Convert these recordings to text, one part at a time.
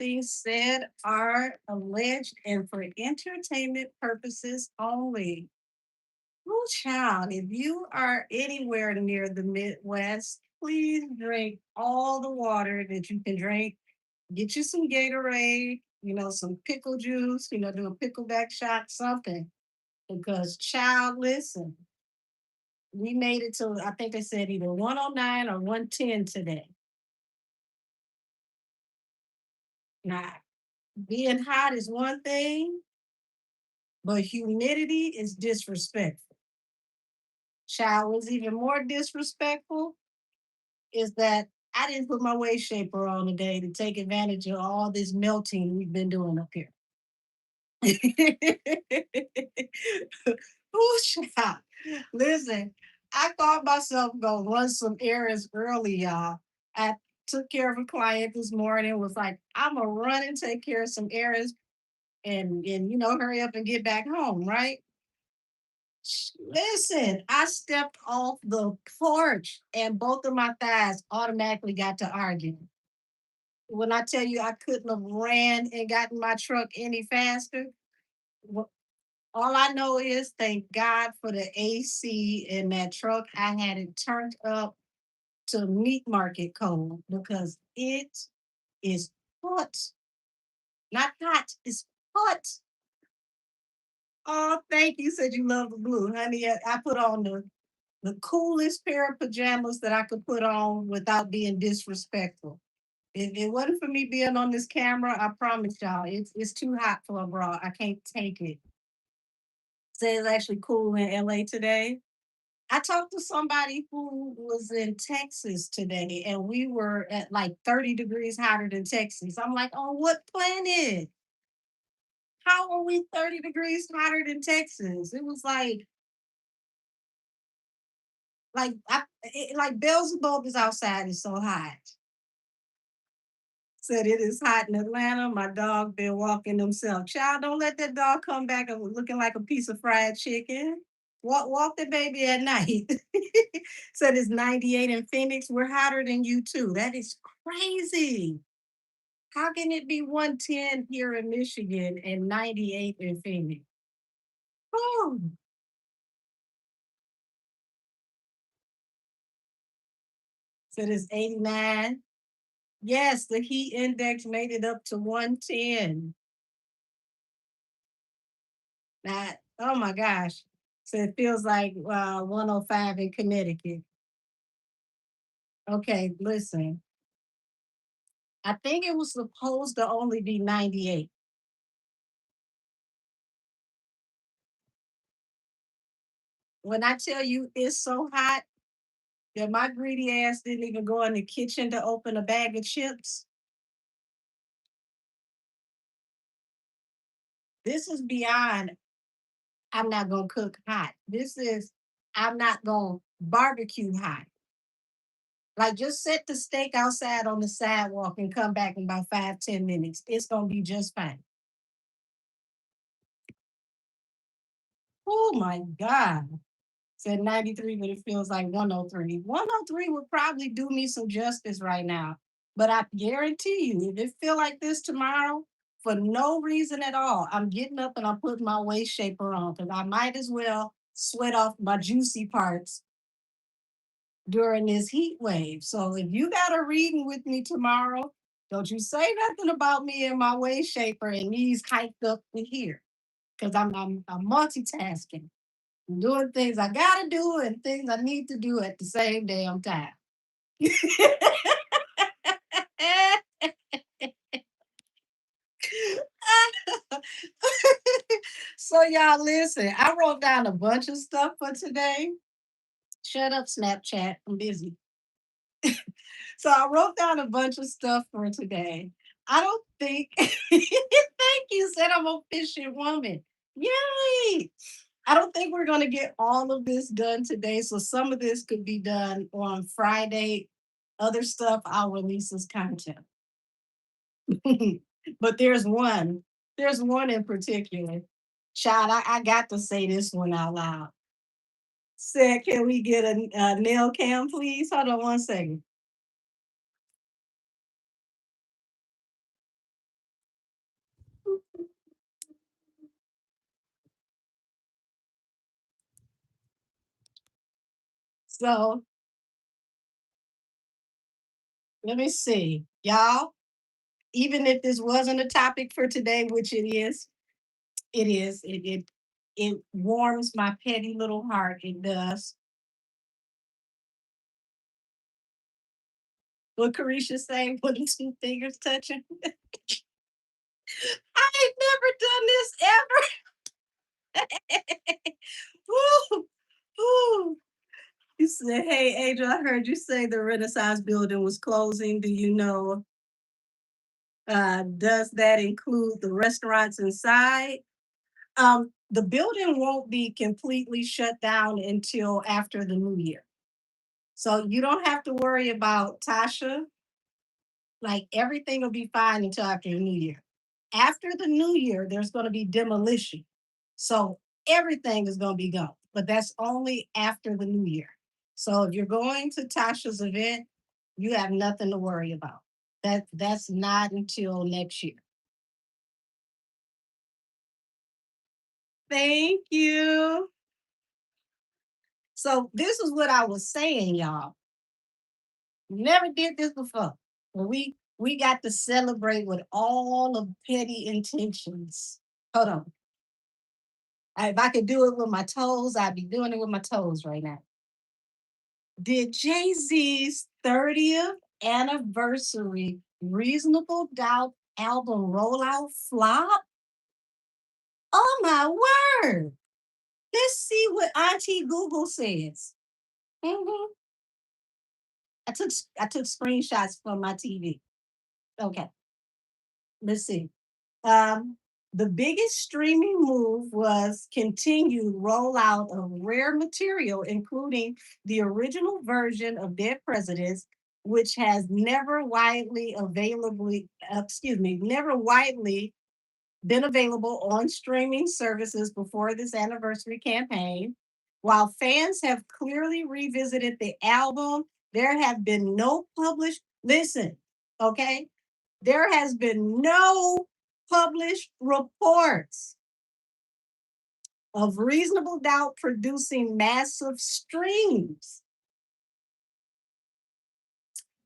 things said are alleged and for entertainment purposes only. Oh, child, if you are anywhere near the Midwest, please drink all the water that you can drink. Get you some Gatorade, some pickle juice, do a pickleback shot, something. Because, child, listen, we made it to, I think they said either 109 or 110 today. Now, being hot is one thing, but humidity is disrespectful. Child, was even more disrespectful is that I didn't put my waist shaper on today to take advantage of all this melting we've been doing up here. Ooh, child. Listen, I thought myself gonna run some errands early, y'all. I took care of a client this morning, was like, I'm gonna run and take care of some errands and hurry up and get back home, right? Listen, I stepped off the porch and both of my thighs automatically got to arguing. When I tell you I couldn't have ran and gotten my truck any faster, wh- all I know is thank God for the AC in that truck. I had it turned up to meat market code because it is hot. Not hot, it's hot. Oh, thank you. Said you love the blue, honey. I put on the coolest pair of pajamas that I could put on without being disrespectful. If it wasn't for me being on this camera, I promise y'all, it's too hot for a bra. I can't take it. Say it's actually cool in LA today. I talked to somebody who was in Texas today, and we were at like 30 degrees hotter than Texas. I'm like, on what planet? How are we 30 degrees hotter than Texas? It was like Beelzebub is outside. It's so hot. Said it is hot in Atlanta. My dog been walking himself. Child, don't let that dog come back and looking like a piece of fried chicken. Walk the baby at night. Said it's 98 in Phoenix. We're hotter than you too. That is crazy. How can it be 110 here in Michigan and 98 in Phoenix? Oh, said it's 89. Yes, the heat index made it up to 110. That, oh my gosh. So it feels like 105 in Connecticut. Okay, listen. I think it was supposed to only be 98. When I tell you it's so hot that my greedy ass didn't even go in the kitchen to open a bag of chips. This is beyond I'm not gonna cook hot. This is I'm not gonna barbecue hot. Like just set the steak outside on the sidewalk and come back in about 5, 10 minutes. It's gonna be just fine. Oh my God. Said 93, but it feels like 103. 103 would probably do me some justice right now. But I guarantee you, if it feel like this tomorrow, for no reason at all, I'm getting up and I'm putting my waist shaper on because I might as well sweat off my juicy parts during this heat wave. So if you got a reading with me tomorrow, don't you say nothing about me and my waist shaper and knees hiked up in here because I'm multitasking, doing things I gotta do and things I need to do at the same damn time. So y'all listen, I wrote down a bunch of stuff for today. Shut up, Snapchat. I'm busy. So I wrote down a bunch of stuff for today. I don't think thank you, said I'm a efficient woman. Yay! I don't think we're gonna get all of this done today. So some of this could be done on Friday. Other stuff I'll release as content. But there's one in particular. Child, I got to say this one out loud. Said, can we get a nail cam, please? Hold on one second. So let me see. Y'all, even if this wasn't a topic for today, which it is, it is. It warms my petty little heart. It does. What Carisha say? What the two fingers touching? I ain't never done this ever. Woo, woo. You said, "Hey, Angel, I heard you say the Renaissance building was closing. Do you know? Does that include the restaurants inside?" The building won't be completely shut down until after the new year. So you don't have to worry about Tasha. Like everything will be fine until after the new year. After the new year, there's going to be demolition. So everything is going to be gone, but that's only after the new year. So if you're going to Tasha's event, you have nothing to worry about. That's not until next year. Thank you. So this is what I was saying, y'all. Never did this before. But we got to celebrate with all of petty intentions. Hold on. If I could do it with my toes, I'd be doing it with my toes right now. Did Jay Z's 30th anniversary Reasonable Doubt album rollout flop? Oh my word. Let's see what Auntie Google says. Mhm. I took screenshots from my TV. Okay, let's see. Um, the biggest streaming move was continued rollout of rare material, including the original version of Dead Presidents, which has never widely been available on streaming services before this anniversary campaign. While fans have clearly revisited the album, there have been no published, listen, okay? There has been no published reports of Reasonable Doubt producing massive streams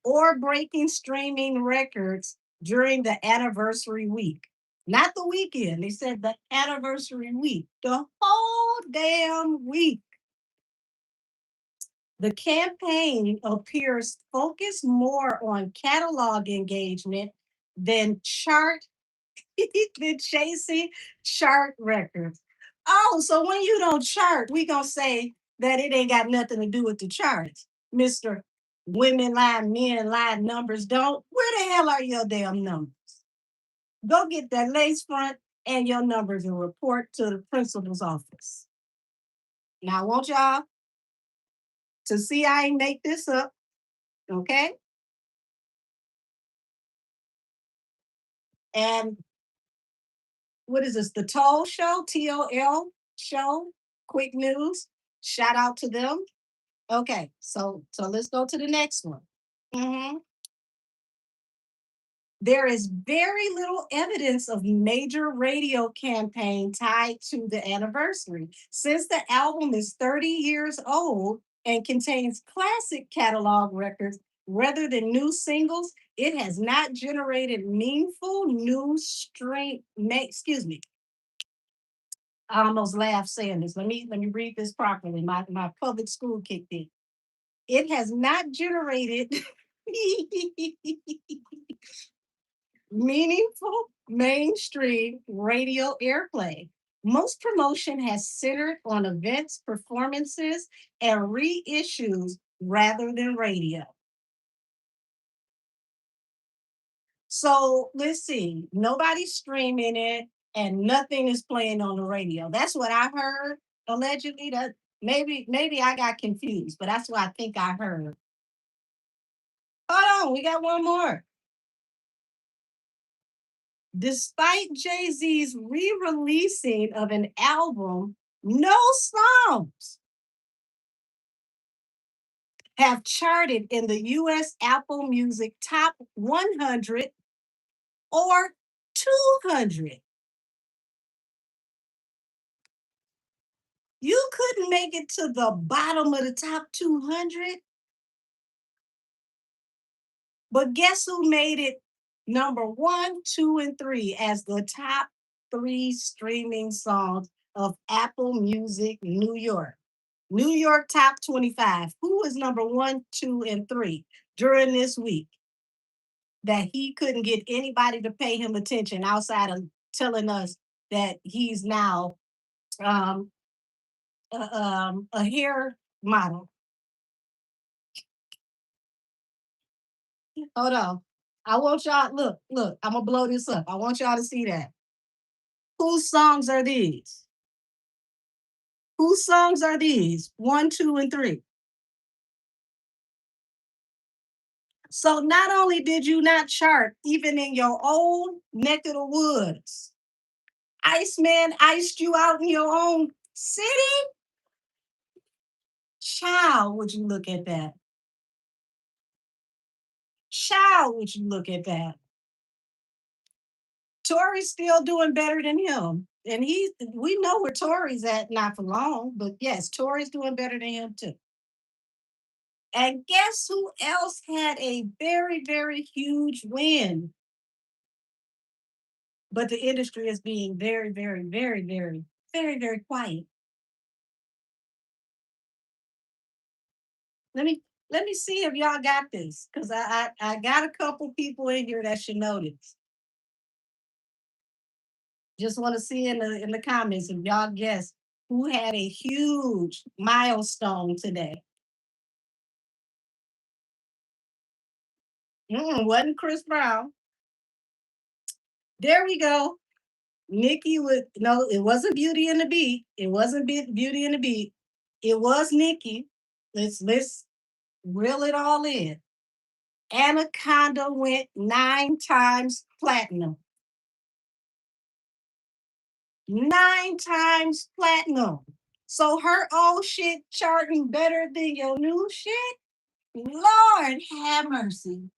or breaking streaming records during the anniversary week. Not the weekend. They said the anniversary week, the whole damn week. The campaign appears focused more on catalog engagement than chart than chasing chart records. Oh, so when you don't chart, we gonna say that it ain't got nothing to do with the charts, Mister. Women lie, men lie, numbers don't. Where the hell are your damn numbers? Go get that lace front and your numbers and report to the principal's office. Now, I want y'all to see I ain't make this up, okay? And what is this? The Toll Show, TOL show, quick news. Shout out to them. Okay, so let's go to the next one. Mhm. There is very little evidence of major radio campaign tied to the anniversary. Since the album is 30 years old and contains classic catalog records rather than new singles, it has not generated meaningful new excuse me. I almost laughed saying this. Let me read this properly. My public school kicked in. It has not generated meaningful mainstream radio airplay. Most promotion has centered on events, performances, and reissues rather than radio. So let's see, nobody's streaming it and nothing is playing on the radio. That's what I heard allegedly. That maybe I got confused, but that's what I think I heard. Hold on, we got one more. Despite Jay Z's re releasing of an album, no songs have charted in the US Apple Music Top 100 or 200. You couldn't make it to the bottom of the top 200, but guess who made it number one, two, and three as the top three streaming songs of Apple Music New York? New York top 25. Who is number one, two, and three during this week that he couldn't get anybody to pay him attention outside of telling us that he's now um, a hair model? Hold on. I want y'all, look, I'm gonna blow this up. I want y'all to see that. Whose songs are these? Whose songs are these? One, two, and three. So not only did you not chart even in your own neck of the woods, Iceman iced you out in your own city. Child, would you look at that? Child, would you look at that? Tori's still doing better than him. And we know where Tori's at, not for long, but yes, Tori's doing better than him too. And guess who else had a very, very huge win? But the industry is being very, very, very, very, very, very quiet. Let me let me see if y'all got this, because I got a couple people in here that should know this. Just want to see in the comments if y'all guess who had a huge milestone today. Wasn't Chris Brown. There we go. Nikki would no, it wasn't Beauty and the Beat. It wasn't Beauty and the Beat. It was Nikki. Let's reel it all in. Anaconda went 9 times platinum. 9 times platinum. So her old shit charting better than your new shit? Lord have mercy.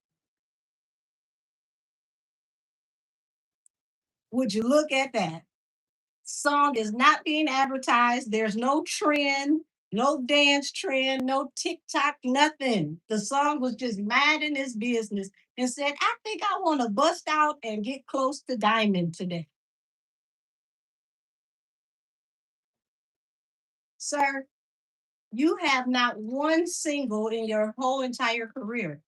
Would you look at that? Song is not being advertised. There's no trend, no dance trend, no TikTok, nothing. The song was just mad in his business and said, I think I want to bust out and get close to Diamond today. Sir, you have not one single in your whole entire career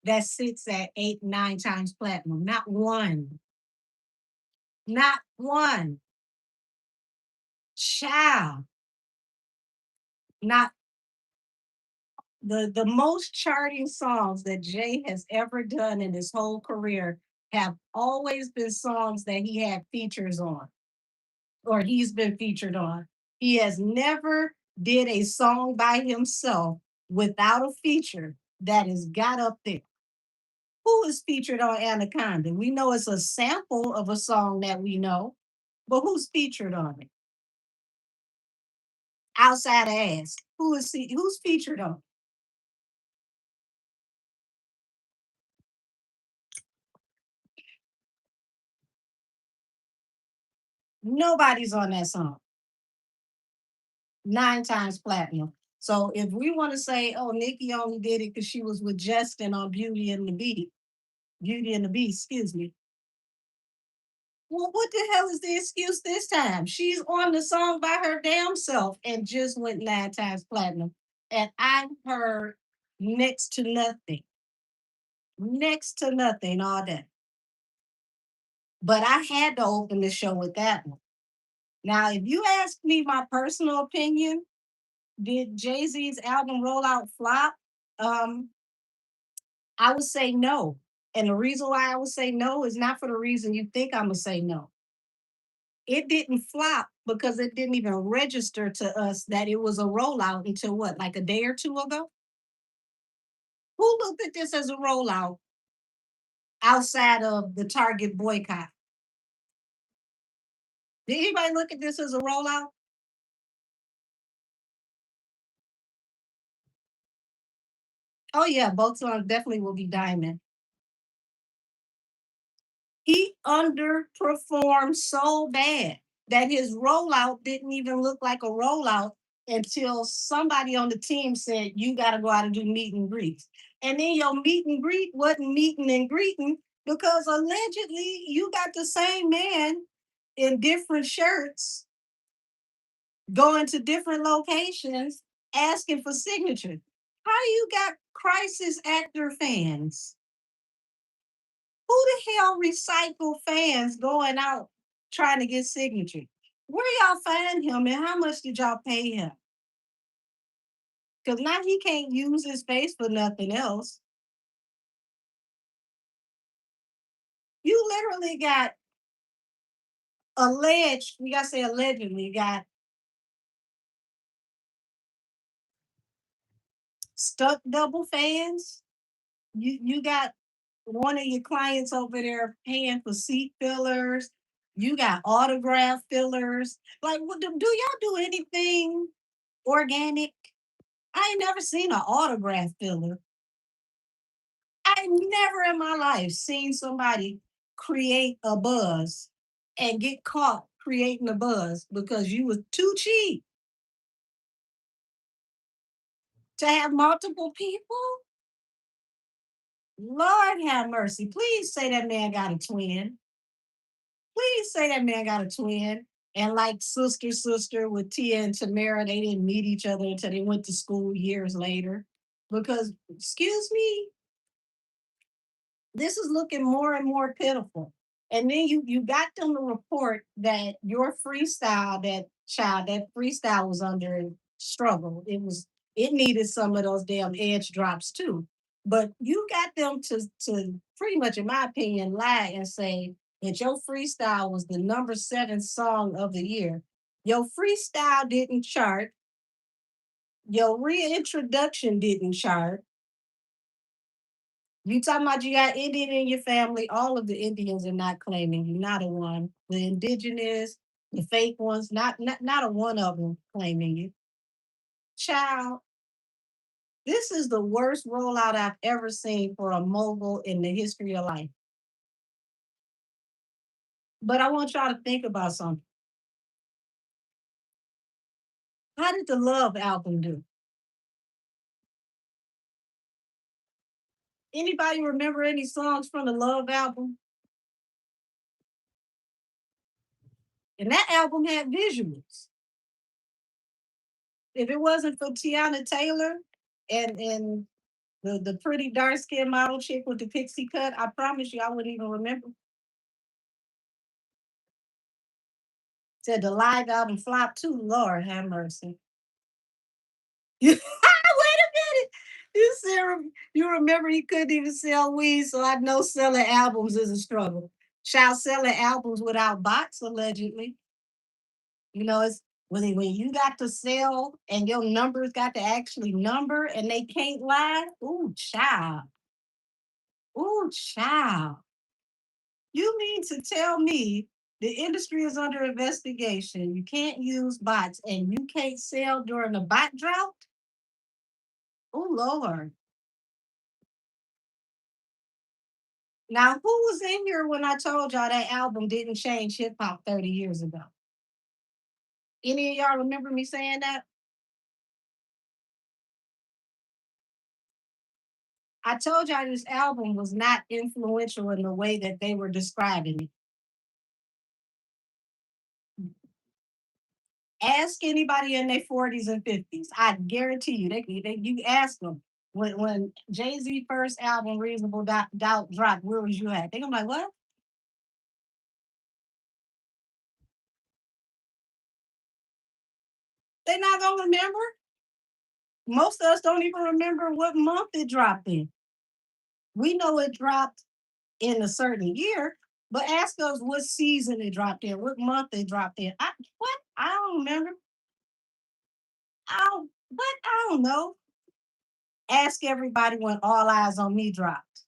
that sits at 8, 9 times platinum. Not one. Not one. Child. Not the most charting songs that Jay has ever done in his whole career have always been songs that he had features on or he's been featured on. He has never did a song by himself without a feature that is got up there. Who is featured on Anaconda? We know it's a sample of a song that we know, but who's featured on it? Outside of Ass. Who's featured on it? Nobody's on that song. 9 times platinum. So if we want to say, oh, Nikki only did it because she was with Justin on Beauty and the Beast, excuse me. Well, what the hell is the excuse this time? She's on the song by her damn self and just went 9 times platinum. And I've heard next to nothing all day. But I had to open the show with that one. Now, if you ask me my personal opinion, did Jay-Z's album Rollout flop? Um, I would say no. And the reason why I would say no is not for the reason you think I'm gonna say no. It didn't flop because it didn't even register to us that it was a rollout until what, like a day or two ago? Who looked at this as a rollout outside of the Target boycott? Did anybody look at this as a rollout? Oh yeah, both songs definitely will be diamond. He underperformed so bad. that his rollout didn't even look like a rollout until somebody on the team said, you got to go out and do meet and greets. And then your meet and greet wasn't meeting and greeting because allegedly you got the same man in different shirts going to different locations asking for signatures. How you got crisis actor fans? Who the hell recycle fans going out trying to get signatures? Where y'all find him and how much did y'all pay him? Because now he can't use his face for nothing else. You literally got alleged, we gotta say allegedly, got stuck double fans. You got one of your clients over there paying for seat fillers. You got autograph fillers. Like, what do y'all do anything organic? I ain't never seen an autograph filler. I never in my life seen somebody create a buzz and get caught creating a buzz because you was too cheap to have multiple people. Lord have mercy. Please say that man got a twin. Please say that man got a twin. And like sister with Tia and Tamara, they didn't meet each other until they went to school years later. Because, excuse me, this is looking more and more pitiful. And then you got them to report that your freestyle, that freestyle was under struggle. It needed some of those damn edge drops too. But you got them to pretty much, in my opinion, lie and say that your freestyle was the number 7 song of the year. Your freestyle didn't chart. Your reintroduction didn't chart. You talking about you got Indian in your family. All of the Indians are not claiming you, not a one. The indigenous, the fake ones, not a one of them claiming you. Child, this is the worst rollout I've ever seen for a mogul in the history of life. But I want y'all to think about something. How did the Love album do? Anybody remember any songs from the Love album? And that album had visuals. If it wasn't for Tiana Taylor and the pretty dark skinned model chick with the pixie cut, I promise you I wouldn't even remember. Said the live album flopped too. Lord have mercy. Wait a minute. You remember he couldn't even sell weed, so I know selling albums is a struggle. Child selling albums without bots, allegedly. You know, it's when you got to sell and your numbers got to actually number and they can't lie. Ooh, child. Ooh, child. You mean to tell me the industry is under investigation? You can't use bots and you can't sell during the bot drought? Oh, Lord. Now, who was in here when I told y'all that album didn't change hip hop 30 years ago? Any of y'all remember me saying that? I told y'all this album was not influential in the way that they were describing it. Ask anybody in their 40s and 50s. I guarantee you, you ask them when Jay Z first album Reasonable Doubt dropped. Where was you at? They gonna be like, what? They not gonna remember. Most of us don't even remember what month it dropped in. We know it dropped in a certain year, but ask us what season it dropped in, what month it dropped in. What? I don't remember. I don't know. Ask everybody when All Eyes on Me dropped.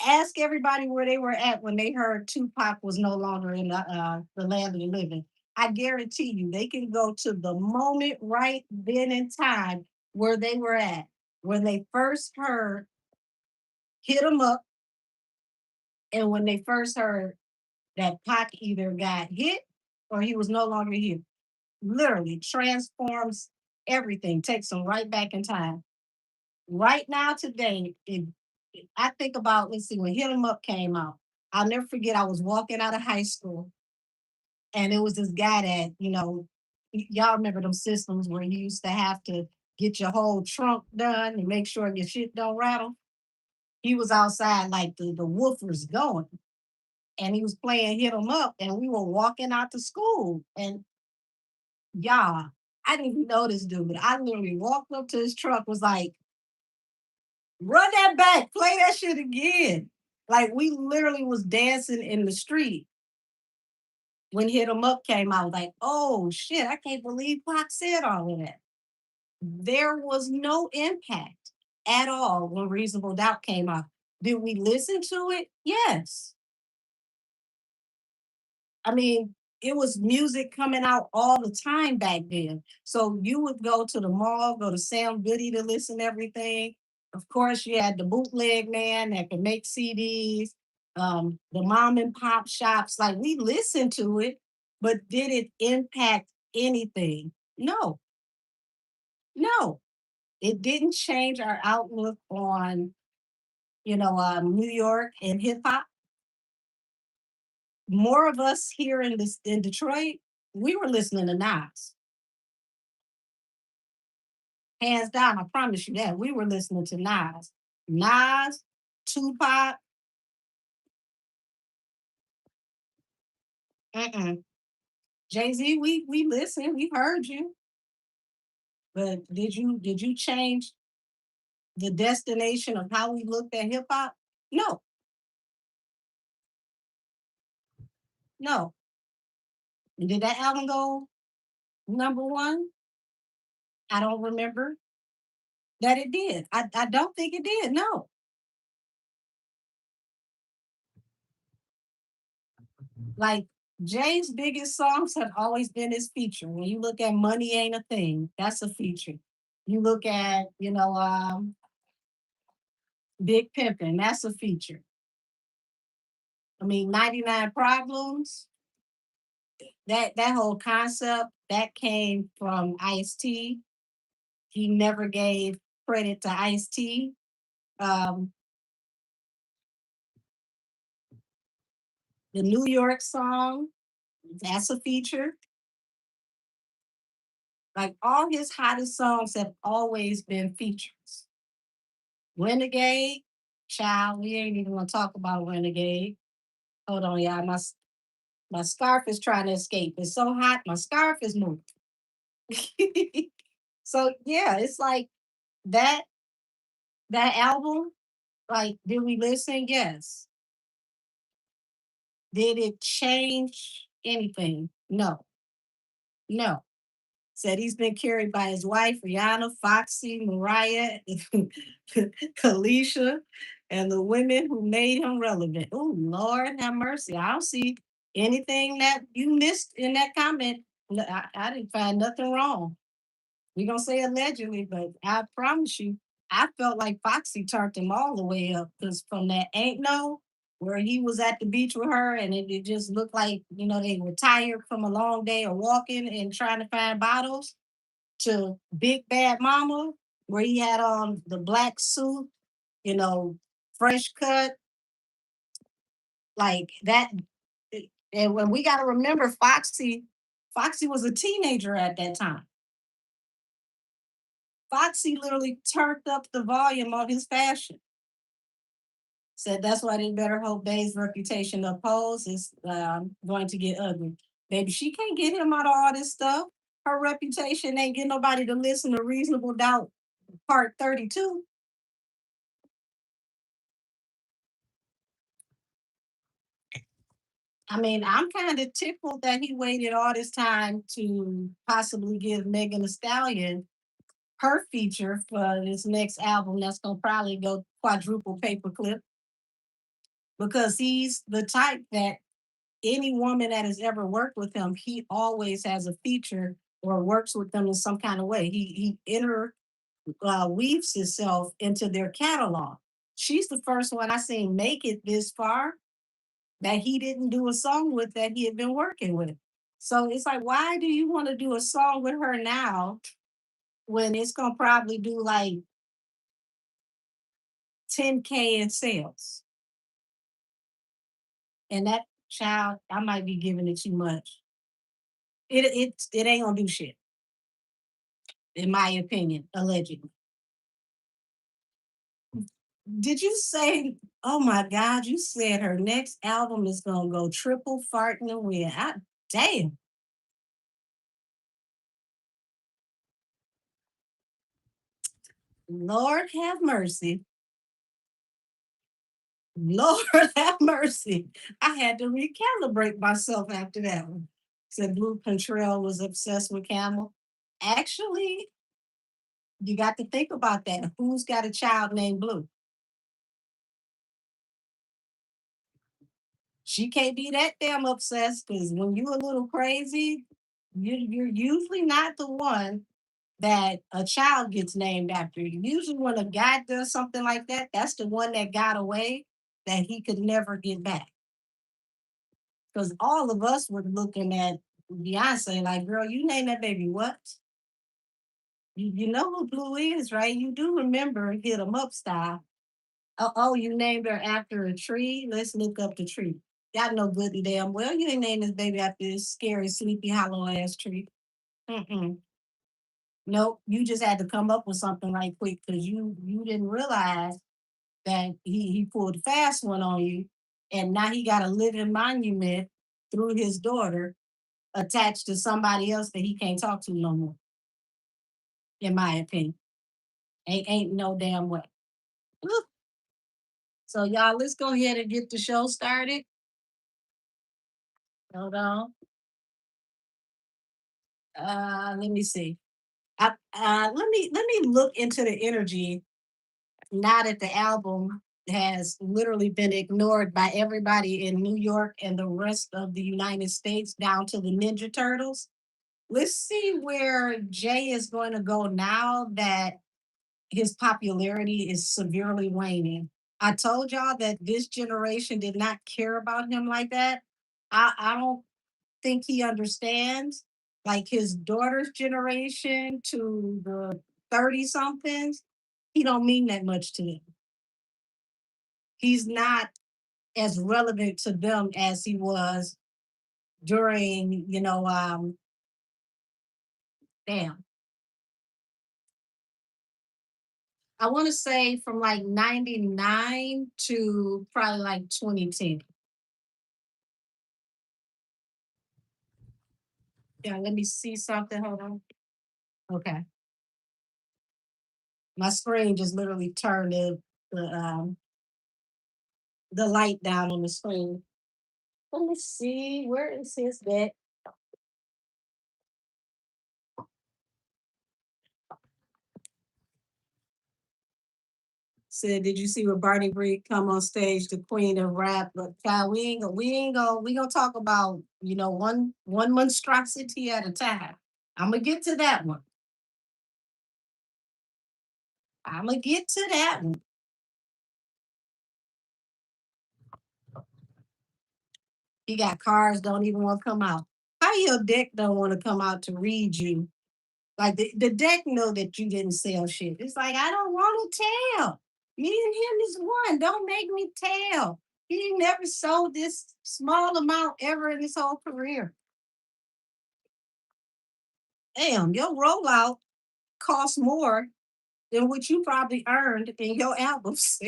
Ask everybody where they were at when they heard Tupac was no longer in the land of the living. I guarantee you, they can go to the moment right then in time where they were at when they first heard "Hit 'Em Up" and when they first heard that Pac either got hit or he was no longer here. Literally transforms everything, takes them right back in time. Right now, today, I think about, let's see, when Hit 'em Up came out, I'll never forget, I was walking out of high school and it was this guy that, y'all remember them systems where you used to have to get your whole trunk done and make sure your shit don't rattle. He was outside like the woofers going and he was playing Hit 'em Up and we were walking out to school. And y'all, I didn't even know this dude, but I literally walked up to his truck, was like, run that back, play that shit again. Like we literally was dancing in the street when Hit 'em Up came out. Like, oh shit, I can't believe Pac said all of that. There was no impact at all when Reasonable Doubt came out. Did we listen to it? Yes. I mean, it was music coming out all the time back then. So you would go to the mall, go to Sam Goody to listen to everything. Of course, you had the bootleg man that could make CDs, the mom and pop shops. Like we listened to it, but did it impact anything? No, no. It didn't change our outlook on, New York and hip hop. More of us here in Detroit, we were listening to Nas. Hands down, I promise you that. We were listening to Nas. Nas, Tupac, mm-mm. Jay-Z, we listened, we heard you. But did you change the destination of how we looked at hip hop? No, no. And did that album go number one? I don't remember that it did. I don't think it did. No. Like Jay's biggest songs have always been his feature. When you look at Money Ain't a Thing, that's a feature. You look at, Big Pimpin', that's a feature. I mean, 99 Problems, that whole concept, that came from Ice-T. He never gave credit to Ice-T. Um, the New York song, that's a feature. Like all his hottest songs have always been features. Renegade, child, we ain't even gonna talk about Renegade. Hold on, y'all. My scarf is trying to escape. It's so hot, my scarf is moving. So yeah, it's like that that album, like, did we listen? Yes. Did it change anything? No, no. Said he's been carried by his wife, Rihanna, Foxy, Mariah, Kalisha, and the women who made him relevant. Oh, Lord have mercy. I don't see anything that you missed in that comment. I didn't find nothing wrong. We're gonna say allegedly, but I promise you, I felt like Foxy turned him all the way up because from that Ain't No, where he was at the beach with her and it just looked like, they were tired from a long day of walking and trying to find bottles, to Big Bad Mama, where he had on the black suit, you know, fresh cut, like that. And when we got to remember Foxy was a teenager at that time. Foxy literally turned up the volume on his fashion. Said that's why they better hope Bay's reputation upholds is going to get ugly. Baby, she can't get him out of all this stuff. Her reputation ain't get nobody to listen to Reasonable Doubt Part 32. I mean, I'm kind of tickled that he waited all this time to possibly give Megan Thee Stallion her feature for this next album that's gonna probably go quadruple paperclip, because he's the type that any woman that has ever worked with him, he always has a feature or works with them in some kind of way. He weaves himself into their catalog. She's the first one I seen make it this far, that he didn't do a song with that he had been working with. So it's like, why do you want to do a song with her now when it's gonna probably do like 10K in sales? And that child, I might be giving it too much. It ain't gonna do shit, in my opinion, allegedly. Did you say, oh my God, you said her next album is gonna go triple farting and win. Damn. Lord have mercy. Lord have mercy. I had to recalibrate myself after that one. Said Blue Contrell was obsessed with Camel. Actually, you got to think about that. Who's got a child named Blue? She can't be that damn obsessed because when you a little crazy, you're usually not the one that a child gets named after. Usually, when a guy does something like that, that's the one that got away that he could never get back. Because all of us were looking at Beyonce like, girl, you name that baby what? You know who Blue is, right? You do remember Hit 'em Up style. Oh, you named her after a tree? Let's look up the tree. Got no good and damn well. You ain't named this baby after this scary, sleepy, hollow ass tree. Mm-mm. Nope. You just had to come up with something right quick because you didn't realize that he pulled a fast one on you, and now he got a living monument through his daughter attached to somebody else that he can't talk to no more, in my opinion. Ain't no damn way. Woo. So y'all, let's go ahead and get the show started. Hold on. Let me see. Let me look into the energy now that the album has literally been ignored by everybody in New York and the rest of the United States down to the Ninja Turtles. Let's see where Jay is going to go now that his popularity is severely waning. I told y'all that this generation did not care about him like that. I don't think he understands. Like his daughter's generation to the 30 somethings, he don't mean that much to them. He's not as relevant to them as he was during, damn. I want to say from like 99 to probably like 2010. Yeah, let me see something. Hold on. Okay. My screen just literally turned the light down on the screen. Let me see. Where is his that? Said, did you see where Barney Breed come on stage, the queen of rap? But child, we gonna talk about one monstrosity at a time. I'm gonna get to that one. I'm gonna get to that one. He got cars don't even want to come out. How your deck don't want to come out to read you? Like the deck know that you didn't sell shit. It's like I don't want to tell. Me and him is one. Don't make me tell. He never sold this small amount ever in his whole career. Damn, your rollout costs more than what you probably earned in your albums. How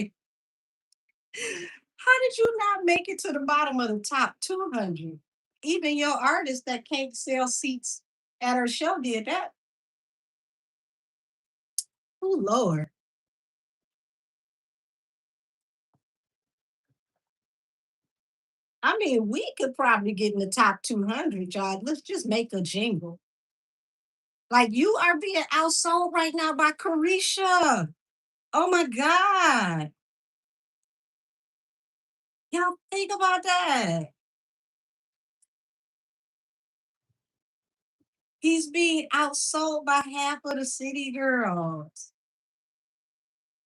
did you not make it to the bottom of the top 200? Even your artist that can't sell seats at her show did that. Oh, Lord. I mean, we could probably get in the top 200, y'all. Let's just make a jingle. Like, you are being outsold right now by Carisha. Oh my God. Y'all think about that. He's being outsold by half of the city girls.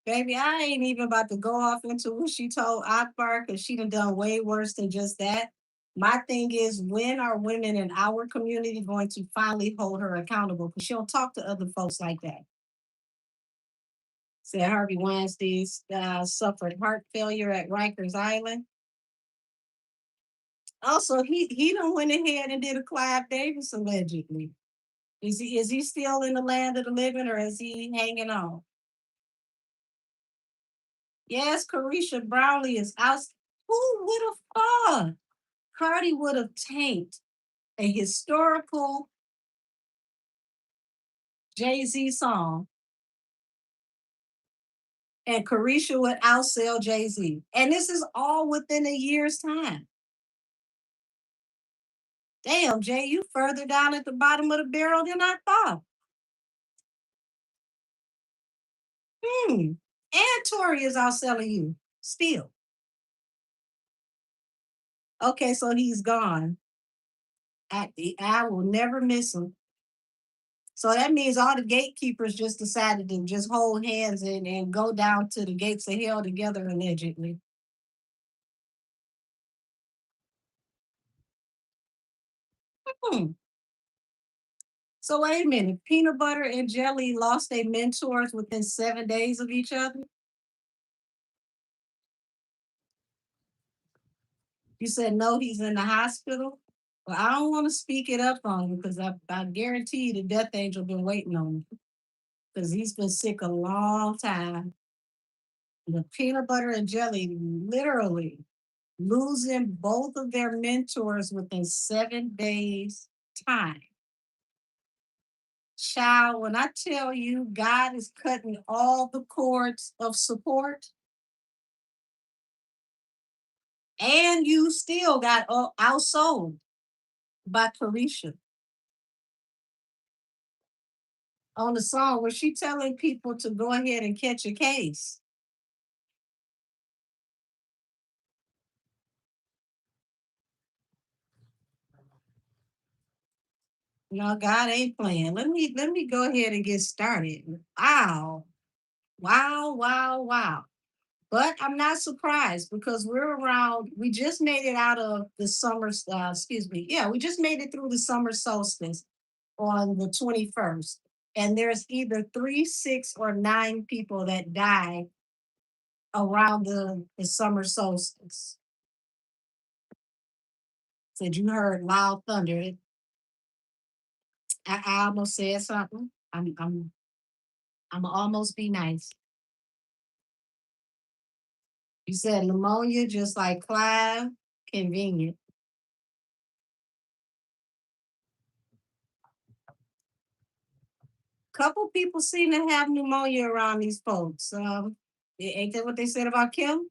Baby, I ain't even about to go off into what she told Akbar because she done way worse than just that. My thing is, when are women in our community going to finally hold her accountable? Because she don't talk to other folks like that. Said Harvey Weinstein suffered heart failure at Rikers Island. Also, he done went ahead and did a Clive Davis allegedly. Is he still in the land of the living or is he hanging on? Yes, Carisha Brownlee is out. Who would have thought Cardi would have tanked a historical Jay Z song and Carisha would outsell Jay Z? And this is all within a year's time. Damn, Jay, you further down at the bottom of the barrel than I thought. Hmm. And Tori is outselling you still. Okay, so he's gone. I will never miss him. So that means all the gatekeepers just decided to just hold hands and go down to the gates of hell together allegedly. Hmm. So wait a minute. Peanut butter and jelly lost their mentors within 7 days of each other. You said no, he's in the hospital. Well, I don't want to speak it up on you because I guarantee you the death angel been waiting on him because he's been sick a long time. The peanut butter and jelly literally losing both of their mentors within 7 days time. Child, when I tell you God is cutting all the cords of support, and you still got outsold by Carisha on the song where she telling people to go ahead and catch a case. No, God ain't playing. Let me go ahead and get started. Wow. Wow, wow, wow. But I'm not surprised because we just made it out of the summer, excuse me. Yeah, we just made it through the summer solstice on the 21st. And there's either three, six, or nine people that die around the summer solstice. Said you heard loud thunder. I almost said something. I'm almost be nice. You said pneumonia, just like Clive. Convenient. Couple people seem to have pneumonia around these folks. Ain't that what they said about Kim?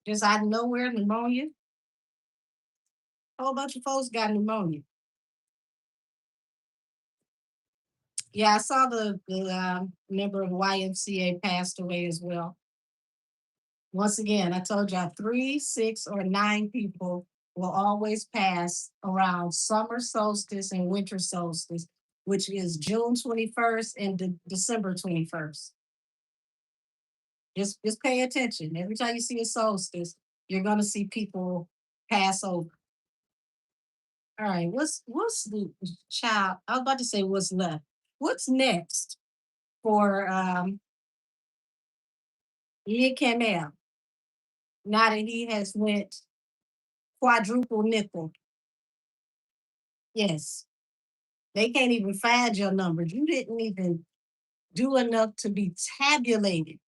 Just out of nowhere, pneumonia. A whole bunch of folks got pneumonia. Yeah, I saw the member of YMCA passed away as well. Once again, I told y'all three, six, or nine people will always pass around summer solstice and winter solstice, which is June 21st and December 21st. Just pay attention. Every time you see a solstice, you're gonna see people pass over. All right, what's the child? I was about to say what's left. What's next for Nick Canal now that he has went quadruple nickel? Yes, they can't even find your numbers. You didn't even do enough to be tabulated.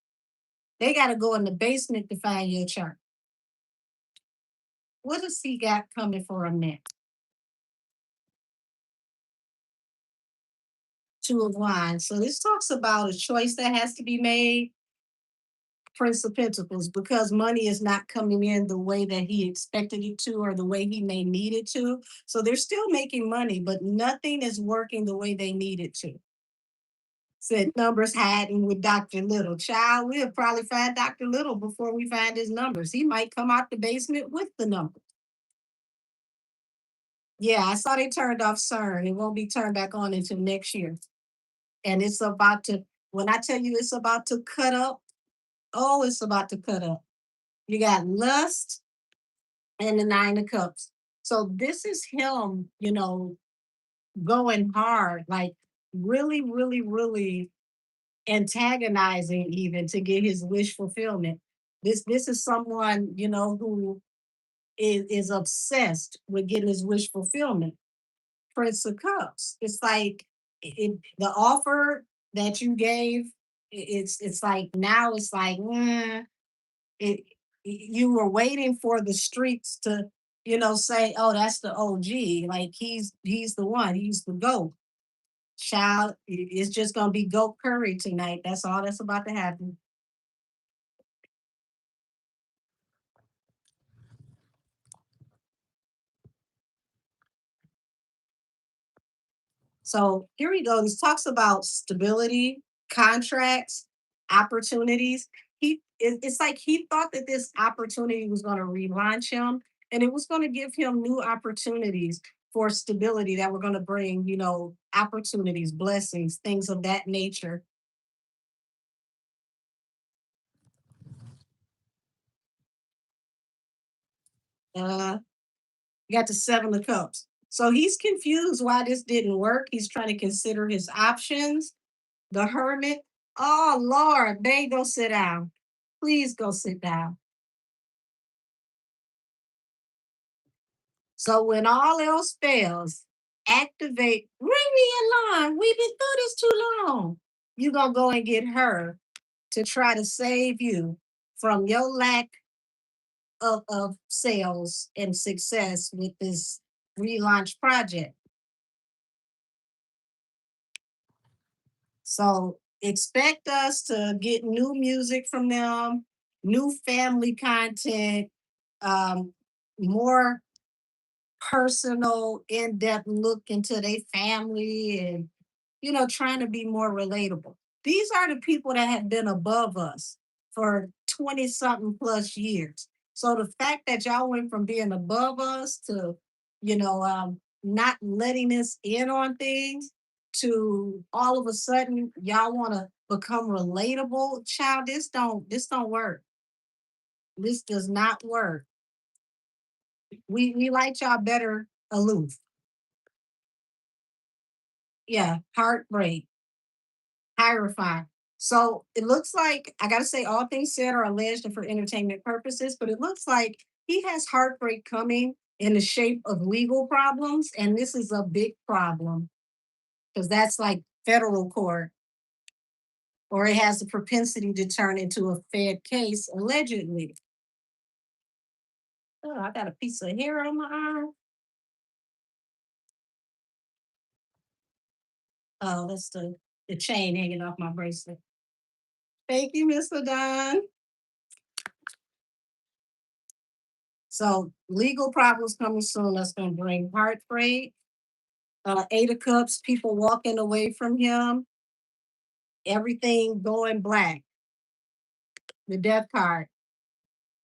They got to go in the basement to find your chart. What does he got coming for him next? Two of Wands. So this talks about a choice that has to be made. Prince of Pentacles, because money is not coming in the way that he expected it to or the way he may need it to. So they're still making money, but nothing is working the way they need it to. Said numbers hiding with Dr. Little. Child, we'll probably find Dr. Little before we find his numbers. He might come out the basement with the numbers. Yeah, I saw they turned off CERN. It won't be turned back on until next year. And it's about to When I tell you it's about to cut up, oh, it's about to cut up. You got lust and the nine of cups. So this is him, going hard, like really, really, really antagonizing even to get his wish fulfillment. This is someone, who is obsessed with getting his wish fulfillment. Prince of Cups. It's like the offer that you gave. It's like now it's like it. You were waiting for the streets to say, oh, that's the OG. Like he's the one. He's the GOAT. Child, it's just gonna be goat curry tonight. That's all that's about to happen. So here we go. This talks about stability, contracts, opportunities. It's like he thought that this opportunity was going to relaunch him and it was going to give him new opportunities for stability that were going to bring, opportunities, blessings, things of that nature. Uh, you got the seven of cups. So he's confused why this didn't work. He's trying to consider his options. The hermit. Oh Lord, babe, go sit down. Please go sit down. So when all else fails, activate, ring the alarm. We've been through this too long. You're gonna go and get her to try to save you from your lack of sales and success with this relaunch project. So expect us to get new music from them, new family content, um, more personal, in-depth look into their family and trying to be more relatable. These are the people that have been above us for 20 something plus years. So the fact that y'all went from being above us to, not letting us in on things to all of a sudden y'all want to become relatable, child, this don't work. This does not work. We like y'all better aloof. Yeah, heartbreak, Hierophant. So it looks like I gotta say all things said are alleged and for entertainment purposes, but it looks like he has heartbreak coming in the shape of legal problems, and this is a big problem because that's like federal court, or it has the propensity to turn into a Fed case, allegedly. Oh, I got a piece of hair on my arm. Oh, that's the chain hanging off my bracelet. Thank you, Mr. Don. So legal problems coming soon. That's going to bring heartbreak. Eight of Cups, people walking away from him. Everything going black. The Death card.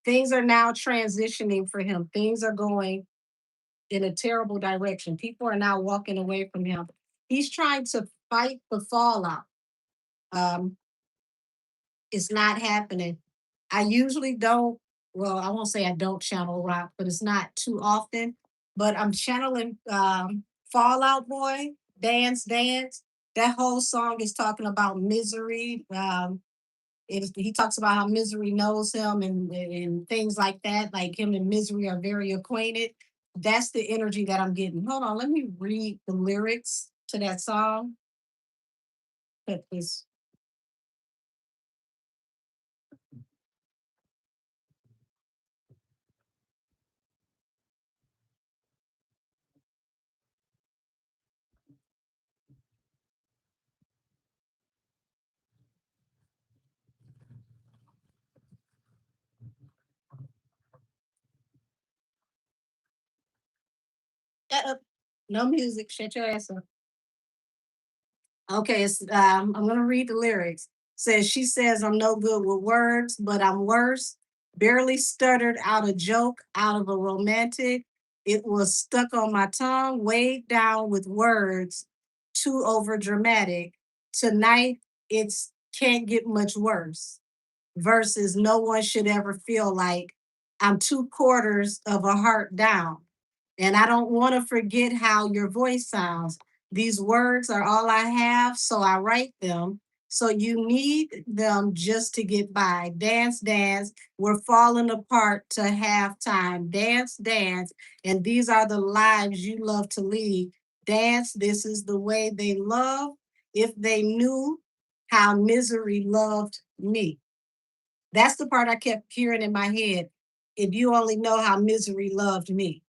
Things are now transitioning for him. Things are going in a terrible direction. People are now walking away from him. He's trying to fight the fallout. Um, it's not happening. I usually don't, well, I won't say I don't channel rock, but it's not too often. But I'm channeling Fallout Boy, Dance Dance. That whole song is talking about misery. He talks about how misery knows him and things like that. Like him and misery are very acquainted. That's the energy that I'm getting. Hold on, let me read the lyrics to that song. Put this. No music. Shut your ass up. Okay, I'm gonna read the lyrics. Says she says I'm no good with words, but I'm worse. Barely stuttered out a joke out of a romantic. It was stuck on my tongue, weighed down with words, too over dramatic. Tonight it's can't get much worse versus no one should ever feel like I'm two quarters of a heart down. And I don't want to forget how your voice sounds. These words are all I have, so I write them. So you need them just to get by. Dance, dance. We're falling apart to halftime. Dance, dance. And these are the lives you love to lead. Dance, this is the way they love. If they knew how misery loved me. That's the part I kept hearing in my head. If you only know how misery loved me.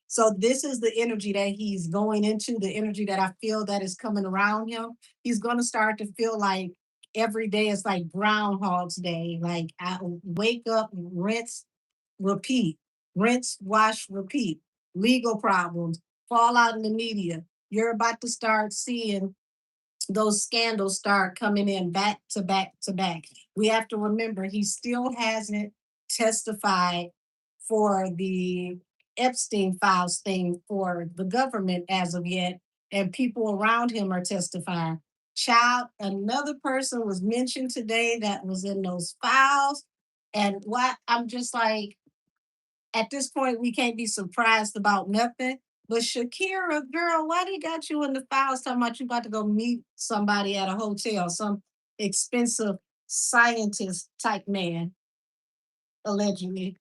So this is the energy that he's going into, the energy that I feel that is coming around him. He's going to start to feel like every day is like Groundhog's Day. Like I wake up, rinse, repeat, rinse, wash, repeat. Legal problems, fall out in the media. You're about to start seeing those scandals start coming in back to back to back. We have to remember he still hasn't testified for the Epstein files thing for the government as of yet, and people around him are testifying. Child, another person was mentioned today that was in those files. And what I'm just like, at this point, we can't be surprised about nothing. But Shakira, girl, why they got you in the files talking about you about to go meet somebody at a hotel, some expensive scientist type man, allegedly.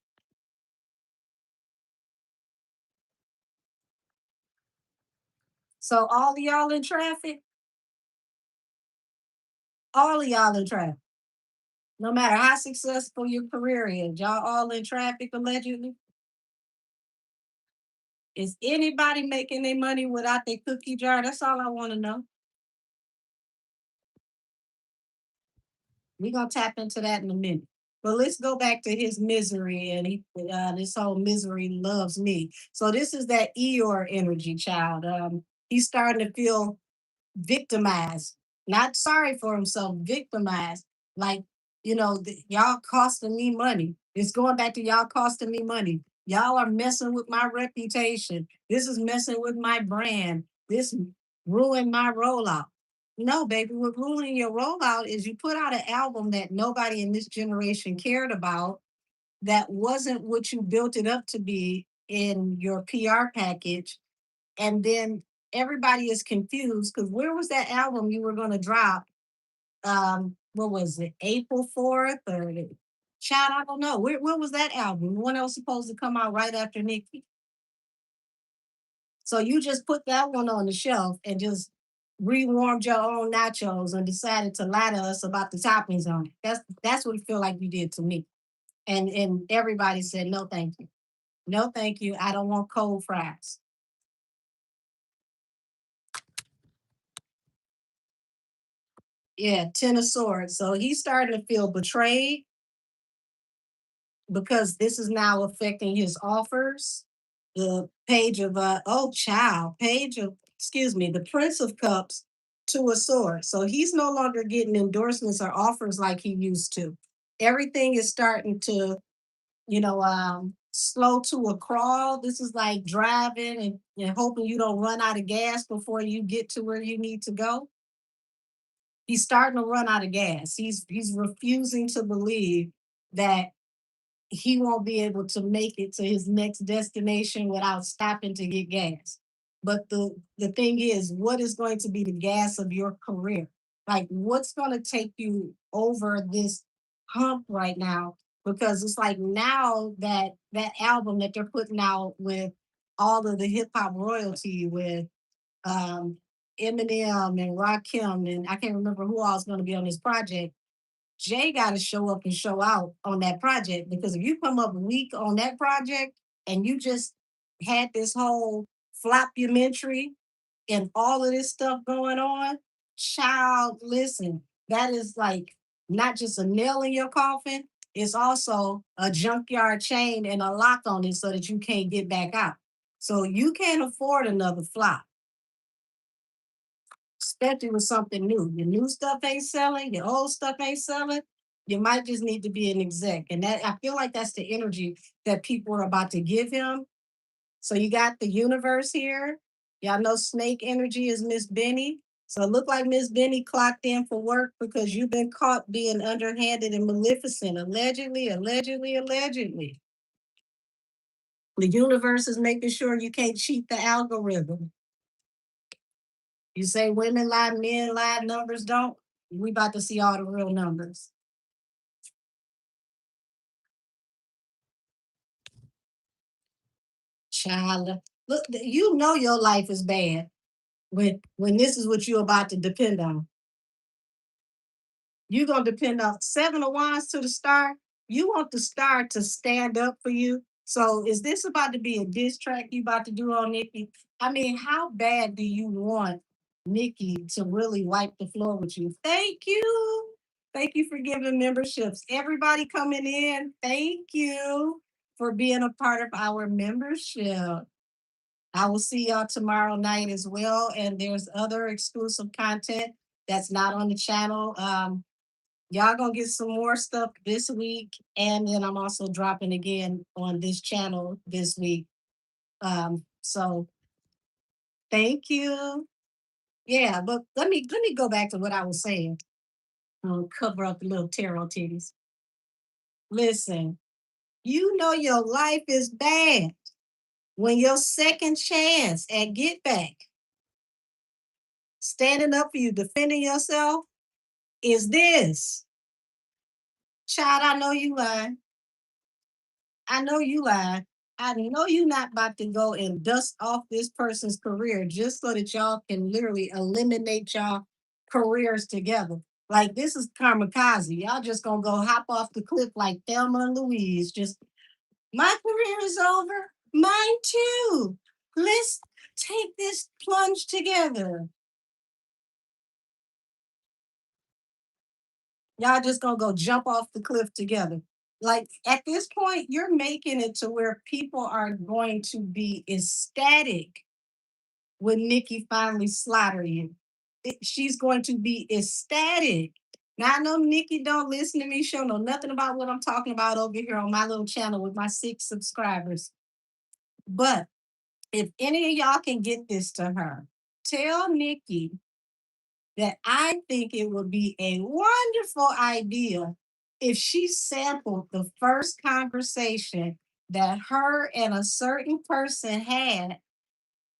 So all of y'all in traffic, all of y'all in traffic. No matter how successful your career is, y'all all in traffic allegedly. Is anybody making their money without their cookie jar? That's all I want to know. We're gonna tap into that in a minute. But let's go back to his misery and this whole misery loves me. So this is that Eeyore energy, child. He's starting to feel victimized, not sorry for himself, victimized. Like, y'all costing me money. It's going back to y'all costing me money. Y'all are messing with my reputation. This is messing with my brand. This ruined my rollout. No, baby, what ruining your rollout is you put out an album that nobody in this generation cared about, that wasn't what you built it up to be in your PR package, and then everybody is confused because where was that album you were going to drop? What was it, April 4th or child? I don't know. Where was that album? The one that was supposed to come out right after Nicki. So you just put that one on the shelf and just rewarmed your own nachos and decided to lie to us about the toppings on it. That's what it feel like you did to me. And everybody said no, thank you, no, thank you. I don't want cold fries. Yeah, Ten of Swords. So he's starting to feel betrayed because this is now affecting his offers. The page of oh child, page of excuse me, the Prince of Cups to a sword. So he's no longer getting endorsements or offers like he used to. Everything is starting to, slow to a crawl. This is like driving and hoping you don't run out of gas before you get to where you need to go. He's starting to run out of gas. He's refusing to believe that he won't be able to make it to his next destination without stopping to get gas. But the thing is, what is going to be the gas of your career? Like what's going to take you over this hump right now? Because it's like now that album that they're putting out with all of the hip hop royalty with um Eminem and Rakim, and I can't remember who all is going to be on this project. Jay got to show up and show out on that project because if you come up weak on that project and you just had this whole floppumentary and all of this stuff going on, child, listen, that is like not just a nail in your coffin, it's also a junkyard chain and a lock on it so that you can't get back out. So you can't afford another flop, especially with something new. Your new stuff ain't selling, your old stuff ain't selling. You might just need to be an exec. And that I feel like that's the energy that people are about to give him. So you got the universe here. Y'all know snake energy is Miss Benny. So it looked like Miss Benny clocked in for work because you've been caught being underhanded and maleficent. Allegedly, allegedly, allegedly. The universe is making sure you can't cheat the algorithm. You say women lie, men lie, numbers don't. We about to see all the real numbers. Child, look, you know your life is bad when this is what you're about to depend on. You're gonna depend on seven of wands to the star. You want the star to stand up for you. So is this about to be a diss track you about to do on Nikki? I mean, how bad do you want Nikki to really wipe the floor with you? Thank you. Thank you for giving memberships. Everybody coming in, thank you for being a part of our membership. I will see y'all tomorrow night as well. And there's other exclusive content that's not on the channel. Y'all gonna get some more stuff this week, and then I'm also dropping again on this channel this week. So thank you. Yeah, but let me go back to what I was saying. I'll cover up the little tarot titties. Listen, you know your life is bad when your second chance at get back, standing up for you, defending yourself, is this. Child, I know you lying. I know you lied. I know you not about to go and dust off this person's career just so that y'all can literally eliminate y'all careers together. Like this is kamikaze. Y'all just gonna go hop off the cliff like Thelma and Louise. Just my career is over. Mine too. Let's take this plunge together. Y'all just gonna go jump off the cliff together. Like at this point, you're making it to where people are going to be ecstatic when Nikki finally slaughter you. She's going to be ecstatic. Now I know Nikki don't listen to me, she'll know nothing about what I'm talking about over here on my little channel with my 6 subscribers. But if any of y'all can get this to her, tell Nikki that I think it would be a wonderful idea if she sampled the first conversation that her and a certain person had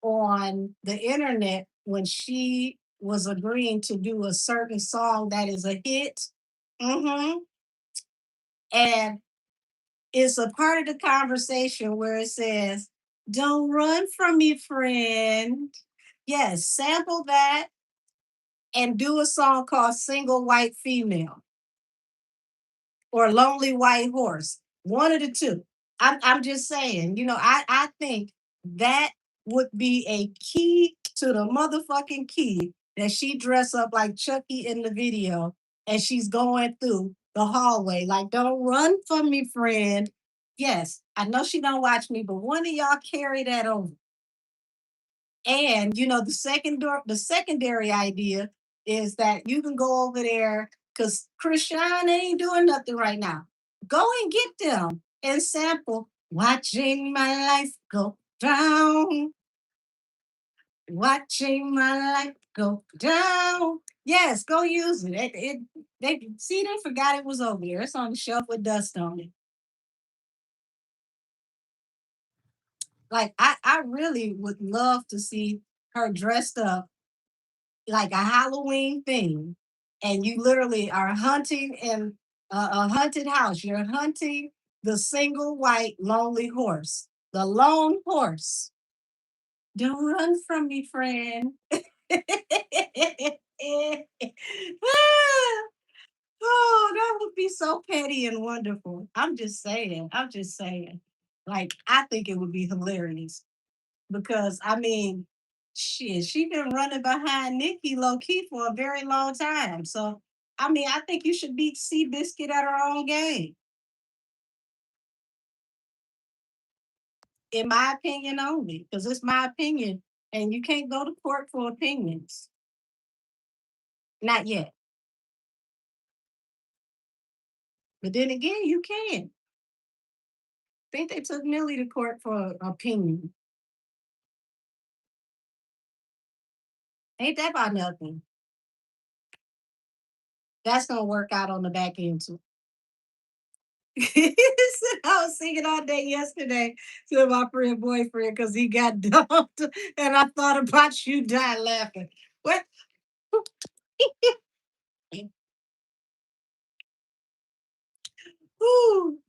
on the internet when she was agreeing to do a certain song that is a hit. Mhm. And it's a part of the conversation where it says, "Don't run from me, friend." Yes, sample that and do a song called Single White Female or Lonely White Horse. One of the two. I'm just saying, I think that would be a key to the motherfucking key that she dress up like Chucky in the video and she's going through the hallway. Like, don't run from me, friend. Yes, I know she don't watch me, but one of y'all carry that over. And the secondary idea is that you can go over there because Krishan ain't doing nothing right now. Go and get them and sample watching my life go down. Watching my life go down. Yes, go use it. They see they forgot it was over there. It's on the shelf with dust on it. Like I really would love to see her dressed up like a Halloween thing, and you literally are hunting in a haunted house. You're hunting the single white lonely horse, the lone horse. Don't run from me, friend. Oh, that would be so petty and wonderful. I'm just saying. I'm just saying. Like, I think it would be hilarious because I mean, shit, she been running behind Nikki low key for a very long time. So I mean, I think you should beat Seabiscuit at her own game, in my opinion only, because it's my opinion, and you can't go to court for opinions. Not yet. But then again, you can. I think they took Millie to court for opinion. Ain't that about nothing? That's gonna work out on the back end too. I was singing all day yesterday to my friend boyfriend because he got dumped, and I thought about you, died laughing. What? Ooh.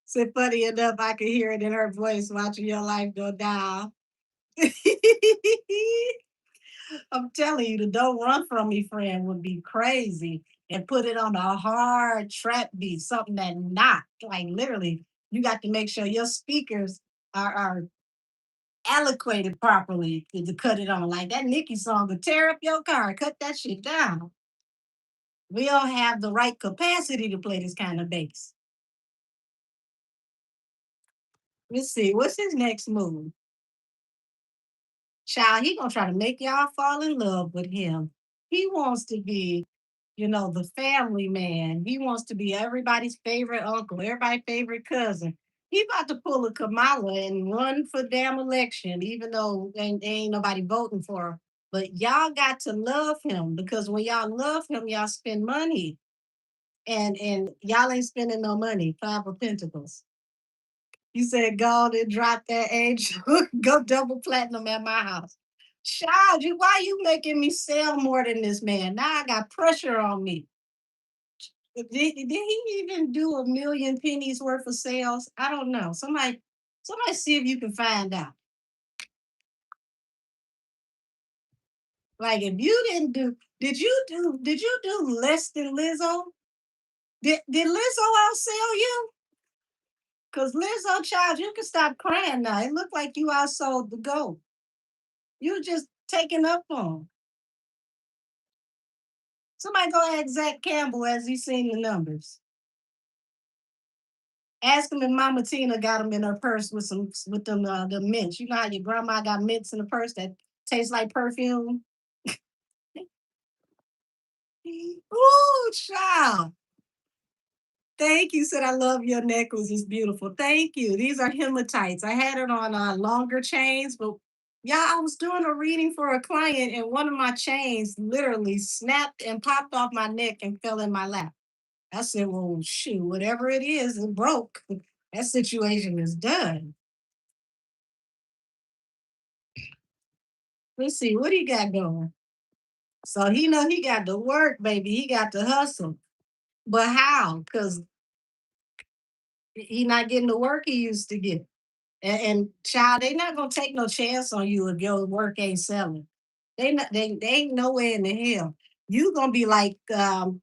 Said funny enough, I could hear it in her voice watching your life go down. I'm telling you, the "Don't Run From Me" friend would be crazy and put it on a hard trap beat, something that knock. Like literally, you got to make sure your speakers are allocated properly to cut it on. Like that Nicki song would tear up your car, cut that shit down. We don't have the right capacity to play this kind of bass. Let's see, what's his next move? Child, he gonna try to make y'all fall in love with him. He wants to be, the family man. He wants to be everybody's favorite uncle, everybody's favorite cousin. He about to pull a Kamala and run for damn election, even though ain't nobody voting for him. But y'all got to love him because when y'all love him, y'all spend money. And y'all ain't spending no money. Five of Pentacles. You said go on and drop that age. Go double platinum at my house. Child, why you making me sell more than this man? Now I got pressure on me. Did he even do a million pennies worth of sales? I don't know. Somebody see if you can find out. Like if you didn't do, did you do less than Lizzo? Did Lizzo outsell you? Cause Lizzo, child, you can stop crying now. It looked like you outsold the goat. You just taking up on. Somebody go ask Zach Campbell as he seen the numbers. Ask him if Mama Tina got them in her purse with them the mints. You know how your grandma got mints in the purse that taste like perfume. Ooh, child. Thank you. Said I love your necklace. It's beautiful. Thank you. These are hematites. I had it on longer chains, but yeah, I was doing a reading for a client, and one of my chains literally snapped and popped off my neck and fell in my lap. I said, well, shoot, whatever it is, it broke. That situation is done. Let's see, what he got going? So he know he got to work, baby. He got to hustle. But how? Because he not getting the work he used to get. And child, they not gonna take no chance on you if your work ain't selling. They ain't nowhere in the hell. You gonna be like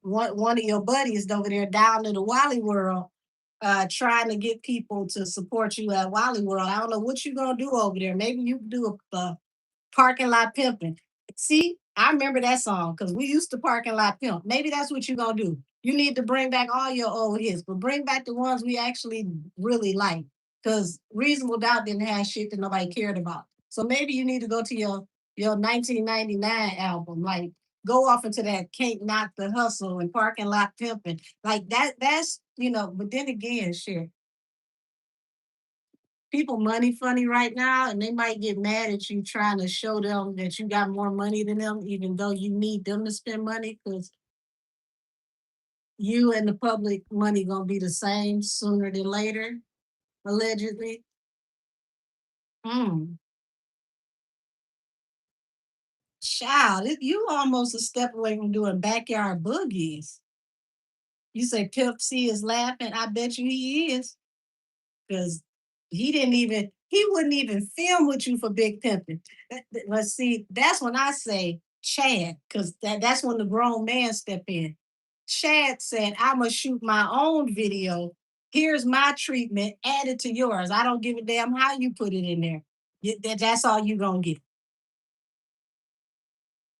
one of your buddies over there down in the Wally World, trying to get people to support you at Wally World. I don't know what you gonna do over there. Maybe you can do a parking lot pimping. See, I remember that song because we used to parking lot pimp. Maybe that's what you're gonna do. You need to bring back all your old hits, but bring back the ones we actually really like. Because Reasonable Doubt didn't have shit that nobody cared about. So maybe you need to go to your 1999 album, like go off into that Can't Knock the Hustle and parking lot pimping. Like but then again, shit, people money funny right now and they might get mad at you trying to show them that you got more money than them, even though you need them to spend money because you and the public money gonna be the same sooner than later, allegedly. Mm. Child, you almost a step away from doing backyard boogies. You say Pimp C is laughing. I bet you he is. Because he wouldn't even film with you for Big Pimpin'. Let's see, that's when I say Chad, because that's when the grown man step in. Chad said, I'ma shoot my own video. Here's my treatment, add it to yours. I don't give a damn how you put it in there. That's all you gonna get.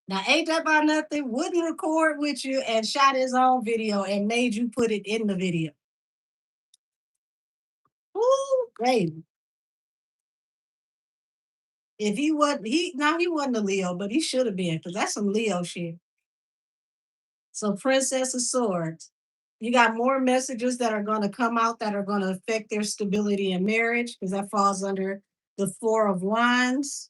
Now, ain't that about nothing? Wouldn't record with you and shot his own video and made you put it in the video. Ooh, baby. If he wasn't, he wasn't a Leo, but he should have been, because that's some Leo shit. So, Princess of Swords, you got more messages that are going to come out that are going to affect their stability in marriage, because that falls under the Four of Wands.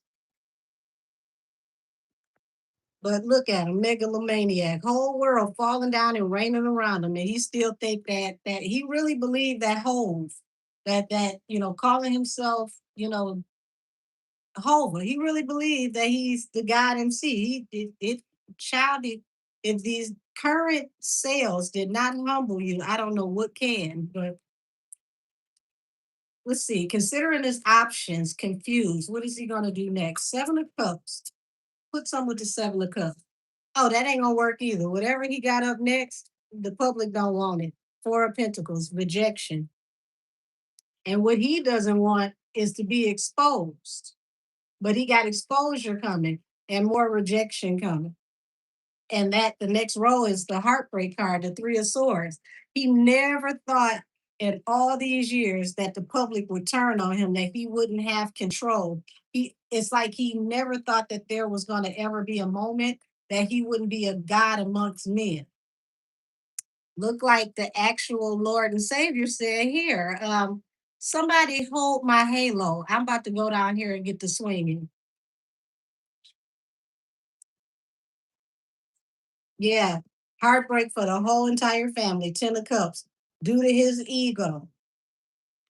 But look at him, megalomaniac, whole world falling down and raining around him, and he still think that he really believed that Hove, calling himself, Jehovah. He really believed that he's the God MC. Child, if these current sales did not humble you, I don't know what can. But let's see. Considering his options, confused. What is he gonna do next? Seven of Cups. Put some with the Seven of Cups. Oh, that ain't gonna work either. Whatever he got up next, the public don't want it. Four of Pentacles, rejection. And what he doesn't want is to be exposed. But he got exposure coming and more rejection coming. And that the next row is the heartbreak card, the Three of Swords. He never thought in all these years that the public would turn on him, that he wouldn't have control. It's like he never thought that there was going to ever be a moment that he wouldn't be a God amongst men. Look like the actual Lord and Savior said here. Somebody hold my halo. I'm about to go down here and get the swinging. Yeah, heartbreak for the whole entire family. Ten of Cups, due to his ego.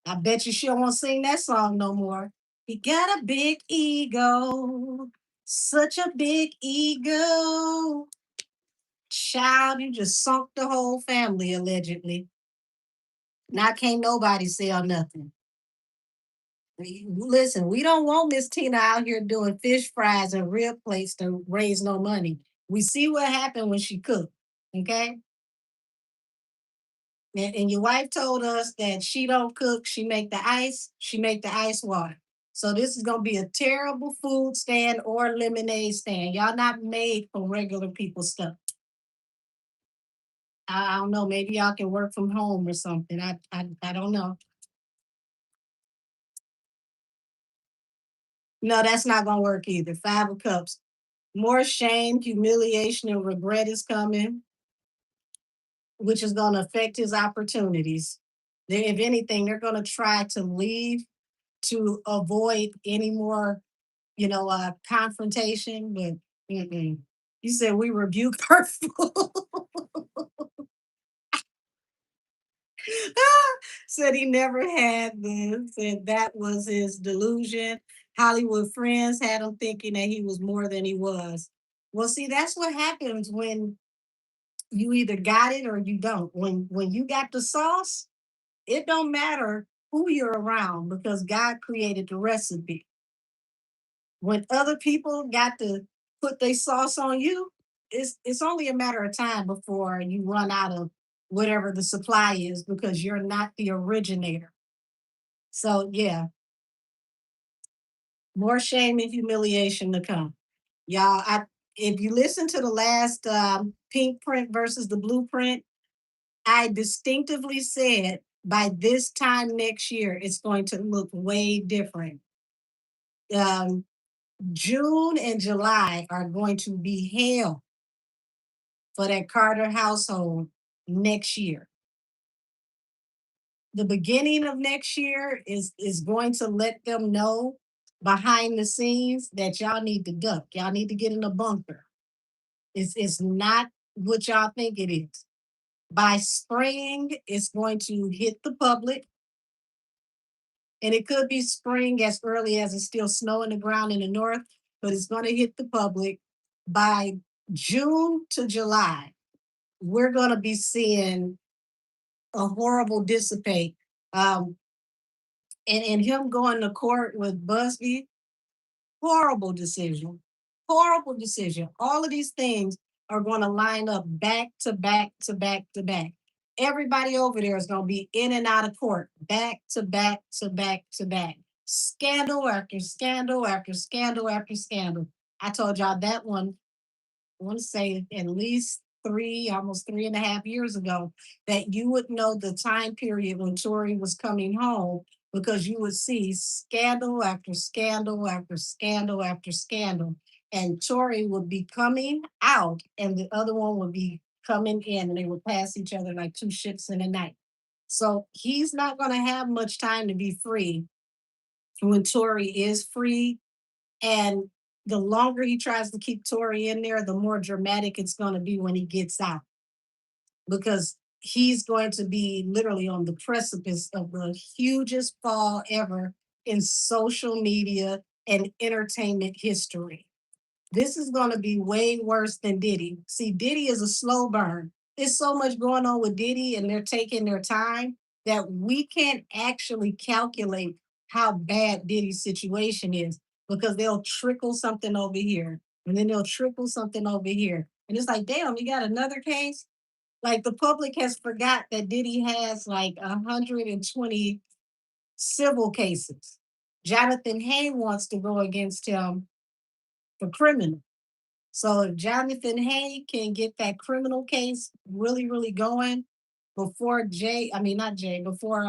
I bet you she won't sing that song no more. He got a big ego, such a big ego. Child, you just sunk the whole family allegedly. Now can't nobody sell nothing. Listen, we don't want Miss Tina out here doing fish fries and rib plates to raise no money. We see what happened when she cooked. Okay. And your wife told us that she don't cook, she make the ice water. So this is gonna be a terrible food stand or lemonade stand. Y'all not made for regular people stuff. I don't know. Maybe y'all can work from home or something. I don't know. No, that's not gonna work either. Five of Cups. More shame, humiliation, and regret is coming, which is gonna affect his opportunities. If anything, they're gonna try to leave to avoid any more confrontation, but mm-mm. You said we rebuke hurtful. Said he never had this, and that was his delusion. Hollywood friends had him thinking that he was more than he was. Well, see, that's what happens when you either got it or you don't. When you got the sauce, it don't matter who you're around because God created the recipe. When other people got to put their sauce on you, it's only a matter of time before you run out of whatever the supply is because you're not the originator. So yeah, more shame and humiliation to come. Y'all, if you listen to the last pink print versus the blueprint, I distinctively said by this time next year it's going to look way different. Um, June and July are going to be hell for that Carter household next year. The beginning of next year is going to let them know behind the scenes that y'all need to duck. Y'all need to get in a bunker. It's not what y'all think it is. By spring, it's going to hit the public, and it could be spring as early as it's still snow in the ground in the north, but it's going to hit the public by June to July. We're going to be seeing a horrible dissipate. Um, and him going to court with Busby, horrible decision. Horrible decision. All of these things are going to line up back to back to back to back. Everybody over there is going to be in and out of court, back to back to back to back. Scandal after scandal after scandal after scandal. I told y'all that one I want to say at least almost 3.5 years ago, that you would know the time period when Tori was coming home because you would see scandal after scandal after scandal after scandal. And Tori would be coming out and the other one would be coming in and they would pass each other like two ships in the night. So he's not going to have much time to be free when Tori is free. And the longer he tries to keep Tory in there, the more dramatic it's going to be when he gets out, because he's going to be literally on the precipice of the hugest fall ever in social media and entertainment history. This is going to be way worse than Diddy. See, Diddy is a slow burn. There's so much going on with Diddy, and they're taking their time that we can't actually calculate how bad Diddy's situation is, because they'll trickle something over here and then they'll trickle something over here. And it's like, damn, you got another case? Like, the public has forgot that Diddy has like 120 civil cases. Jonathan Hay wants to go against him for criminal. So if Jonathan Hay can get that criminal case really, really going before I mean not Jay, before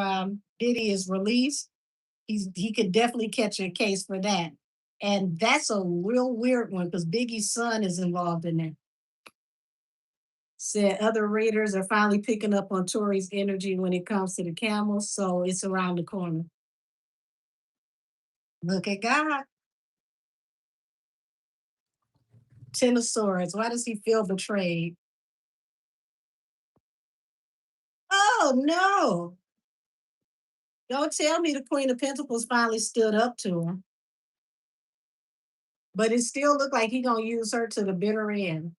Diddy is released, he could definitely catch a case for that. And that's a real weird one because Biggie's son is involved in there. Said other readers are finally picking up on Tory's energy when it comes to the camels, so it's around the corner. Look at God. Ten of Swords. Why does he feel betrayed? Oh no. Don't tell me the Queen of Pentacles finally stood up to him. But it still looked like he gonna use her to the bitter end.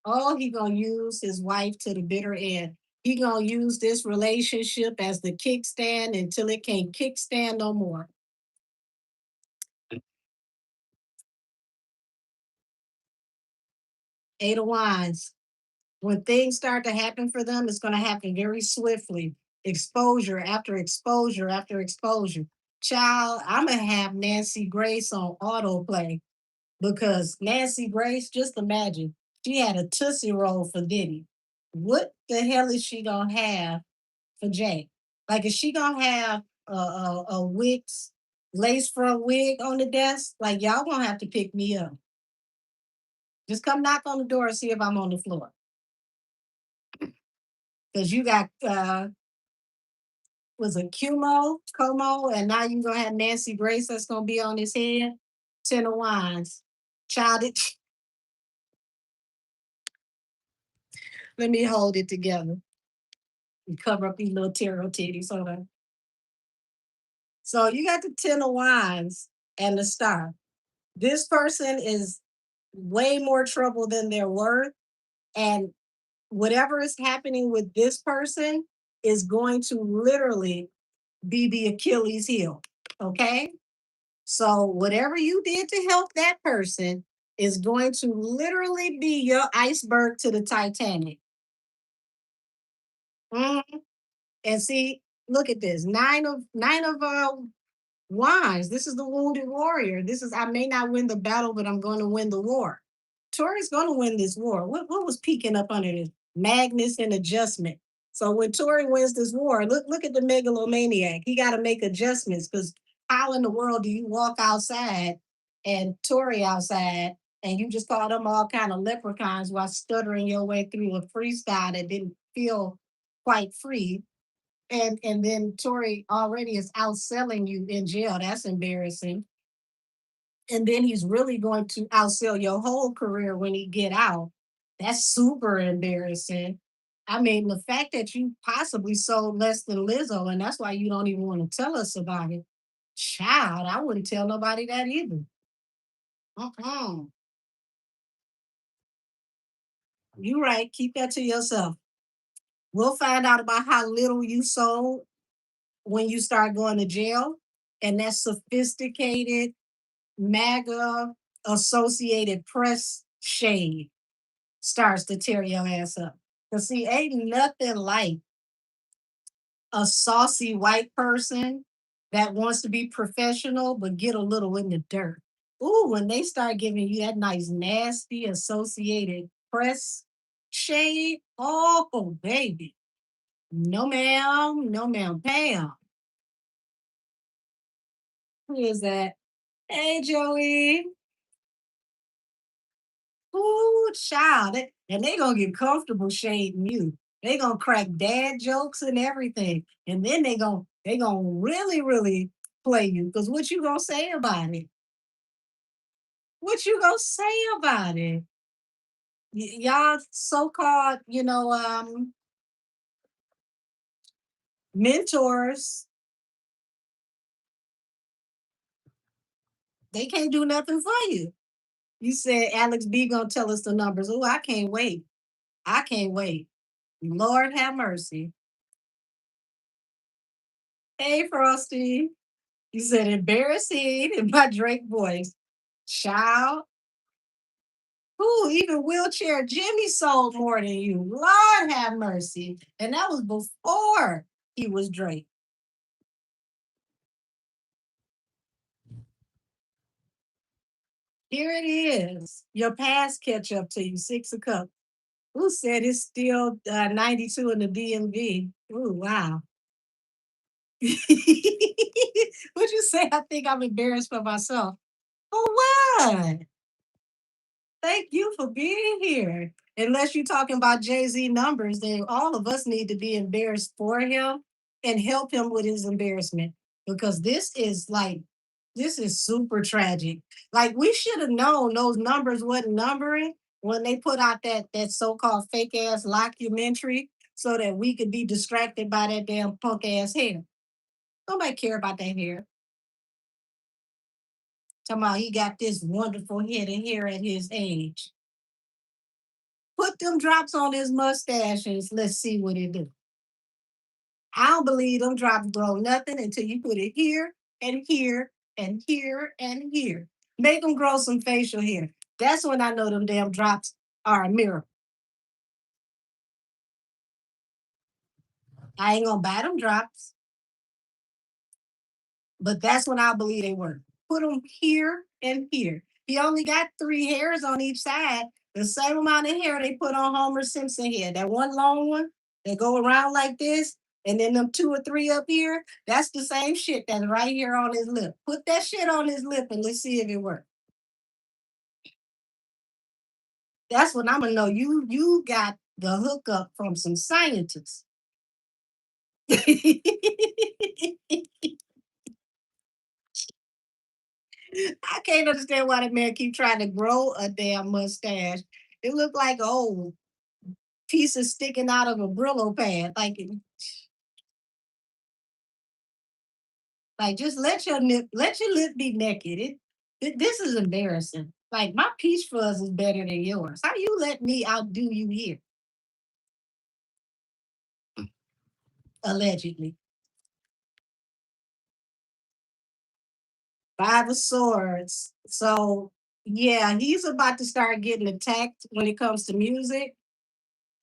Oh, he gonna use his wife to the bitter end. He gonna use this relationship as the kickstand until it can't kickstand no more. Eight of Wands. When things start to happen for them, it's gonna happen very swiftly. Exposure after exposure after exposure. Child, I'm gonna have Nancy Grace on autoplay because Nancy Grace, just imagine, she had a Tootsie Roll for Diddy. What the hell is she gonna have for Jay? Like, is she gonna have a Wix lace front wig on the desk? Like, y'all gonna have to pick me up. Just come knock on the door and see if I'm on the floor. Because you got was it Como, and now you're gonna have Nancy Grace that's gonna be on his head. Ten of Wands. Child, let me hold it together and cover up these little tarot titties. Hold on. So you got the Ten of Wands and the Star. This person is way more trouble than they're worth. And whatever is happening with this person is going to literally be the Achilles heel. Okay. So whatever you did to help that person is going to literally be your iceberg to the Titanic. Mhm. And see, look at this. Nine of Wands. This is the wounded warrior. This is, I may not win the battle, but I'm going to win the war. Tori's going to win this war. What was peeking up under this? Magnus and adjustment. So when Tori wins this war, look at the megalomaniac. He got to make adjustments because how in the world do you walk outside and Tori outside and you just call them all kind of leprechauns while stuttering your way through a freestyle that didn't feel quite free, and then Tory already is outselling you in jail. That's embarrassing. And then he's really going to outsell your whole career when he get out. That's super embarrassing. I mean, the fact that you possibly sold less than Lizzo, and that's why you don't even want to tell us about it. Child, I wouldn't tell nobody that either. Uh-uh. You right. Keep that to yourself. We'll find out about how little you sold when you start going to jail. And that's sophisticated MAGA Associated Press shade starts to tear your ass up. Cause see, ain't nothing like a saucy white person that wants to be professional but get a little in the dirt. Ooh, when they start giving you that nice nasty Associated Press shade, oh baby, no ma'am, no ma'am, Pam. Who is that? Hey Joey. Ooh, child. And they gonna get comfortable shading you. They gonna crack dad jokes and everything. And then they gonna really, really play you. Because what you gonna say about it? What you gonna say about it? Y'all so-called, mentors, they can't do nothing for you. You said Alex B gonna tell us the numbers. Oh, I can't wait. I can't wait. Lord have mercy. Hey, Frosty. You said embarrassing in my Drake voice. Child. Who even wheelchair Jimmy sold more than you? Lord have mercy. And that was before he was Drake. Here it is. Your past catch up to you, six of cups. Who said it's still 92 in the DMV? Ooh, wow. What'd you say? I think I'm embarrassed for myself. Oh, what? Thank you for being here. Unless you're talking about Jay-Z numbers, then all of us need to be embarrassed for him and help him with his embarrassment. Because this is super tragic. Like we should have known those numbers wasn't numbering when they put out that so-called fake ass documentary so that we could be distracted by that damn punk ass hair. Nobody care about that hair. Talking about he got this wonderful head of hair at his age. Put them drops on his mustache and let's see what it do. I don't believe them drops grow nothing until you put it here and here and here and here. Make them grow some facial hair. That's when I know them damn drops are a miracle. I ain't gonna buy them drops, but that's when I believe they work. Put them here and here. He only got three hairs on each side, the same amount of hair they put on Homer Simpson here. That one long one that go around like this, and then them two or three up here, that's the same shit that's right here on his lip. Put that shit on his lip and let's see if it works. That's when I'm gonna know you got the hookup from some scientists. I can't understand why the man keep trying to grow a damn mustache. It looked like old pieces sticking out of a Brillo pad. Like just let your lip be naked. This is embarrassing. Like my peach fuzz is better than yours. How you let me outdo you here? Allegedly. Five of Swords. So yeah, he's about to start getting attacked when it comes to music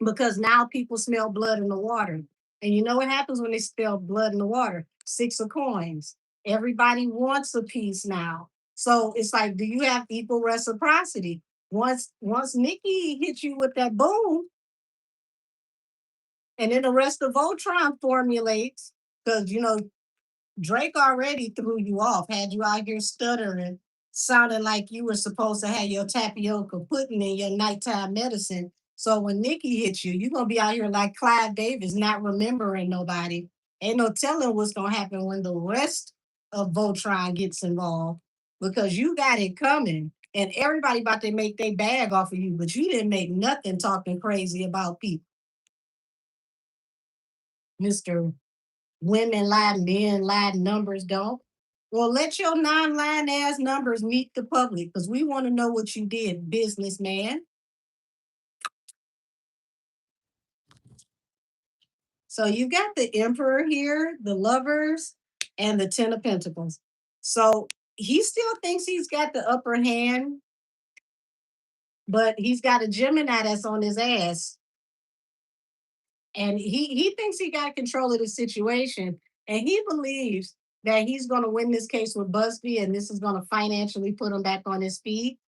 because now people smell blood in the water. And you know what happens when they smell blood in the water? Six of coins. Everybody wants a piece now. So it's like, do you have equal reciprocity? Once Nikki hit you with that boom, and then the rest of Voltron formulates, because Drake already threw you off, had you out here stuttering, sounding like you were supposed to have your tapioca pudding in your nighttime medicine. So when Nikki hits you, you're gonna be out here like Clive Davis, not remembering nobody. Ain't no telling what's gonna happen when the rest of Voltron gets involved because you got it coming. And everybody about to make their bag off of you, but you didn't make nothing talking crazy about people. Mr. Women lie, men lie, numbers don't. Well, let your non-lying ass numbers meet the public because we want to know what you did, businessman. So you got the emperor here, the lovers, and the ten of pentacles. So he still thinks he's got the upper hand, but he's got a Gemini that's on his ass. And he thinks he got control of the situation. And he believes that he's going to win this case with Busby and this is going to financially put him back on his feet.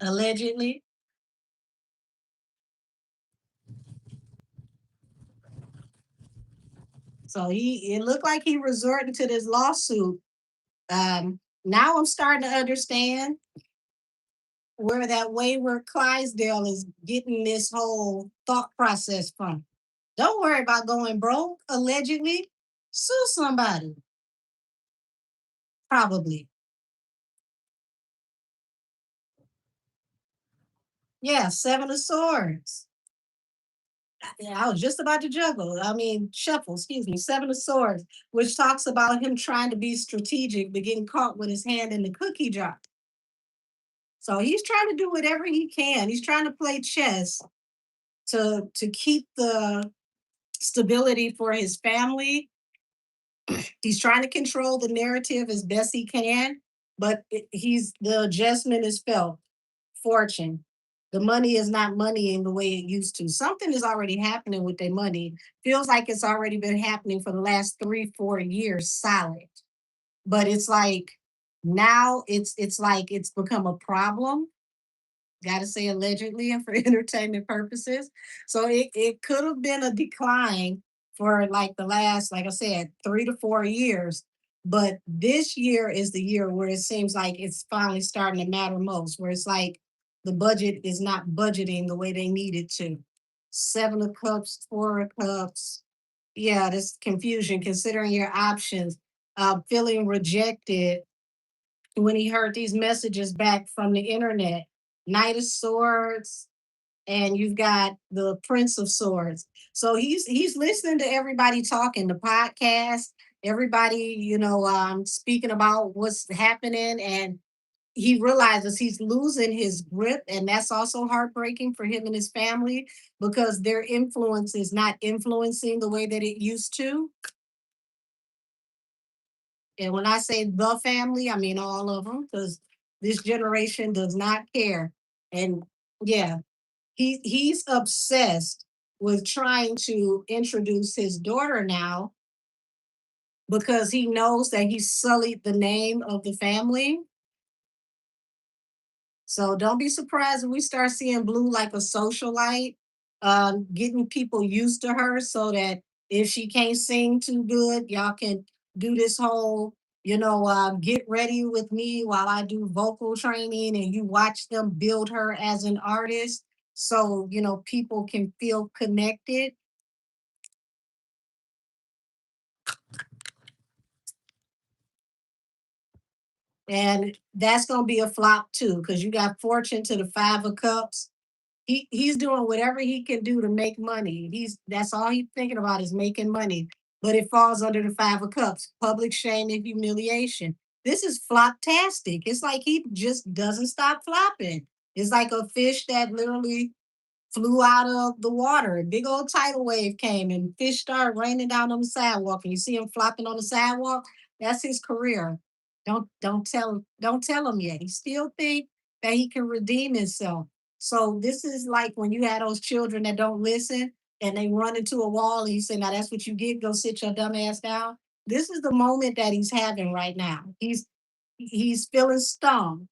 Allegedly. So it looked like he resorted to this lawsuit. Now I'm starting to understand where that wayward Clydesdale is getting this whole thought process from. Don't worry about going broke, allegedly. Sue somebody. Probably. Yeah, Seven of Swords. Yeah, I was just about to juggle. I mean, shuffle, excuse me. Seven of Swords, which talks about him trying to be strategic, but getting caught with his hand in the cookie jar. So he's trying to do whatever he can. He's trying to play chess to keep the stability for his family. He's trying to control the narrative as best he can, but he's the adjustment is felt. Fortune. The money is not money in the way it used to. Something is already happening with their money. Feels like it's already been happening for the last 3, 4 years solid. But it's like now it's like it's become a problem. Gotta say allegedly and for entertainment purposes. So it could have been a decline for like the last, like I said, 3 to 4 years. But this year is the year where it seems like it's finally starting to matter most, where it's like the budget is not budgeting the way they need it to. Seven of Cups, Four of Cups. Yeah, this confusion, considering your options, feeling rejected, when he heard these messages back from the internet. Knight of Swords, and you've got the Prince of Swords. So he's listening to everybody talking, the podcast, everybody, speaking about what's happening, and he realizes he's losing his grip, and that's also heartbreaking for him and his family because their influence is not influencing the way that it used to. And when I say the family, I mean all of them, because this generation does not care. And yeah, he's obsessed with trying to introduce his daughter now because he knows that he sullied the name of the family. So don't be surprised if we start seeing Blue like a socialite, getting people used to her so that if she can't sing too good, y'all can do this whole, get ready with me while I do vocal training and you watch them build her as an artist. So, people can feel connected. And that's going to be a flop too, because you got Fortune to the Five of Cups. He's doing whatever he can do to make money. That's all he's thinking about is making money. But it falls under the Five of Cups, public shame and humiliation. This is floptastic. It's like he just doesn't stop flopping. It's like a fish that literally flew out of the water. A big old tidal wave came and fish started raining down on the sidewalk. And you see him flopping on the sidewalk. That's his career. Don't tell him yet. He still think that he can redeem himself. So this is like when you had those children that don't listen and they run into a wall and you say, now that's what you get, go sit your dumb ass down. This is the moment that he's having right now. He's feeling stung.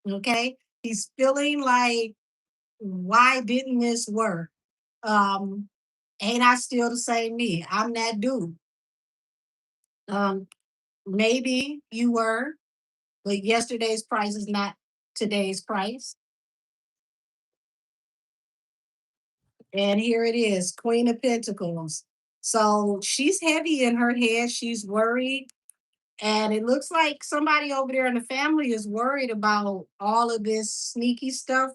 Okay. He's feeling like, why didn't this work? Um, ain't I still the same me? I'm that dude. Um, maybe you were, but yesterday's price is not today's price. And here it is, Queen of Pentacles. So she's heavy in her head. She's worried. And it looks like somebody over there in the family is worried about all of this sneaky stuff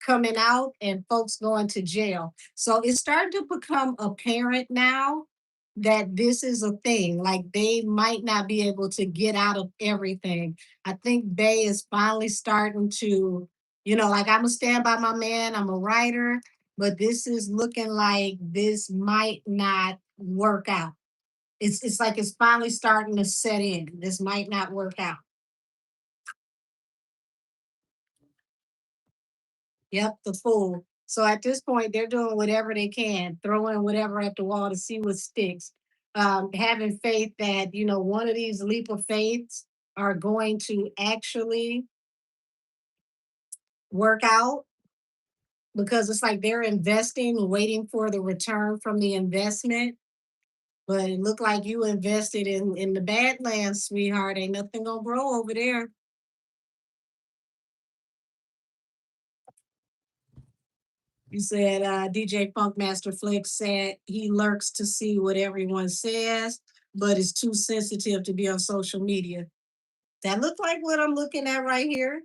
coming out and folks going to jail. So it's starting to become apparent now that this is a thing. Like they might not be able to get out of everything. I think Bay is finally starting to, like I'm gonna stand by my man, I'm a writer, but this is looking like this might not work out. It's like it's finally starting to set in. This might not work out. Yep, the fool. So at this point, they're doing whatever they can, throwing whatever at the wall to see what sticks. Having faith that one of these leap of faiths are going to actually work out because it's like they're investing, waiting for the return from the investment. But it looked like you invested in the Badlands, sweetheart. Ain't nothing gonna grow over there. You said DJ Funkmaster Flex said he lurks to see what everyone says, but is too sensitive to be on social media. That look like what I'm looking at right here.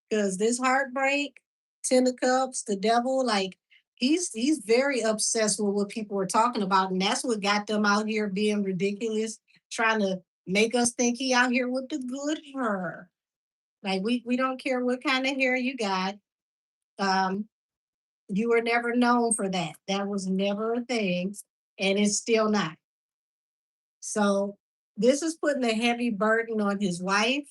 Because this heartbreak, Ten of Cups, the devil, like he's very obsessed with what people are talking about, and that's what got them out here being ridiculous, trying to make us think he out here with the good hair. Like we don't care what kind of hair you got. Um, you were never known for that. That was never a thing, and it's still not. So this is putting a heavy burden on his wife,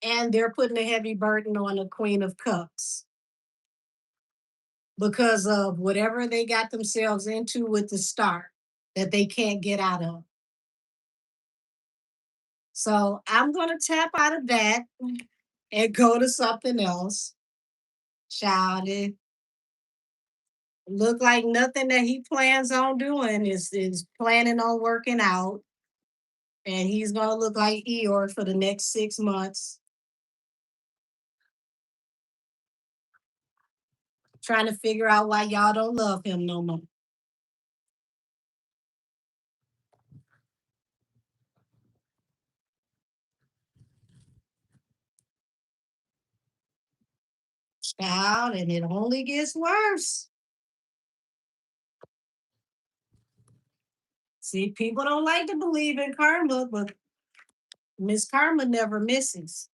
and they're putting a heavy burden on the Queen of Cups because of whatever they got themselves into with the star that they can't get out of. So I'm going to tap out of that and go to something else. Child, it look like nothing that he plans on doing is planning on working out. And he's going to look like Eeyore for the next 6 months, trying to figure out why y'all don't love him no more. Child, and it only gets worse. See, people don't like to believe in karma, but Miss Karma never misses.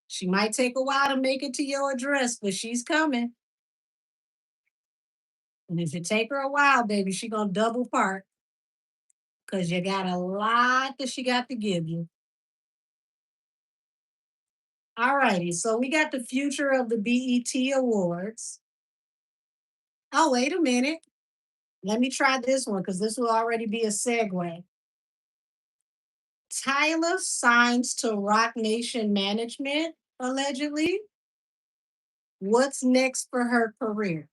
She might take a while to make it to your address, but she's coming. And if it take her a while, baby, she gonna double park because you got a lot that she got to give you. All righty, so we got the future of the BET Awards. Oh, wait a minute. Let me try this one because this will already be a segue. Tyler signs to Rock Nation Management, allegedly. What's next for her career?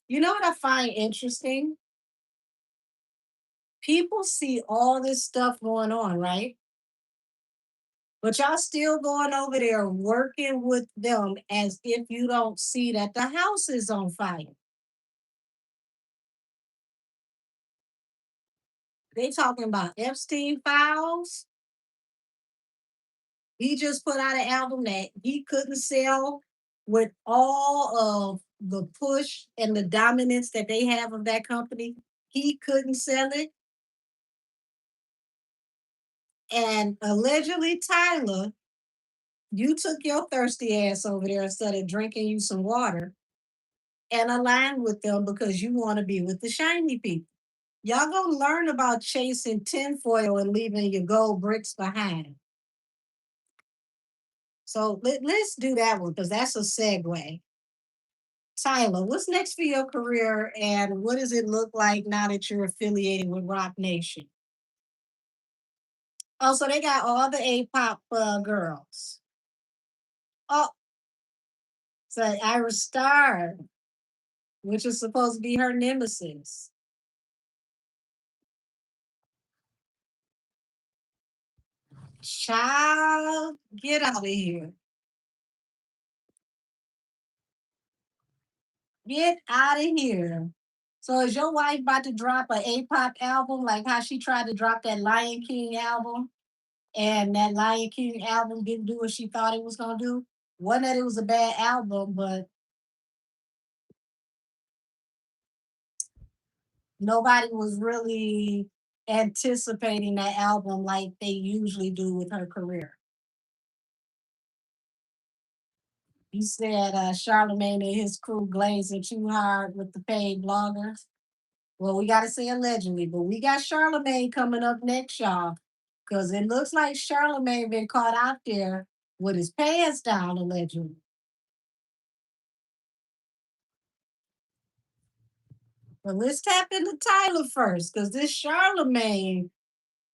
You know what I find interesting? People see all this stuff going on, right? But y'all still going over there working with them as if you don't see that the house is on fire. They talking about Epstein files. He just put out an album that he couldn't sell with all of the push and the dominance that they have of that company. He couldn't sell it. And allegedly, Tyler, you took your thirsty ass over there instead of drinking you some water and aligned with them because you want to be with the shiny people. Y'all gonna learn about chasing tinfoil and leaving your gold bricks behind. So let's do that one because that's a segue. Tyler, what's next for your career and what does it look like now that you're affiliated with Rock Nation? Oh, so they got all the A-pop girls. Oh, so Iris Star, which is supposed to be her nemesis. Child, get out of here. Get out of here. So is your wife about to drop an A-pop album like how she tried to drop that Lion King album and that Lion King album didn't do what she thought it was gonna do? Wasn't that it was a bad album, but nobody was really anticipating that album like they usually do with her career. He said Charlemagne and his crew glazing too hard with the paid bloggers. Well, we got to say allegedly, but we got Charlemagne coming up next, y'all, because it looks like Charlemagne been caught out there with his pants down, allegedly. But let's tap into Tyler first, because this Charlemagne,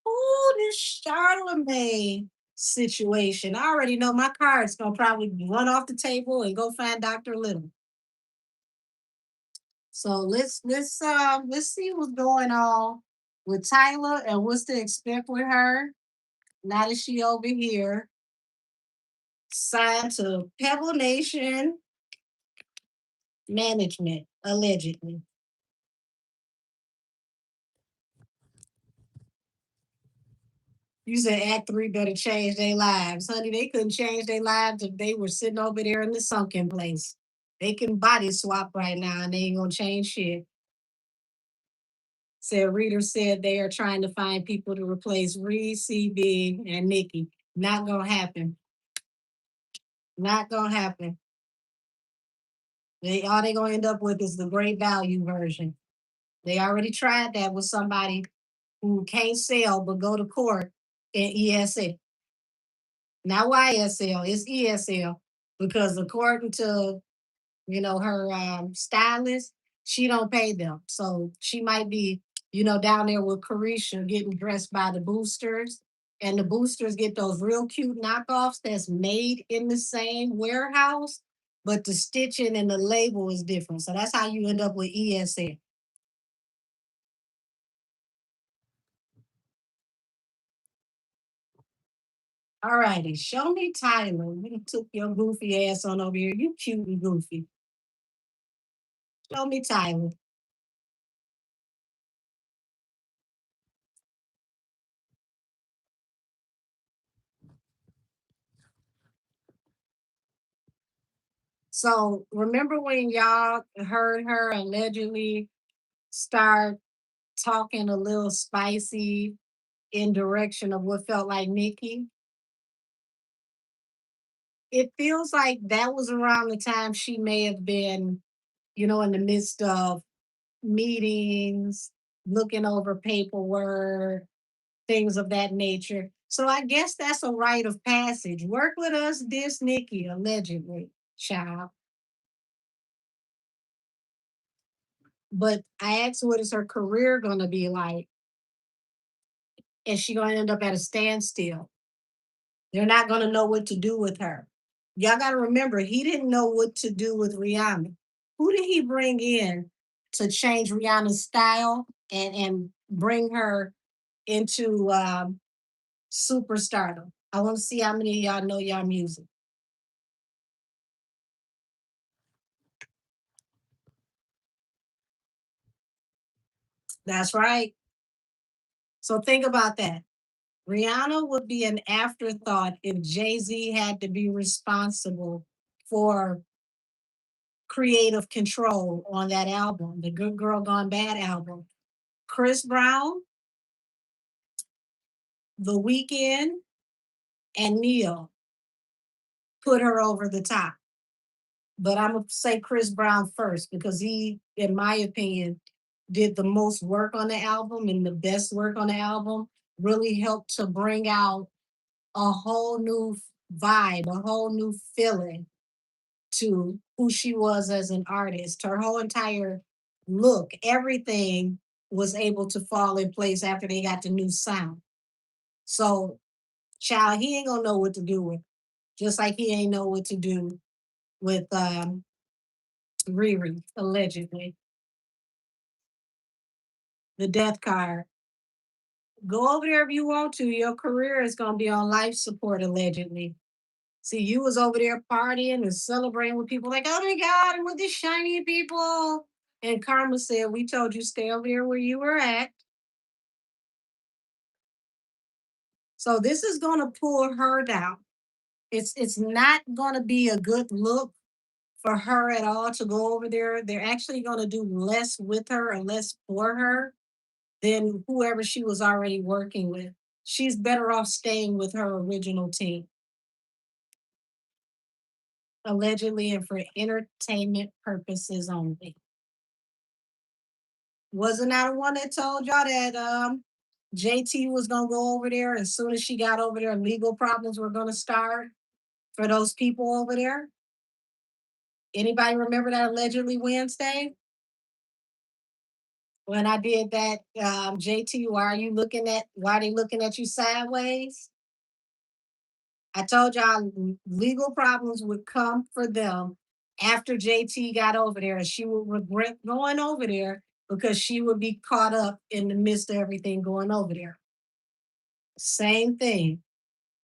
ooh, this Charlemagne situation. I already know my card's gonna probably run off the table and go find Dr. Little. So let's see what's going on with Tyler and what's to expect with her now that she over here signed to Pebble Nation Management, allegedly. You said Act Three better change their lives. Honey, they couldn't change their lives if they were sitting over there in the sunken place. They can body swap right now and they ain't gonna change shit. Said reader said they are trying to find people to replace Reed, CB, and Nikki. Not gonna happen. Not gonna happen. They all they gonna end up with is the great value version. They already tried that with somebody who can't sell but go to court in ESL. Not YSL, it's ESL. Because according to her stylist, she don't pay them. So she might be, down there with Carisha getting dressed by the boosters. And the boosters get those real cute knockoffs that's made in the same warehouse, but the stitching and the label is different. So that's how you end up with ESL. All righty, show me Tyler. You took your goofy ass on over here. You cute and goofy. Show me Tyler. So remember when y'all heard her allegedly start talking a little spicy in direction of what felt like Nikki? It feels like that was around the time she may have been, in the midst of meetings, looking over paperwork, things of that nature. So I guess that's a rite of passage. Work with us, this Nikki, allegedly, child. But I asked what is her career gonna be like? Is she gonna end up at a standstill? They're not gonna know what to do with her. Y'all gotta remember, he didn't know what to do with Rihanna. Who did he bring in to change Rihanna's style and bring her into superstardom? I want to see how many of y'all know y'all music. That's right. So think about that. Rihanna would be an afterthought if Jay Z had to be responsible for creative control on that album, the Good Girl Gone Bad album. Chris Brown, The Weeknd, and Neil put her over the top. But I'm gonna say Chris Brown first because he, in my opinion, did the most work on the album and the best work on the album. Really helped to bring out a whole new vibe, a whole new feeling to who she was as an artist. Her whole entire look, everything was able to fall in place after they got the new sound. So, child, he ain't gonna know what to do with. Just like he ain't know what to do with Riri, allegedly. The death card. Go over there if you want to. Your career is gonna be on life support, allegedly. See, you was over there partying and celebrating with people like, oh my God, I'm with these shiny people. And Karma said, we told you stay over here where you were at. So this is gonna pull her down. It's not gonna be a good look for her at all to go over there. They're actually gonna do less with her and less for her than whoever she was already working with. She's better off staying with her original team, allegedly and for entertainment purposes only. Wasn't I the one that told y'all that JT was gonna go over there as soon as she got over there, legal problems were gonna start for those people over there? Anybody remember that allegedly Wednesday? When I did that, JT, why are they looking at you sideways? I told y'all legal problems would come for them after JT got over there, and she would regret going over there because she would be caught up in the midst of everything going over there. Same thing.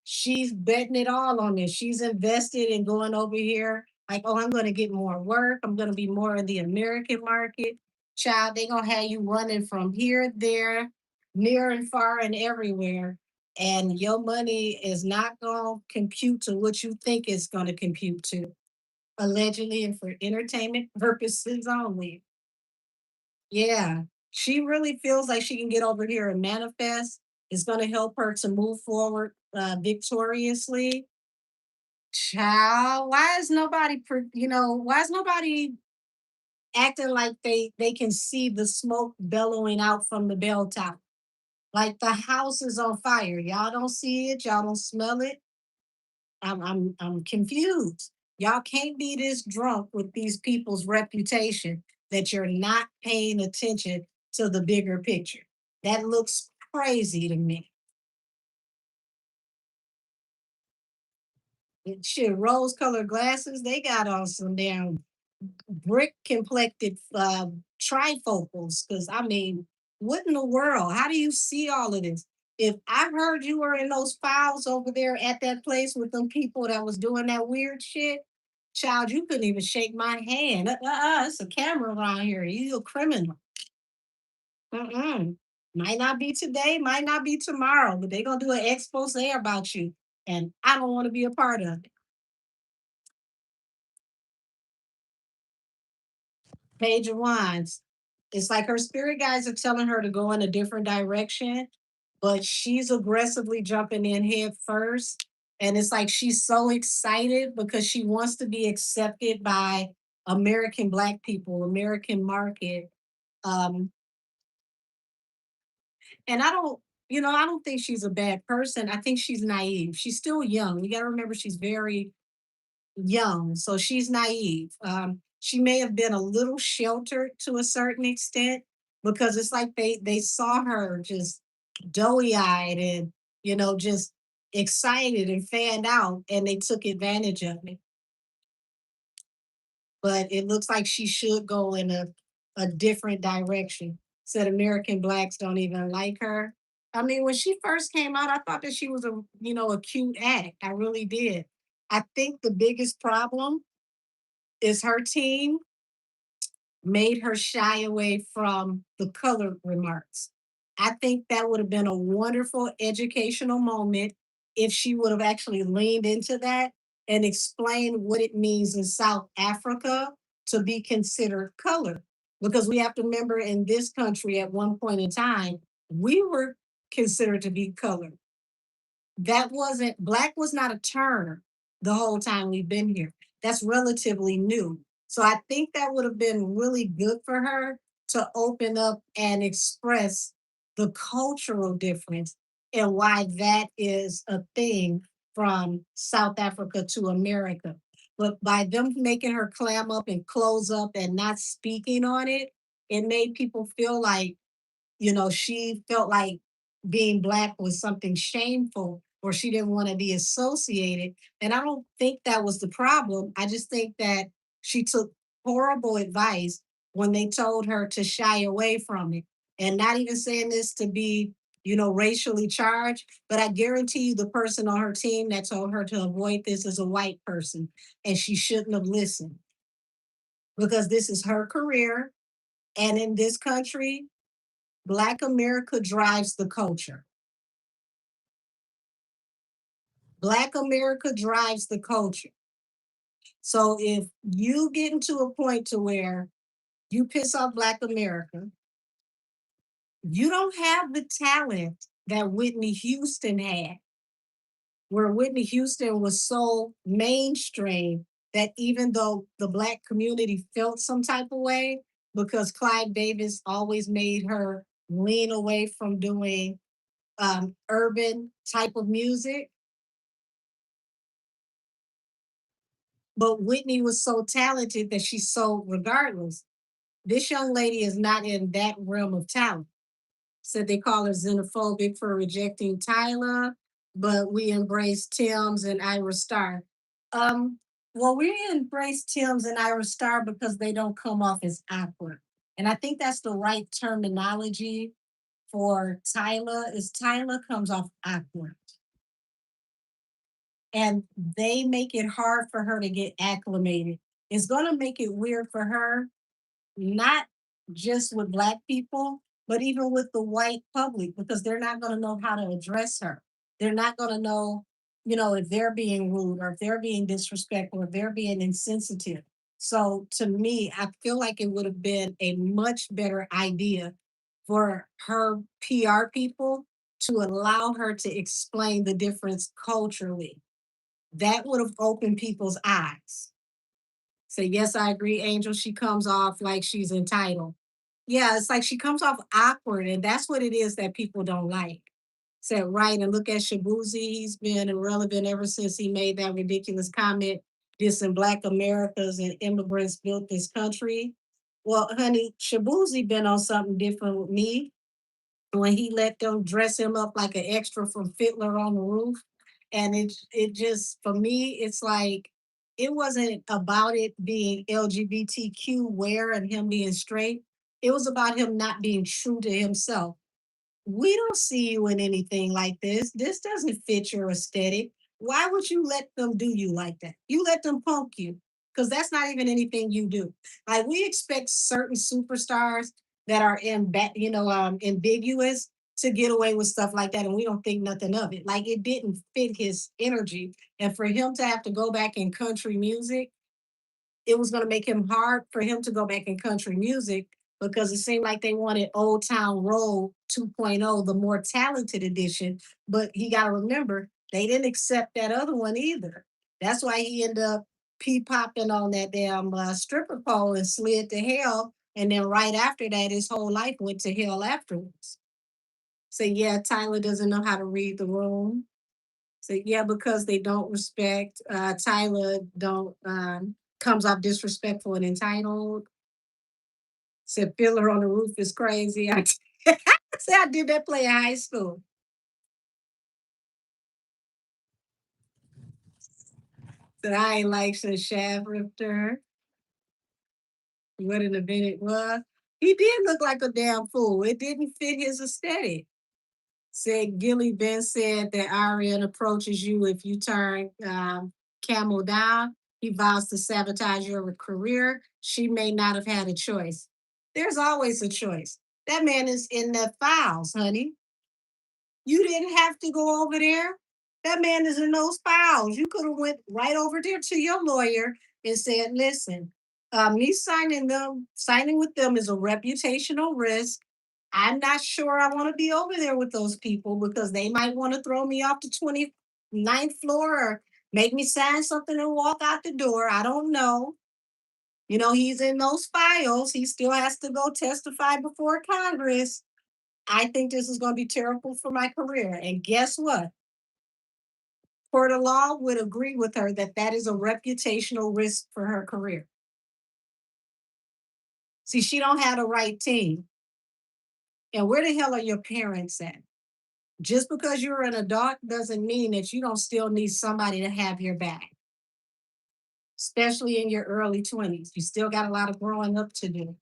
She's betting it all on this. She's invested in going over here. Like, oh, I'm going to get more work. I'm going to be more in the American market. Child, they going to have you running from here, there, near and far, and everywhere. and your money is not going to compute to what you think it's going to compute to, allegedly and for entertainment purposes only. Yeah, she really feels like she can get over here and manifest. It's going to help her to move forward victoriously. Child, why is nobody, why is nobody acting like they can see the smoke bellowing out from the bell top? Like the house is on fire. Y'all don't see it. Y'all don't smell it. I'm confused. Y'all can't be this drunk with these people's reputation that you're not paying attention to the bigger picture. That looks crazy to me. Shit, rose colored glasses, they got on some damn brick complected trifocals. Because I mean, what in the world? How do you see all of this? If I heard you were in those files over there at that place with them people that was doing that weird shit, child, you couldn't even shake my hand. It's a camera around here. You a criminal. Mm-mm. Might not be today, might not be tomorrow, but they gonna do an expose about you, and I don't want to be a part of it. Page of Wands. It's like her spirit guides are telling her to go in a different direction, but she's aggressively jumping in head first. And it's like she's so excited because she wants to be accepted by American Black people, American market. Um, and I don't think she's a bad person. I think she's naive. She's still young. You got to remember, she's very young, so she's naive. She may have been a little sheltered to a certain extent because it's like they saw her just doughy eyed and just excited and fanned out, and they took advantage of it. But it looks like she should go in a different direction. Said American blacks don't even like her. I mean, when she first came out, I thought that she was a cute act. I really did. I think the biggest problem is her team made her shy away from the color remarks. I think that would have been a wonderful educational moment if she would have actually leaned into that and explained what it means in South Africa to be considered color. Because we have to remember, in this country at one point in time, we were considered to be colored. That wasn't Black was not a term the whole time we've been here. That's relatively new. So I think that would have been really good for her to open up and express the cultural difference and why that is a thing from South Africa to America. But by them making her clam up and close up and not speaking on it, it made people feel like she felt like being Black was something shameful or she didn't want to be associated. And I don't think that was the problem. I just think that she took horrible advice when they told her to shy away from it. And not even saying this to be, racially charged, but I guarantee you the person on her team that told her to avoid this is a white person. And she shouldn't have listened because this is her career. And in this country, Black America drives the culture. Black America drives the culture. So if you get into a point to where you piss off Black America, you don't have the talent that Whitney Houston had, where Whitney Houston was so mainstream that even though the Black community felt some type of way, because Clive Davis always made her lean away from doing urban type of music. But Whitney was so talented that she sold regardless. This young lady is not in that realm of talent. Said they call her xenophobic for rejecting Tyler, but we embrace Tim's and Ira Star. Um, well, we embrace Tim's and Ira Star because they don't come off as awkward. And I think that's the right terminology for Tyler, is Tyler comes off awkward. And they make it hard for her to get acclimated. It's going to make it weird for her, not just with Black people, but even with the white public, because they're not going to know how to address her. They're not going to know, if they're being rude or if they're being disrespectful or if they're being insensitive. So to me, I feel like it would have been a much better idea for her PR people to allow her to explain the difference culturally. That would have opened people's eyes. Say, yes, I agree, Angel. She comes off like she's entitled. Yeah, it's like she comes off awkward, and that's what it is that people don't like. Said right, and look at Shabuzi. He's been irrelevant ever since he made that ridiculous comment. Dissing Black Americans and immigrants built this country. Well, honey, Shabuzi been on something different with me when he let them dress him up like an extra from Fiddler on the Roof. And it just for me, it's like it wasn't about it being LGBTQ wear and him being straight. It was about him not being true to himself. We don't see you in anything like this. This doesn't fit your aesthetic. Why would you let them do you like that? You let them punk you because that's not even anything you do. Like we expect certain superstars that are ambiguous to get away with stuff like that, and we don't think nothing of it. Like it didn't fit his energy, and for him to have to go back in country music, it was going to make him hard for him to go back in country music because it seemed like they wanted Old Town Road 2.0, the more talented edition. But he got to remember, they didn't accept that other one either. That's why he ended up pee popping on that damn stripper pole and slid to hell. And then right after that, his whole life went to hell afterwards. So, yeah, Tyler doesn't know how to read the room. So yeah, because they don't respect Tyler, don't comes off disrespectful and entitled. Said Fiddler on the Roof is crazy. I say I did that play in high school. Said I ain't like since Shaft ripped her. What an event it was. He did look like a damn fool. It didn't fit his aesthetic. Said Gilly Ben said that Arian approaches you if you turn Camel down. He vows to sabotage your career. She may not have had a choice. There's always a choice. That man is in the files, honey. You didn't have to go over there. That man is in those files. You could have went right over there to your lawyer and said, "Listen, me signing with them is a reputational risk. I'm not sure I want to be over there with those people because they might want to throw me off the 29th floor or make me sign something and walk out the door. I don't know. He's in those files. He still has to go testify before Congress. I think this is going to be terrible for my career." And guess what? Court of law would agree with her that that is a reputational risk for her career. See, she don't have the right team. And where the hell are your parents at? Just because you're an adult doesn't mean that you don't still need somebody to have your back, especially in your early 20s. You still got a lot of growing up to do.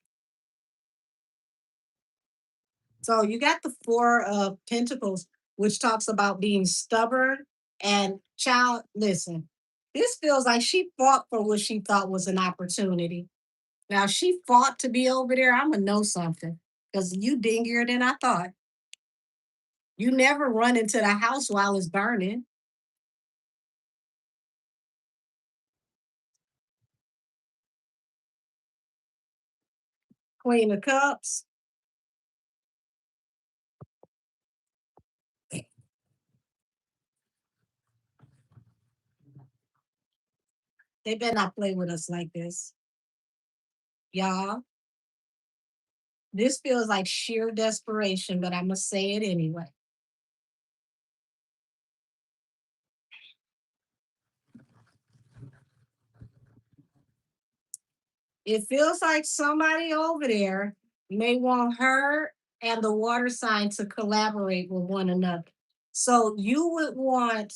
So you got the Four of Pentacles, which talks about being stubborn and child. Listen, this feels like she fought for what she thought was an opportunity. Now, if she fought to be over there, I'm going to know something because you dingier than I thought. You never run into the house while it's burning. Queen of Cups. They better not play with us like this. Y'all, this feels like sheer desperation, but I'm going to say it anyway. It feels like somebody over there may want her and the water sign to collaborate with one another. So you would want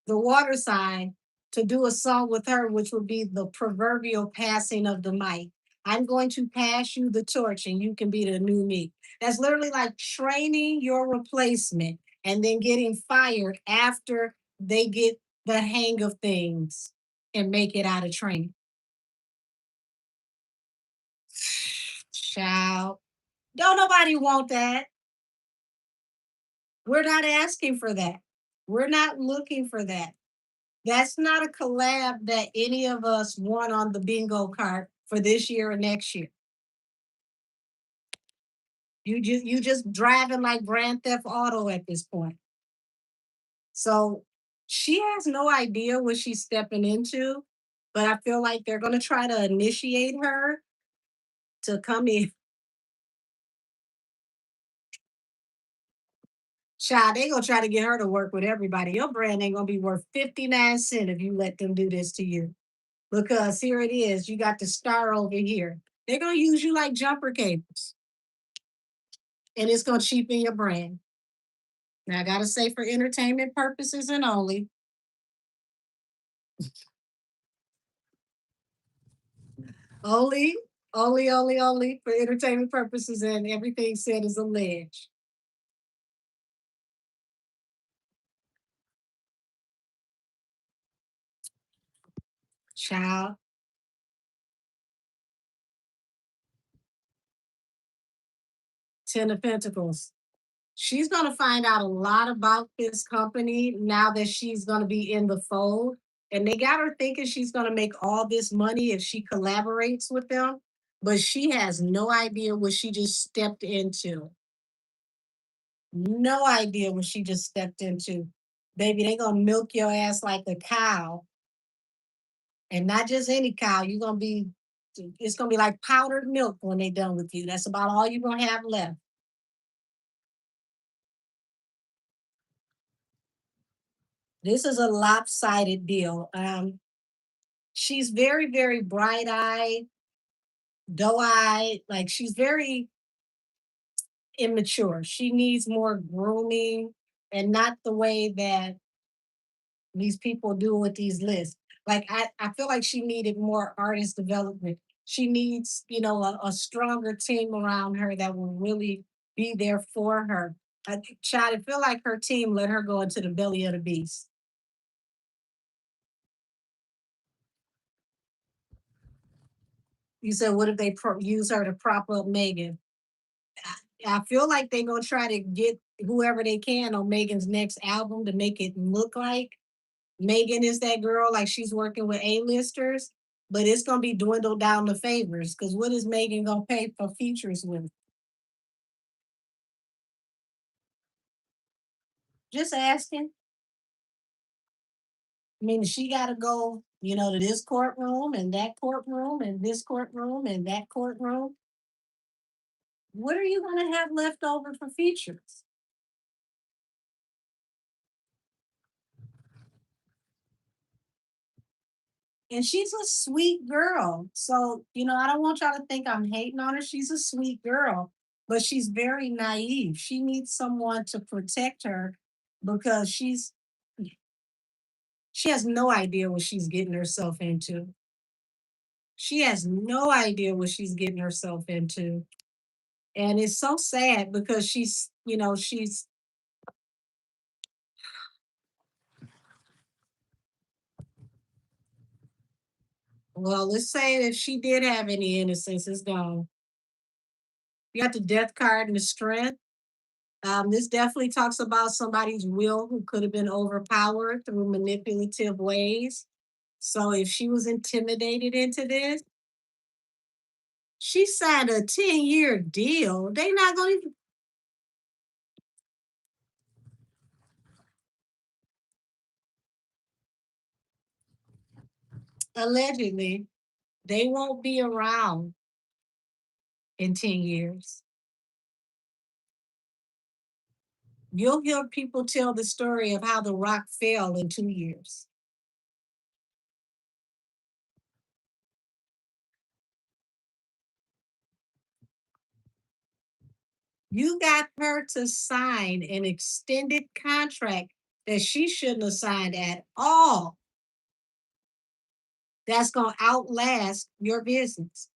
the water sign to do a song with her, which would be the proverbial passing of the mic. I'm going to pass you the torch and you can be the new me. That's literally like training your replacement and then getting fired after they get the hang of things and make it out of training. Child. Don't nobody want that. We're not asking for that. We're not looking for that. That's not a collab that any of us want on the bingo card for this year or next year. You just driving like Grand Theft Auto at this point. So she has no idea what she's stepping into, but I feel like they're gonna try to initiate her to come in. Child, they gonna try to get her to work with everybody. Your brand ain't gonna be worth 59 cents if you let them do this to you. Because here it is, you got the star over here. They're gonna use you like jumper cables, and it's gonna cheapen your brand. Now I gotta say, for entertainment purposes and only, only for entertainment purposes, and everything said is alleged. Child, 10 of Pentacles. She's going to find out a lot about this company now that she's going to be in the fold. And they got her thinking she's going to make all this money if she collaborates with them. But she has no idea what she just stepped into. No idea what she just stepped into. Baby, they going to milk your ass like a cow. And not just any cow. You're going to be, it's going to be like powdered milk when they're done with you. That's about all you're going to have left. This is a lopsided deal. She's very, very bright eyed, doe eyed. Like she's very immature. She needs more grooming, and not the way that these people do with these lists. Like I feel like she needed more artist development. She needs, a stronger team around her that will really be there for her. Child, I feel like her team let her go into the belly of the beast. You said, what if they use her to prop up Megan? I feel like they're gonna try to get whoever they can on Megan's next album to make it look like Megan is that girl, like she's working with A-listers, but it's gonna be dwindled down to favors. Because what is Megan gonna pay for features with? Just asking. I mean, she got to go, to this courtroom and that courtroom and this courtroom and that courtroom. What are you gonna have left over for features? And she's a sweet girl. So, I don't want y'all to think I'm hating on her. She's a sweet girl, but she's very naive. She needs someone to protect her because she has no idea what she's getting herself into. She has no idea what she's getting herself into. And it's so sad because she's well, let's say if she did have any innocence, it's gone. You got the death card and the strength. This definitely talks about somebody's will who could have been overpowered through manipulative ways. So if she was intimidated into this, she signed a 10-year deal. They not going to, allegedly, they won't be around in 10 years. You'll hear people tell the story of how the rock fell in 2 years. You got her to sign an extended contract that she shouldn't have signed at all. That's going to outlast your business.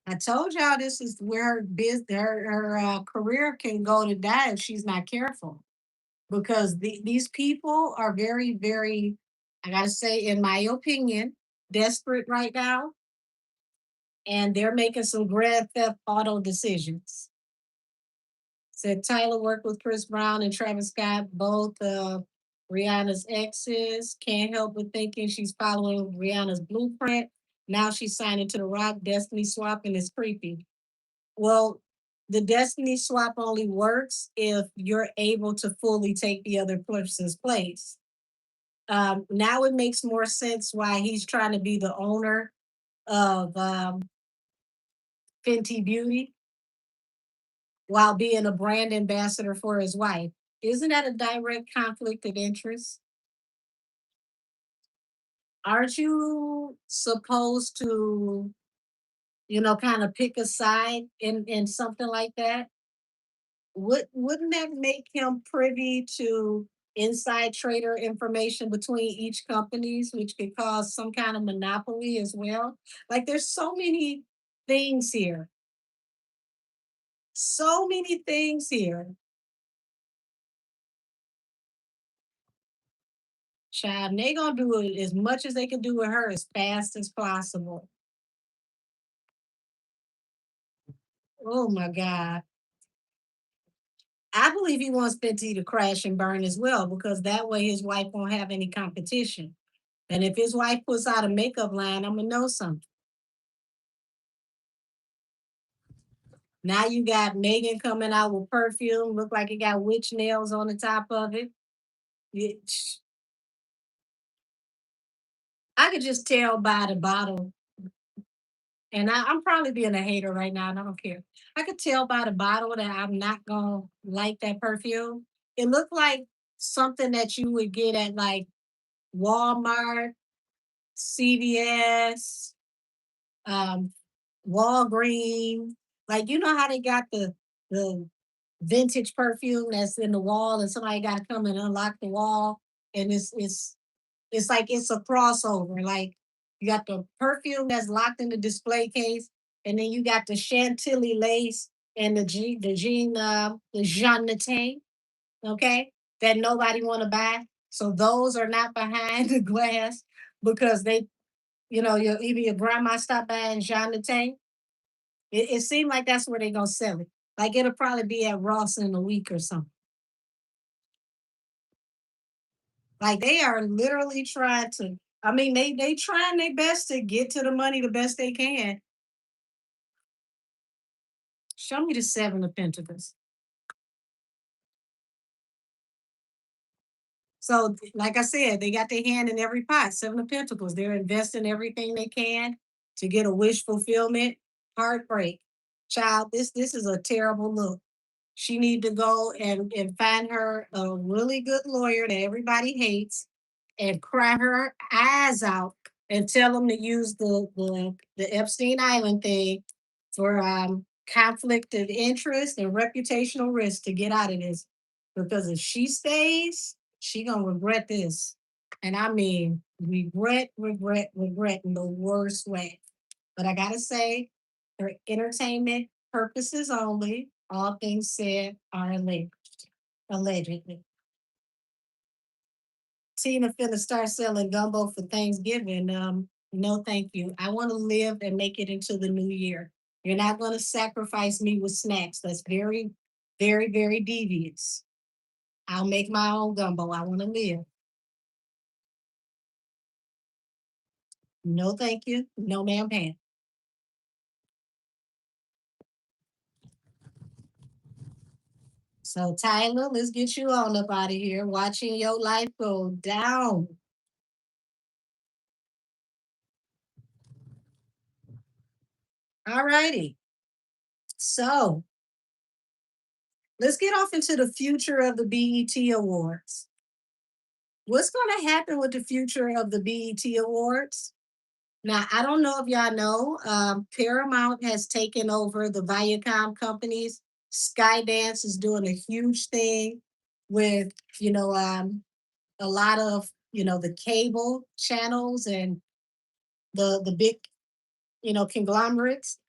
I told y'all this is where her career can go to die if she's not careful. Because these people are very, very, I gotta say, in my opinion, desperate right now, and they're making some Grand Theft Auto decisions. Said Tyler worked with Chris Brown and Travis Scott, both Rihanna's exes. Can't help but thinking she's following Rihanna's blueprint. Now she's signing to the Rock. Destiny swapping is creepy. Well, the Destiny swap only works if you're able to fully take the other person's place. Now it makes more sense why he's trying to be the owner of Fenty Beauty while being a brand ambassador for his wife. Isn't that a direct conflict of interest? Aren't you supposed to, kind of pick a side in something like that? Wouldn't that make him privy to inside trader information between each companies, which could cause some kind of monopoly as well? Like there's so many things here. So many things here. Child, they gonna do it as much as they can do with her as fast as possible. Oh my God. I believe he wants Fenty to crash and burn as well because that way his wife won't have any competition. And if his wife puts out a makeup line, I'm gonna know something. Now you got Megan coming out with perfume, look like it got witch nails on the top of it. It- I could just tell by the bottle, and I'm probably being a hater right now, and I don't care. I could tell by the bottle that I'm not gonna like that perfume. It looked like something that you would get at like Walmart, CVS, um, Walgreens. Like you know how they got the vintage perfume that's in the wall, and somebody got to come and unlock the wall, and it's like it's a crossover. Like you got the perfume that's locked in the display case, and then you got the Chantilly lace and the Jean Natain, okay, that nobody want to buy. So those are not behind the glass because either your grandma stopped buying Jean Natain. It seemed like that's where they're gonna sell it. Like it'll probably be at Ross in a week or something. Like they are literally trying to. I mean, they trying their best to get to the money the best they can. Show me the seven of pentacles. So, like I said, they got their hand in every pot. Seven of pentacles. They're investing everything they can to get a wish fulfillment. Heartbreak, child. This is a terrible look. She need to go and find her a really good lawyer that everybody hates and cry her eyes out and tell them to use the Epstein Island thing for conflict of interest and reputational risk to get out of this. Because if she stays, she gonna regret this. And I mean regret, regret, regret in the worst way. But I gotta say, for entertainment purposes only, all things said are alleged. Allegedly. Tina finna start selling gumbo for Thanksgiving. No, thank you. I want to live and make it into the new year. You're not going to sacrifice me with snacks. That's very, very, very devious. I'll make my own gumbo. I want to live. No, thank you. No, ma'am, Pam. So, Tyler, let's get you on up out of here. Watching your life go down. All righty. So, let's get off into the future of the BET Awards. What's going to happen with the future of the BET Awards? Now, I don't know if y'all know, Paramount has taken over the Viacom companies. Skydance is doing a huge thing with, a lot of, the cable channels and the big, conglomerates.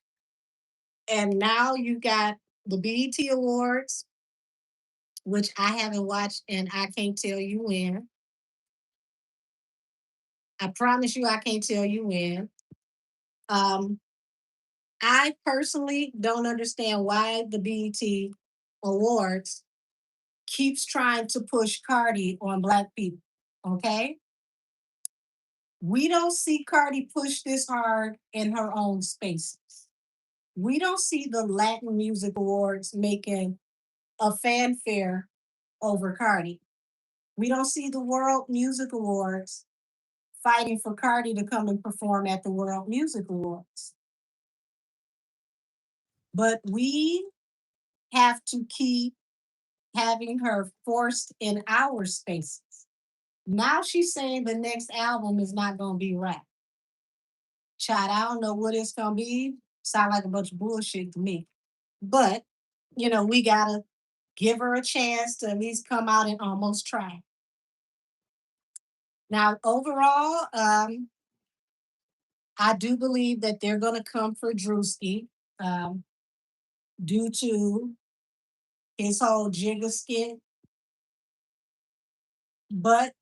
And now you got the BET Awards, which I haven't watched and I can't tell you when. I promise you I can't tell you when. Um, I personally don't understand why the BET Awards keeps trying to push Cardi on Black people. Okay. We don't see Cardi push this hard in her own spaces. We don't see the Latin Music Awards making a fanfare over Cardi. We don't see the World Music Awards fighting for Cardi to come and perform at the World Music Awards. But we have to keep having her forced in our spaces. Now she's saying the next album is not going to be rap. Child, I don't know what it's going to be. Sound like a bunch of bullshit to me. But, we got to give her a chance to at least come out and almost try. Now, overall, I do believe that they're going to come for Drewski um, due to his whole Jigga skit. But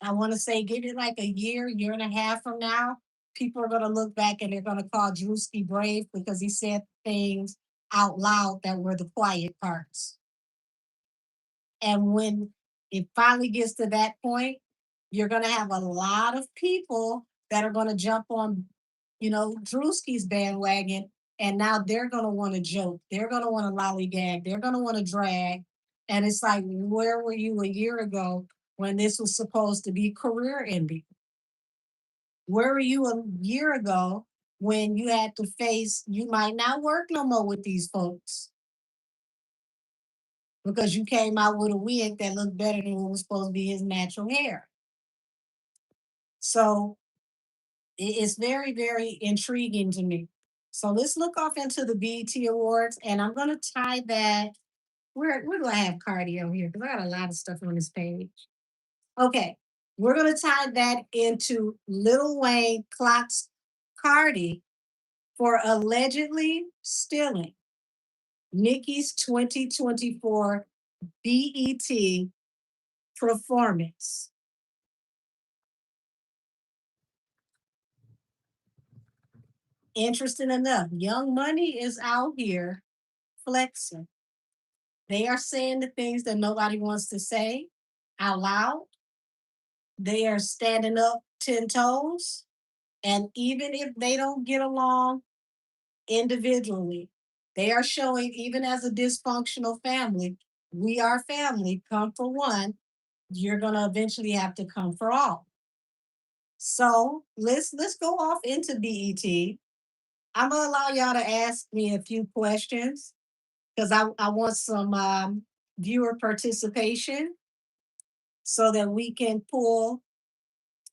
I want to say, give it like a year and a half from now, people are going to look back and they're going to call Drewski brave because he said things out loud that were the quiet parts. And when it finally gets to that point, you're going to have a lot of people that are going to jump on, Drewski's bandwagon. And now they're going to want to joke. They're going to want to lollygag. They're going to want to drag. And it's like, where were you a year ago when this was supposed to be career ending? Where were you a year ago when you had to face, you might not work no more with these folks because you came out with a wig that looked better than what was supposed to be his natural hair? So it's very, very intriguing to me. So let's look off into the BET Awards, and I'm going to tie that. We're going to have cardio here because I got a lot of stuff on this page. Okay, we're going to tie that into Lil Wayne clocks Cardi for allegedly stealing Nicki's 2024 BET performance. Interesting enough, Young Money is out here flexing. They are saying the things that nobody wants to say out loud. They are standing up 10 toes. And even if they don't get along individually, they are showing, even as a dysfunctional family, we are family, come for one, you're gonna eventually have to come for all. So let's go off into BET. I'm gonna allow y'all to ask me a few questions because I want some viewer participation so that we can pull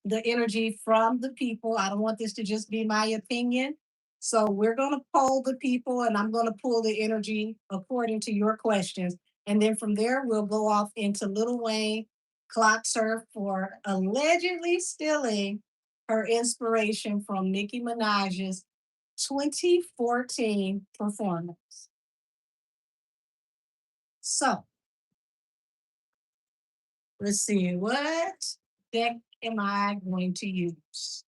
the energy from the people. I don't want this to just be my opinion. So we're going to poll the people and I'm going to pull the energy according to your questions. And then from there, we'll go off into Lil Wayne clock surf for allegedly stealing her inspiration from Nicki Minaj's 2014 performance. So let's see, what deck am I going to use?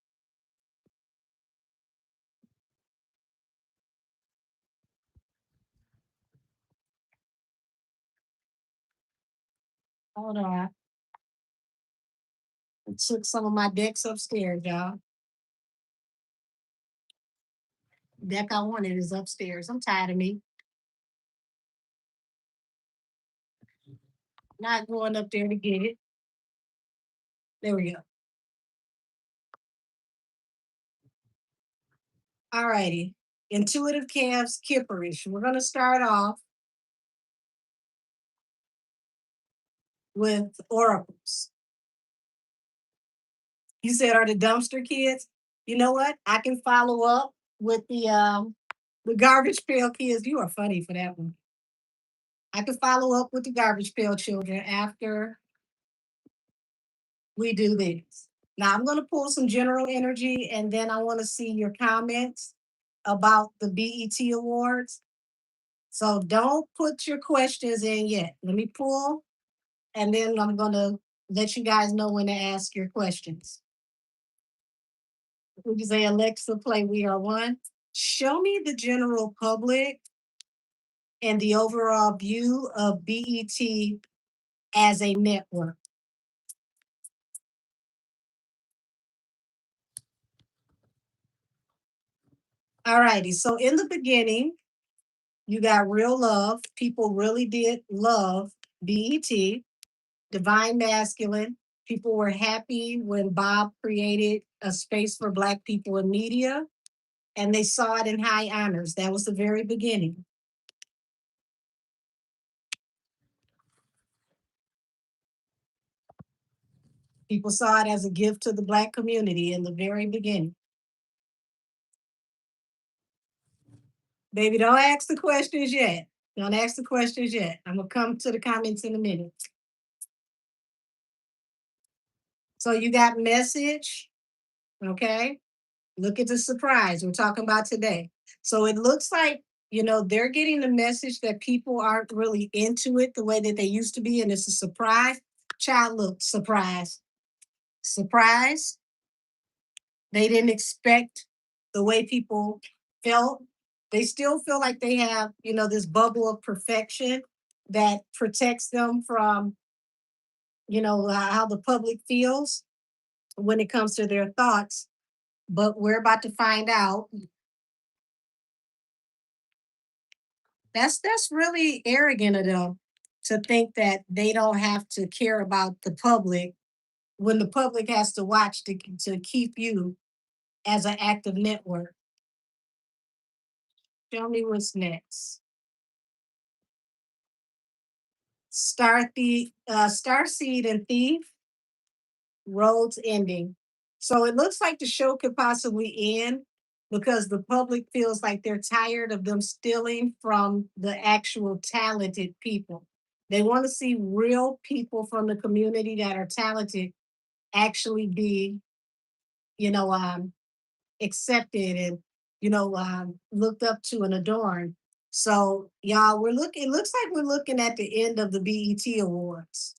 Hold on. I took some of my decks upstairs, y'all. Deck I wanted is upstairs. I'm tired of me not going up there to get it. There we go. All righty. Intuitive Calves Kipperish. We're going to start off with oracles. You said, are the dumpster kids? You know what? I can follow up with the garbage pail kids. You are funny for that one. I can follow up with the garbage pail children after we do this. Now I'm going to pull some general energy and then I want to see your comments about the BET Awards. So don't put your questions in yet. Let me pull and then I'm going to let you guys know when to ask your questions. Would you say, Alexa, play We Are One? Show me the general public and the overall view of BET as a network. All righty. So in the beginning, you got real love. People really did love BET, Divine Masculine. People were happy when Bob created a space for Black people in media, and they saw it in high honors. That was the very beginning. People saw it as a gift to the Black community in the very beginning. Baby, don't ask the questions yet. Don't ask the questions yet. I'm gonna come to the comments in a minute. So you got message, okay? Look at the surprise we're talking about today. So it looks like, they're getting the message that people aren't really into it the way that they used to be, and it's a surprise. Child, look, surprise. Surprise. They didn't expect the way people felt. They still feel like they have, this bubble of perfection that protects them from, how the public feels when it comes to their thoughts. But we're about to find out. That's really arrogant of them to think that they don't have to care about the public when the public has to watch to keep you as an active network. Show me what's next. Starseed and Thief, Roads Ending. So it looks like the show could possibly end because the public feels like they're tired of them stealing from the actual talented people. They want to see real people from the community that are talented actually be, you know, um, accepted and, looked up to and adorned. So, y'all, it looks like we're looking at the end of the BET Awards.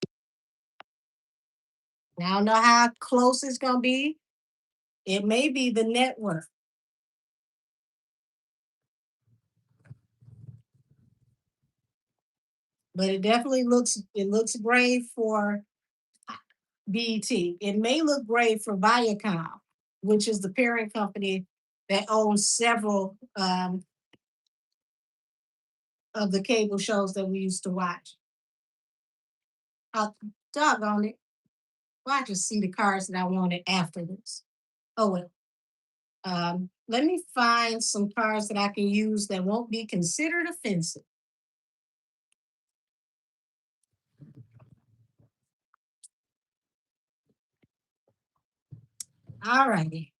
Now, I don't know how close it's going to be. It may be the network. But it looks brave for BET. It may look brave for Viacom, which is the parent company that owns several of the cable shows that we used to watch. Uh, Doggone it. Well, I just see the cars that I wanted after this. Oh well. Let me find some cars that I can use that won't be considered offensive. All righty.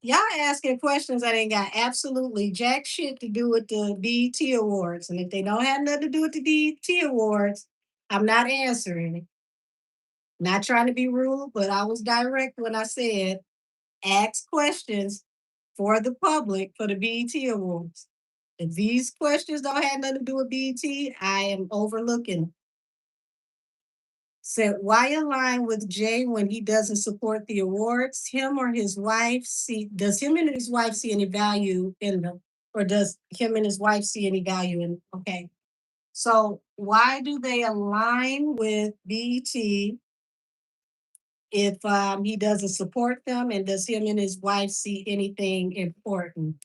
Y'all asking questions that ain't got absolutely jack shit to do with the BET Awards. And if they don't have nothing to do with the BET Awards, I'm not answering it. Not trying to be rude, but I was direct when I said ask questions for the public for the BET Awards. If these questions don't have nothing to do with BET, I am overlooking. Said, why align with Jay when he doesn't support the awards? Does him and his wife see any value in them? Or does him and his wife see any value in, okay. So why do they align with BT if he doesn't support them? And does him and his wife see anything important?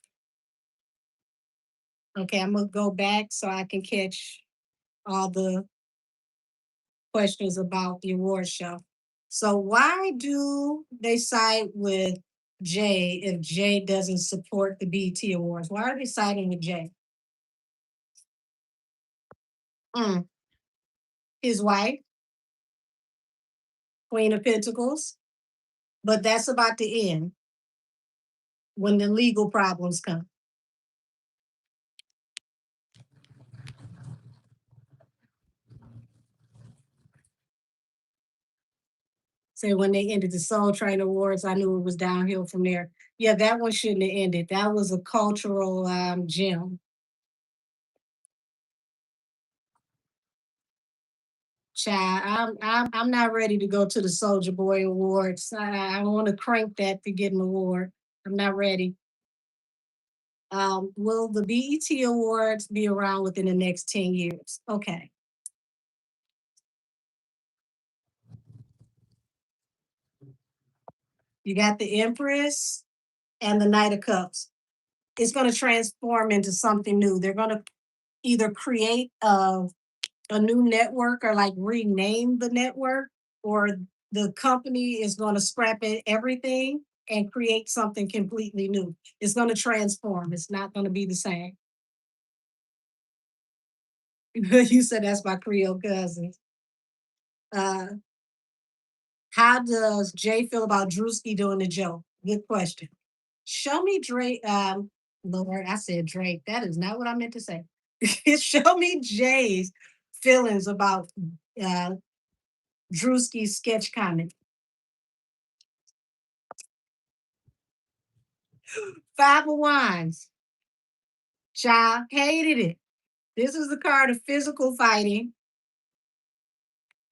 Okay, I'm gonna go back so I can catch all the questions about the award show. So why do they side with Jay if Jay doesn't support the BET Awards? Why are they siding with Jay? Mm. His wife, Queen of Pentacles, but that's about to end when the legal problems come. So when they ended the Soul Train Awards, I knew it was downhill from there. Yeah, that one shouldn't have ended. That was a cultural gem. Child, I'm not ready to go to the Soldier Boy Awards. I want to crank that to get an award. I'm not ready. Will the BET Awards be around within the next 10 years? Okay. You got the Empress and the Knight of Cups. It's going to transform into something new. They're going to either create a new network or like rename the network, or the company is going to scrap it, everything and create something completely new. It's going to transform. It's not going to be the same. You said that's my Creole cousins. Uh, how does Jay feel about Drewski doing the joke? Good question. Show me Drake. Lord, I said Drake. That is not what I meant to say. Show me Jay's feelings about uh, Drewski's sketch comedy. Five of Wands. Child hated it. This is the card of physical fighting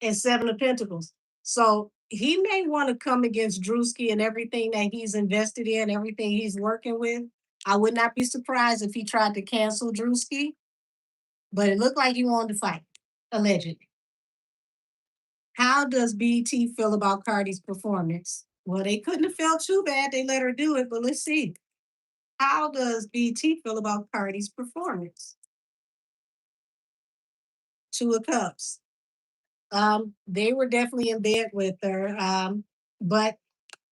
and Seven of Pentacles. So he may want to come against Drewski and everything that he's invested in, everything he's working with. I would not be surprised if he tried to cancel Drewski, but it looked like he wanted to fight, allegedly. How does BT feel about Cardi's performance? Well, they couldn't have felt too bad. They let her do it, but let's see. How does BT feel about Cardi's performance? Two of Cups. They were definitely in bed with her, but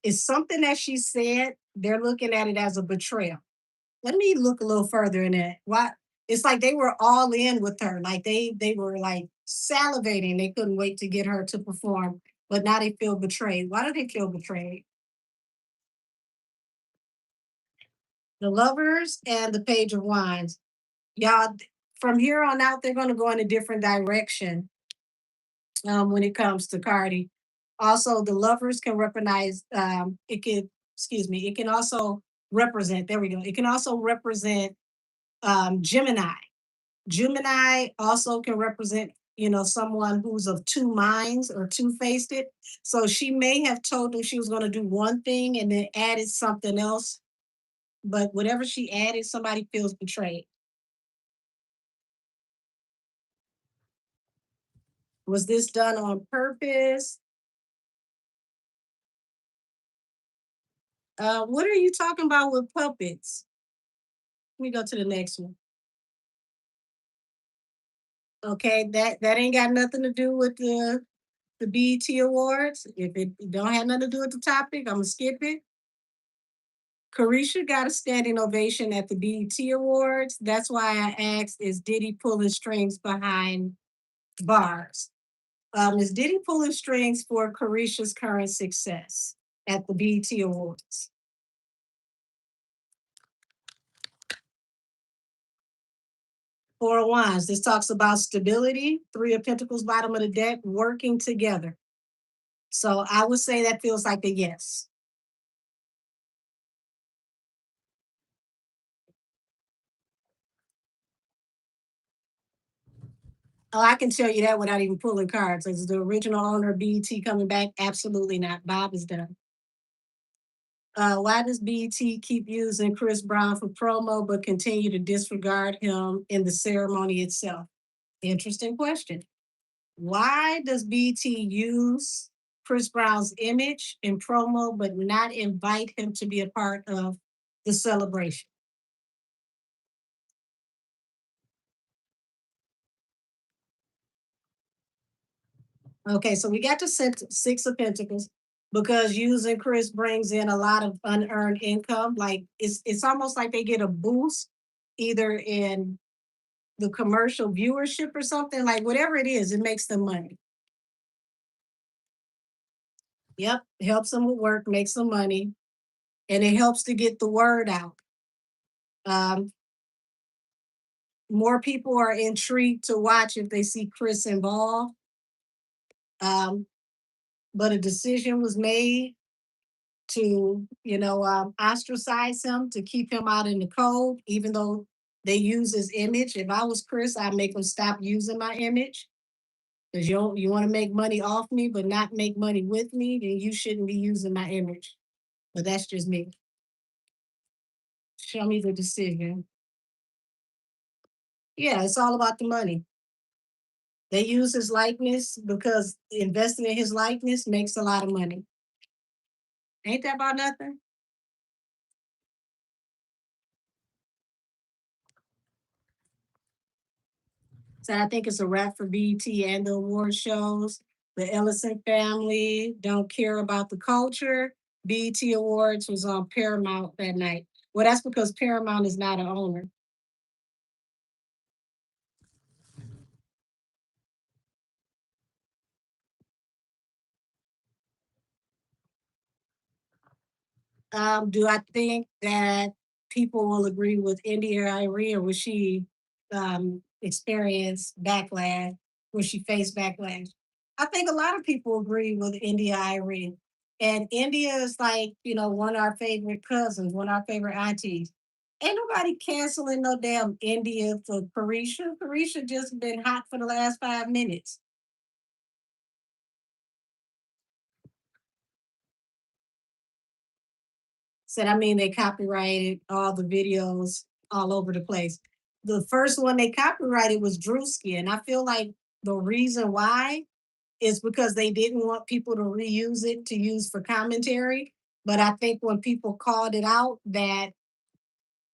it's something that she said. They're looking at it as a betrayal. Let me look a little further in it. Why? It's like they were all in with her. Like they were like salivating. They couldn't wait to get her to perform. But now they feel betrayed. Why do they feel betrayed? The Lovers and the Page of Wands. Y'all, from here on out, they're going to go in a different direction when it comes to Cardi. Also, the Lovers can recognize, it can, excuse me, it can also represent, there we go, it can also represent Gemini. Gemini also can represent, someone who's of two minds or two faced it. So she may have told them she was going to do one thing and then added something else. But whatever she added, somebody feels betrayed. Was this done on purpose? What are you talking about with puppets? Let me go to the next one. Okay, that ain't got nothing to do with the BET Awards. If it don't have nothing to do with the topic, I'm gonna skip it. Carisha got a standing ovation at the BET Awards. That's why I asked, is Diddy pulling strings behind bars? Is Diddy pulling strings for Carisha's current success at the BET Awards? Four of Wands. This talks about stability. Three of Pentacles, bottom of the deck, working together. So I would say that feels like a yes. Oh, I can tell you that without even pulling cards. Is the original owner of BET coming back? Absolutely not. Bob is done. Why does BET keep using Chris Brown for promo but continue to disregard him in the ceremony itself? Interesting question. Why does BET use Chris Brown's image in promo but not invite him to be a part of the celebration? Okay, so we got to Six of Pentacles because using Chris brings in a lot of unearned income. Like it's almost like they get a boost either in the commercial viewership or something. Like whatever it is, it makes them money. Yep, helps them with work, makes them money, and it helps to get the word out. Um, More people are intrigued to watch if they see Chris involved. Um, but a decision was made to, ostracize him to keep him out in the cold, even though they use his image. If I was Chris, I'd make him stop using my image. Because you want to make money off me, but not make money with me, then you shouldn't be using my image. But that's just me. Show me the decision. Yeah, it's all about the money. They use his likeness because investing in his likeness makes a lot of money. Ain't that about nothing? So I think it's a wrap for BET and the award shows. The Ellison family don't care about the culture. BET Awards was on Paramount that night. Well, that's because Paramount is not an owner. Do I think that people will agree with India Irie, or will she experience backlash? Will she face backlash? I think a lot of people agree with India Irie. And India is like, one of our favorite cousins, one of our favorite aunties. Ain't nobody canceling no damn India for Carisha. Carisha just been hot for the last 5 minutes. Said, I mean, they copyrighted all the videos all over the place. The first one they copyrighted was Drewski, and I feel like the reason why is because they didn't want people to reuse it to use for commentary. But I think when people called it out that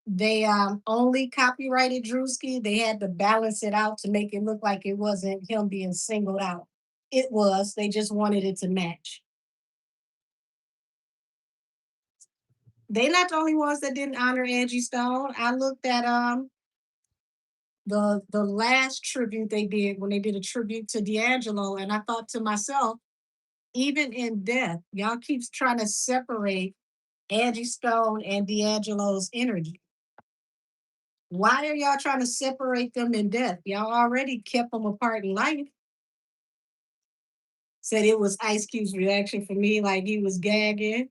they only copyrighted Drewski, they had to balance it out to make it look like it wasn't him being singled out. It was. They just wanted it to match. They not the only ones that didn't honor Angie Stone. I looked at the last tribute they did when they did a tribute to D'Angelo, and I thought to myself, even in death, y'all keeps trying to separate Angie Stone and D'Angelo's energy. Why are y'all trying to separate them in death? Y'all already kept them apart in life. Said it was Ice Cube's reaction for me, like he was gagging.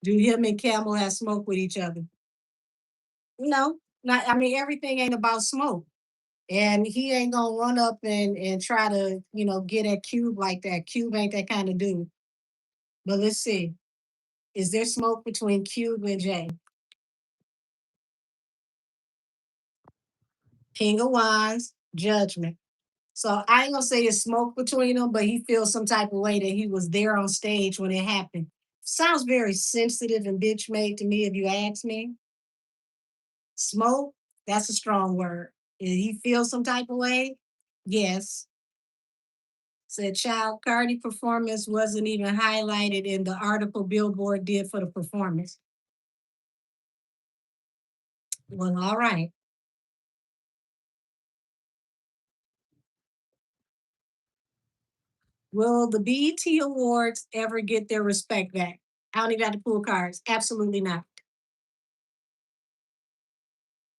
Do him and Camel have smoke with each other? No, not. I mean, everything ain't about smoke. And he ain't gonna run up and try to, get at Cube like that. Cube ain't that kind of dude. But let's see. Is there smoke between Cube and Jay? King of Wands, Judgment. So I ain't gonna say it's smoke between them, but he feels some type of way that he was there on stage when it happened. Sounds very sensitive and bitch made to me, if you ask me. Smoke, that's a strong word. Did he feel some type of way? Yes. Said child Cardi performance wasn't even highlighted in the article Billboard did for the performance. Well, all right. Will the BET Awards ever get their respect back? I don't even have to pull cards. Absolutely not.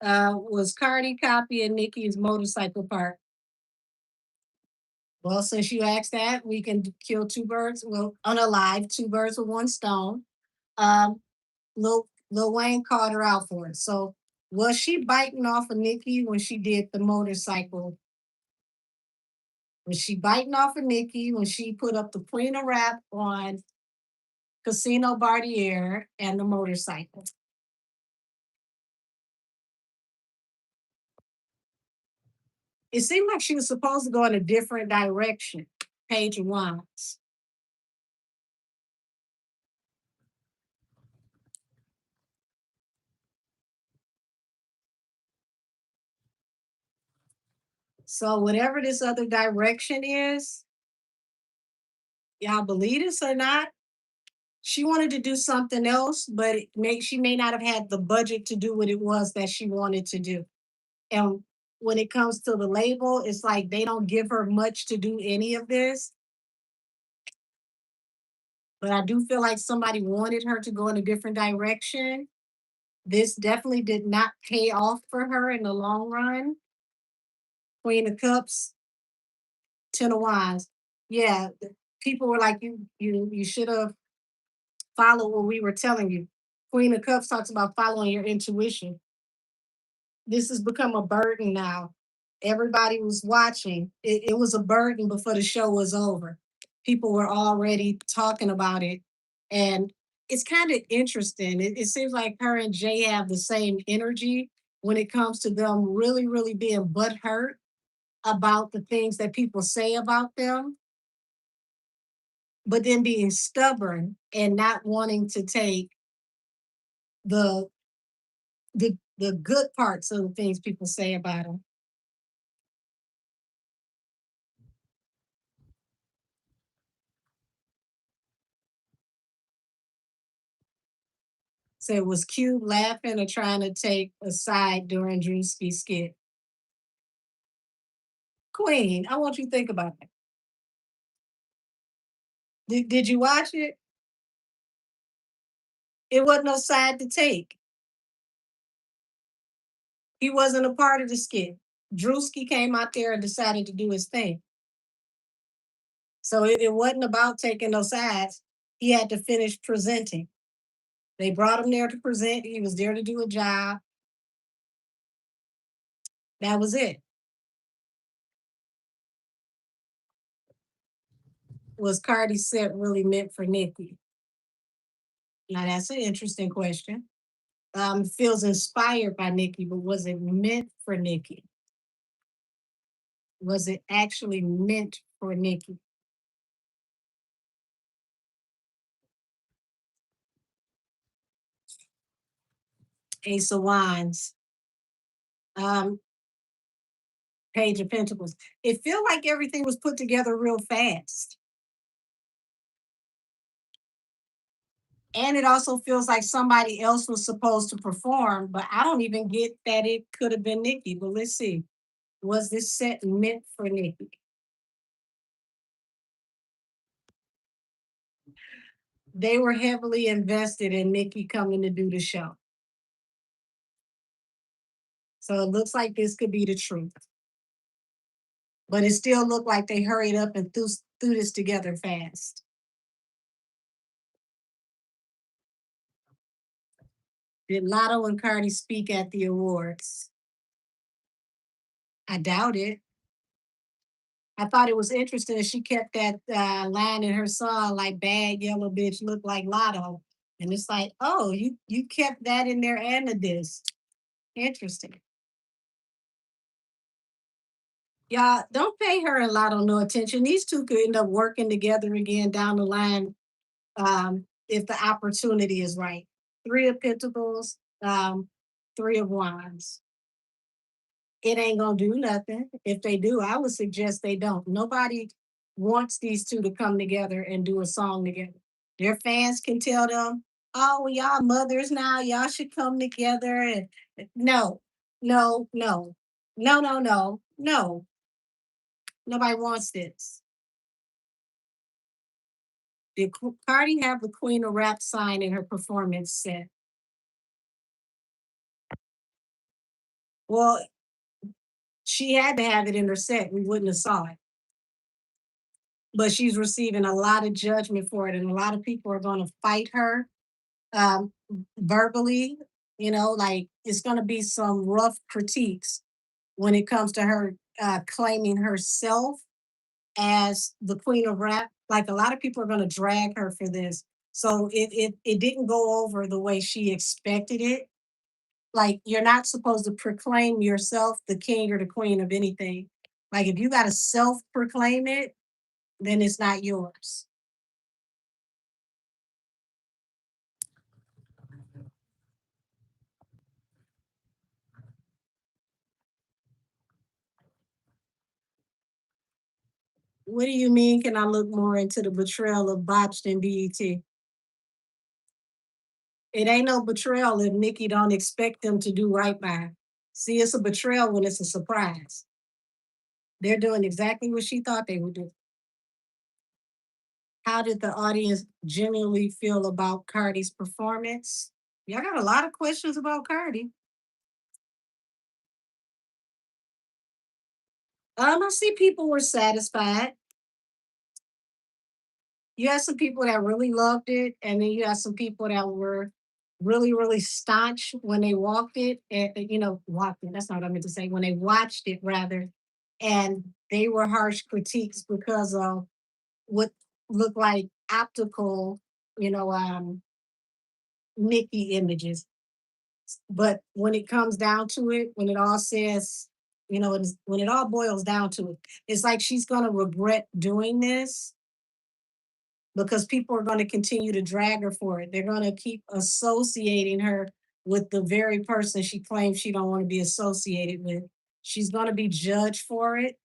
Was Cardi copying Nicki's motorcycle part? Well, since you asked that, we can kill two birds. Well, unalive, two birds with one stone. Um, Lil Wayne called her out for it. So was she biting off of Nicki when she did the motorcycle? Was she biting off of Nicki when she put up the Queen of Rap on Casino Bartier and the motorcycle? It seemed like she was supposed to go in a different direction. Page of Wands. So whatever this other direction is, y'all believe this or not, she wanted to do something else, but she may not have had the budget to do what it was that she wanted to do. And when it comes to the label, it's like they don't give her much to do any of this. But I do feel like somebody wanted her to go in a different direction. This definitely did not pay off for her in the long run. Queen of Cups, Ten of Wands. Yeah, people were like, you should have followed what we were telling you. Queen of Cups talks about following your intuition. This has become a burden now. Everybody was watching. It was a burden before the show was over. People were already talking about it. And it's kind of interesting. It seems like her and Jay have the same energy when it comes to them really, really being butthurt about the things that people say about them, but then being stubborn and not wanting to take the the good parts of the things people say about them. So was Cube laughing or trying to take a side during Drewski's skit? Queen, I want you to think about it. Did you watch it? It wasn't no side to take. He wasn't a part of the skit. Drewski came out there and decided to do his thing. So it wasn't about taking no sides. He had to finish presenting. They brought him there to present. He was there to do a job. That was it. Was Cardi's set really meant for Nicki? Now that's an interesting question. Feels inspired by Nicki, but was it meant for Nicki? Was it actually meant for Nicki? Ace of Wands, um, Page of Pentacles. It felt like everything was put together real fast. And it also feels like somebody else was supposed to perform, but I don't even get that it could have been Nicki. But let's see. Was this set meant for Nicki? They were heavily invested in Nicki coming to do the show. So it looks like this could be the truth. But it still looked like they hurried up and threw this together fast. Did Lotto and Cardi speak at the awards? I doubt it. I thought it was interesting that she kept that line in her song, like "bad yellow bitch look like Lotto," and it's like, oh, you kept that in there and the disc. Interesting. Y'all don't pay her and Lotto no attention. These two could end up working together again down the line if the opportunity is right. Three of Pentacles, Three of Wands. It ain't gonna do nothing. If they do, I would suggest they don't. Nobody wants these two to come together and do a song together. Their fans can tell them, "Oh, well, y'all mothers now. Y'all should come together." And no, no, no, no, no, no, no. Nobody wants this. Did Cardi have the Queen of Rap sign in her performance set? Well, she had to have it in her set. We wouldn't have saw it. But she's receiving a lot of judgment for it, and a lot of people are going to fight her um, verbally. Like it's going to be some rough critiques when it comes to her claiming herself as the queen of rap. Like a lot of people are going to drag her for this. So it didn't go over the way she expected it. Like you're not supposed to proclaim yourself the king or the queen of anything. Like if you got to self proclaim it, then it's not yours. What do you mean? Can I look more into the betrayal of Botched and BET? It ain't no betrayal if Nicki don't expect them to do right by her. See, it's a betrayal when it's a surprise. They're doing exactly what she thought they would do. How did the audience genuinely feel about Cardi's performance? Y'all got a lot of questions about Cardi. I see people were satisfied. You had some people that really loved it, and then you had some people that were really, really staunch when they walked it, and walked it. That's not what I meant to say. When they watched it, rather, and they were harsh critiques because of what looked like optical, you know, Mickey images. But when it comes down to it, when it all says, when it all boils down to it, it's like she's going to regret doing this because people are going to continue to drag her for it. They're going to keep associating her with the very person she claims she don't want to be associated with. She's going to be judged for it.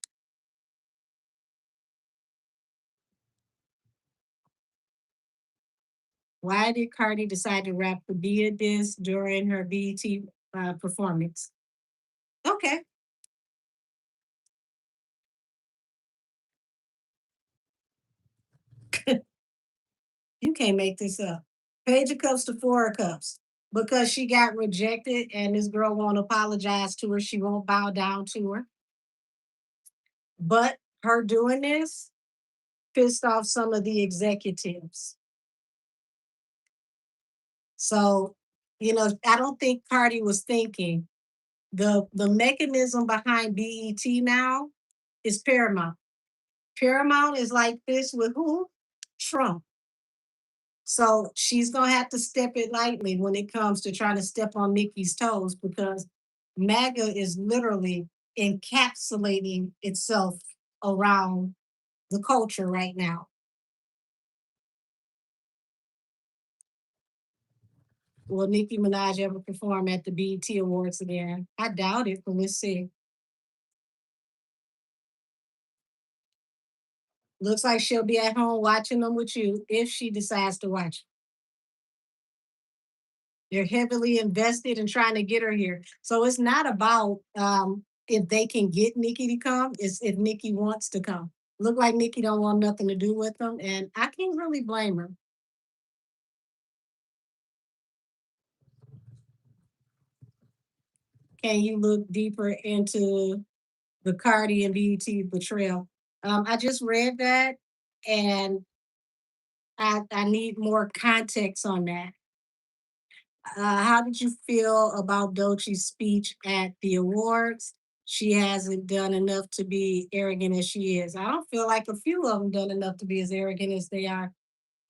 Why did Cardi decide to rap the Bia diss during her BET performance? Okay, you can't make this up. Page of Cups to Four of Cups because she got rejected and this girl won't apologize to her. She won't bow down to her. But her doing this pissed off some of the executives. So, I don't think Cardi was thinking the mechanism behind BET now is Paramount. Paramount is like this with who? Trump. So she's gonna have to step it lightly when it comes to trying to step on Nikki's toes because MAGA is literally encapsulating itself around the culture right now. Will Nicki Minaj ever perform at the BET Awards again? I doubt it, but let's see. Looks like she'll be at home watching them with you if she decides to watch. They're heavily invested in trying to get her here. So it's not about if they can get Nikki to come, it's if Nikki wants to come. Look like Nikki don't want nothing to do with them, and I can't really blame her. Can you look deeper into the Cardi and BET betrayal? I just read that, and I need more context on that. How did you feel about Dochi's speech at the awards? She hasn't done enough to be arrogant as she is. I don't feel like a few of them done enough to be as arrogant as they are,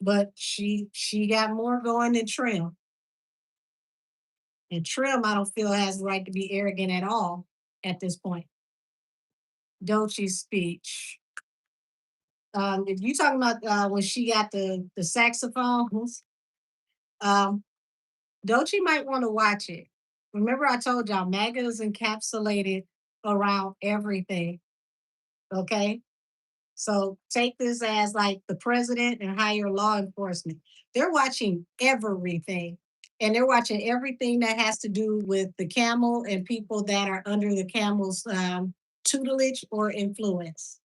but she got more going than Trim. And Trim, I don't feel has the right to be arrogant at all at this point. Dochi's speech. If you talking about when she got the saxophones, um, Doechii might want to watch it. Remember, I told y'all MAGA is encapsulated around everything. Okay. So take this as like the president and higher law enforcement. They're watching everything. And they're watching everything that has to do with the camel and people that are under the camel's tutelage or influence.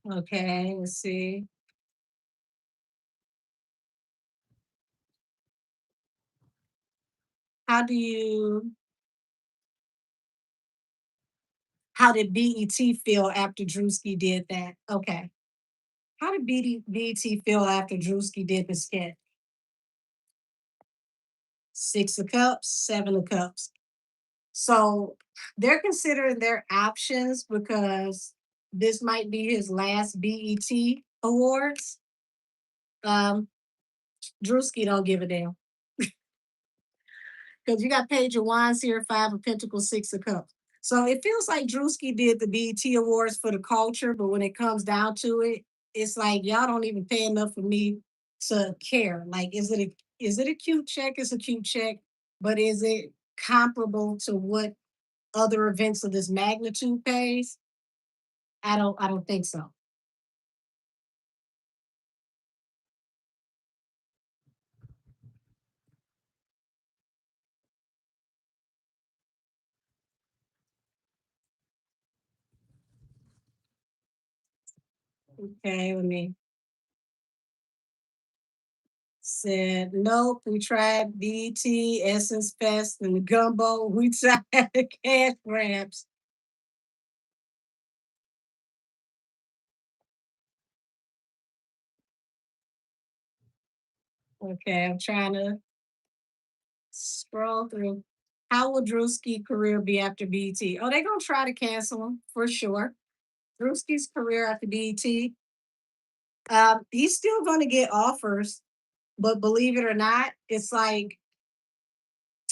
Okay, let's see. How do you how did BET feel after Drewski did that? Okay. How did BET feel after Drewski did the sketch? Six of Cups, Seven of Cups. So they're considering their options because this might be his last BET awards. Um, Drewski don't give a damn because you got Page of Wands here, Five of Pentacles, Six of Cups. So it feels like Drewski did the BET awards for the culture, but when it comes down to it, it's like y'all don't even pay enough for me to care. Like, is it a cute check? It's a cute check, but is it comparable to what other events of this magnitude pays? I don't think so. Okay, let me said nope. We tried BT, Essence Fest, and the gumbo. We tried the cash grabs. Okay, I'm trying to scroll through. How will Drewski career be after BET? Oh, they're gonna try to cancel him for sure. Drewski's career after BET. He's still gonna get offers, but believe it or not, it's like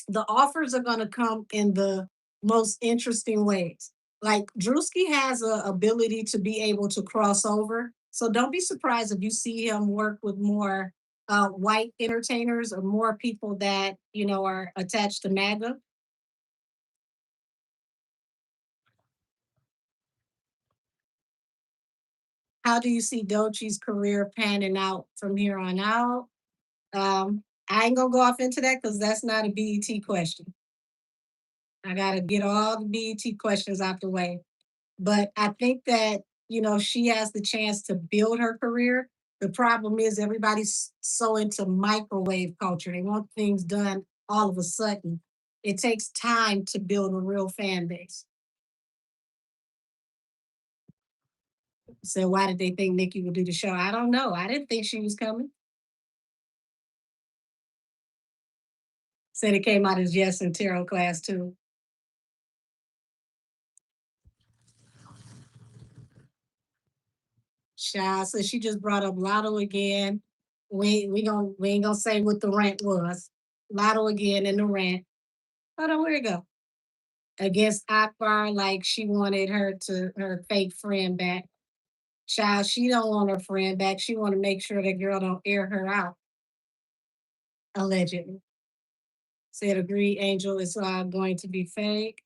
the offers are going to come in the most interesting ways. Like Drewski has a ability to be able to cross over. So don't be surprised if you see him work with more white entertainers or more people that, are attached to MAGA. How do you see Dochi's career panning out from here on out? I ain't gonna go off into that because that's not a BET question. I gotta get all the BET questions out the way. But I think that, she has the chance to build her career. The problem is everybody's so into microwave culture. They want things done all of a sudden. It takes time to build a real fan base. So why did they think Nikki would do the show? I don't know. I didn't think she was coming. Said it came out as yes in tarot class too. Shy. So she just brought up Lotto again. We ain't gonna say what the rent was. Lotto again in the rent. Hold on, where it go? Against Akbar, like she wanted her fake friend back. Child, she don't want her friend back. She want to make sure that girl don't air her out, allegedly. Said agree, Angel is going to be fake.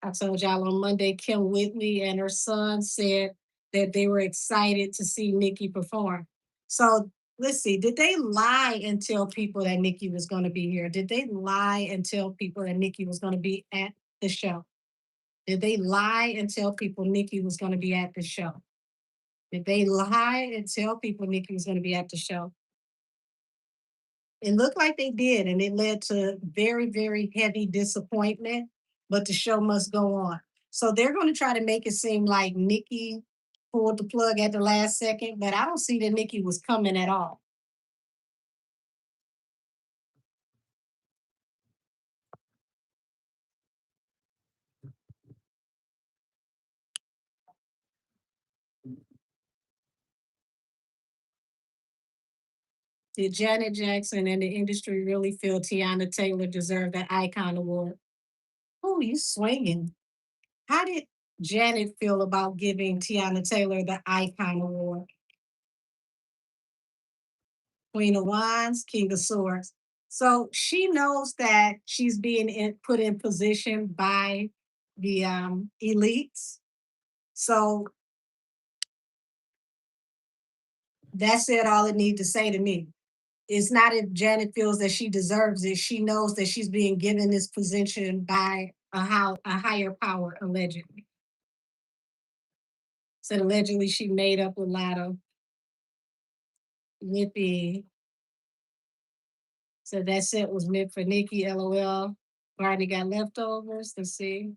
I told y'all on Monday, Kim Whitley and her son said that they were excited to see Nikki perform. So let's see, did they lie and tell people that Nikki was going to be here? Did they lie and tell people that Nikki was going to be at the show? Did they lie and tell people Nikki was going to be at the show? Did they lie and tell people Nikki was going to be at the show? It looked like they did, and it led to very, very heavy disappointment, but the show must go on. So they're going to try to make it seem like Nikki pulled the plug at the last second, but I don't see that Nikki was coming at all. Did Janet Jackson and the industry really feel Tiana Taylor deserved the Icon Award? Oh, you swinging. How did Janet feel about giving Tiana Taylor the Icon Award? Queen of Wands, King of Swords. So she knows that she's being put in position by the elites. So that said all it needs to say to me. It's not if Janet feels that she deserves it. She knows that she's being given this position by a higher power, allegedly. So allegedly she made up with Lotto with the so that set was meant for Nikki, LOL. Barney got leftovers. Let's see.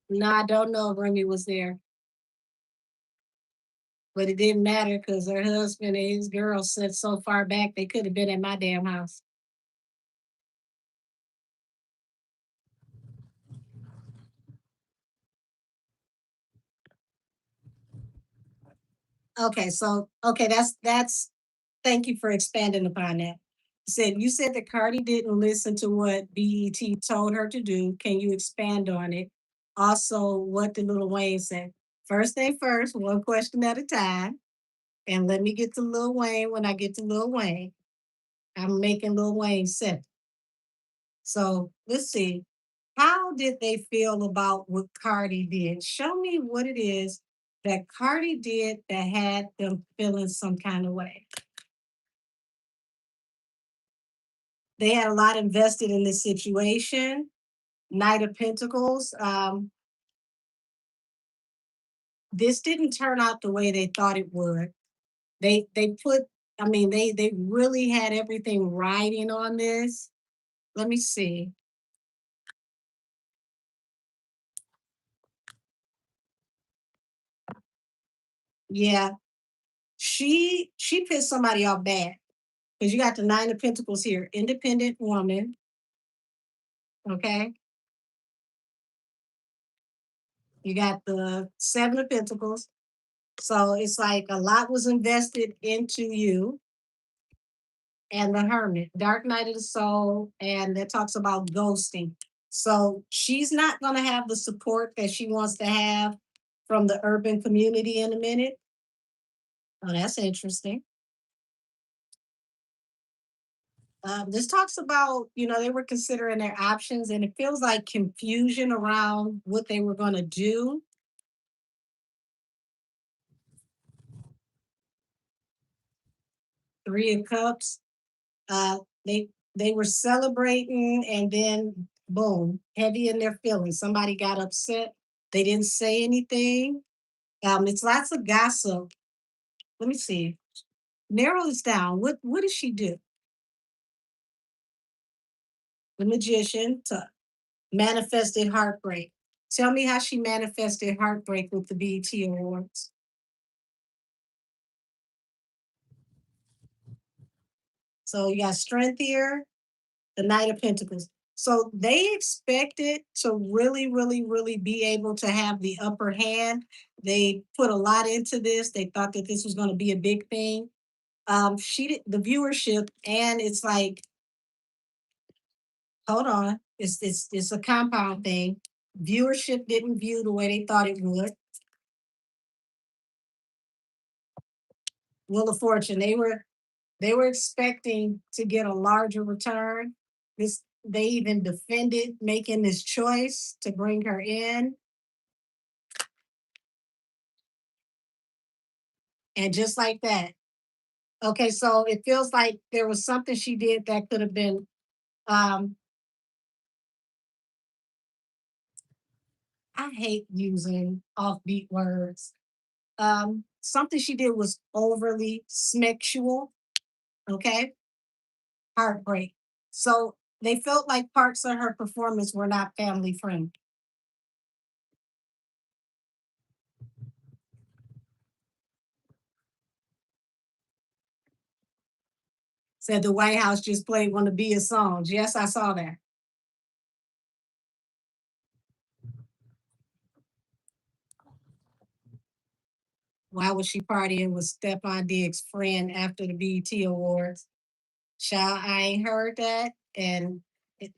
No, I don't know if Remy was there, but it didn't matter because her husband and his girl sat so far back they could have been at my damn house. Okay, so okay, that's thank you for expanding upon that. You said that Cardi didn't listen to what BET told her to do. Can you expand on it? Also, what did Lil Wayne say? First thing first, one question at a time. And let me get to Lil Wayne when I get to Lil Wayne. I'm making Lil Wayne simple. So let's see. How did they feel about what Cardi did? Show me what it is that Cardi did that had them feeling some kind of way. They had a lot invested in this situation. Knight of Pentacles. This didn't turn out the way they thought it would. They put, I mean, they really had everything riding on this. Let me see. Yeah, she pissed somebody off bad because you got the Nine of Pentacles here, independent woman. Okay, you got the Seven of Pentacles. So it's like a lot was invested into you, and the Hermit, Dark Night of the Soul, and that talks about ghosting. So she's not going to have the support that she wants to have from the urban community in a minute. Oh, that's interesting. This talks about, they were considering their options, and it feels like confusion around what they were going to do. Three of Cups. Uh, they were celebrating, and then boom, heavy in their feelings. Somebody got upset. They didn't say anything. It's lots of gossip. Let me see. Narrow this down. What did she do? The Magician to manifested heartbreak. Tell me how she manifested heartbreak with the BET Awards. So you got strength here, the Knight of Pentacles. So they expected to really, really, really be able to have the upper hand. They put a lot into this. They thought that this was going to be a big thing. She did the viewership, and it's like, hold on, it's a compound thing. Viewership didn't view the way they thought it would. Wheel of Fortune, they were expecting to get a larger return. This they even defended making this choice to bring her in. And just like that. Okay, so it feels like there was something she did that could have been um I hate using offbeat words. Something she did was overly sexual, okay? Heartbreak. So they felt like parts of her performance were not family friendly. Said the White House just played one of Bia's songs. Yes, I saw that. Why was she partying with Stephon Diggs' friend after the BET Awards? Child, I ain't heard that. And it,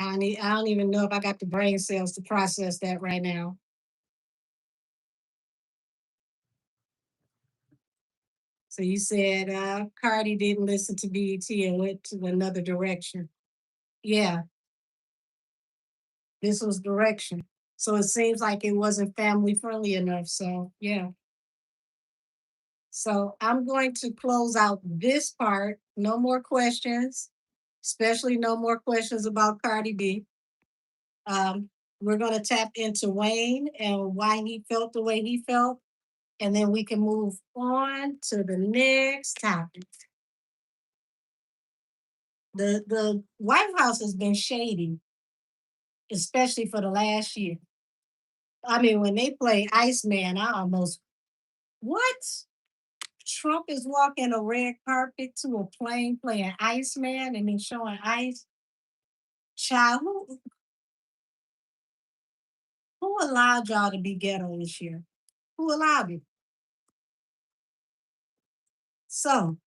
I don't even know if I got the brain cells to process that right now. So you said Cardi didn't listen to BET and went to another direction. Yeah, this was direction. So it seems like it wasn't family friendly enough. So yeah. So I'm going to close out this part. No more questions, especially no more questions about Cardi B. Um, we're going to tap into Wayne and why he felt the way he felt, and then we can move on to the next topic. The White House has been shady, especially for the last year. I mean, when they play Iceman, I almost what? Trump is walking a red carpet to a plane playing Iceman and then showing ice. Child, who allowed y'all to be ghetto this year? Who allowed it? So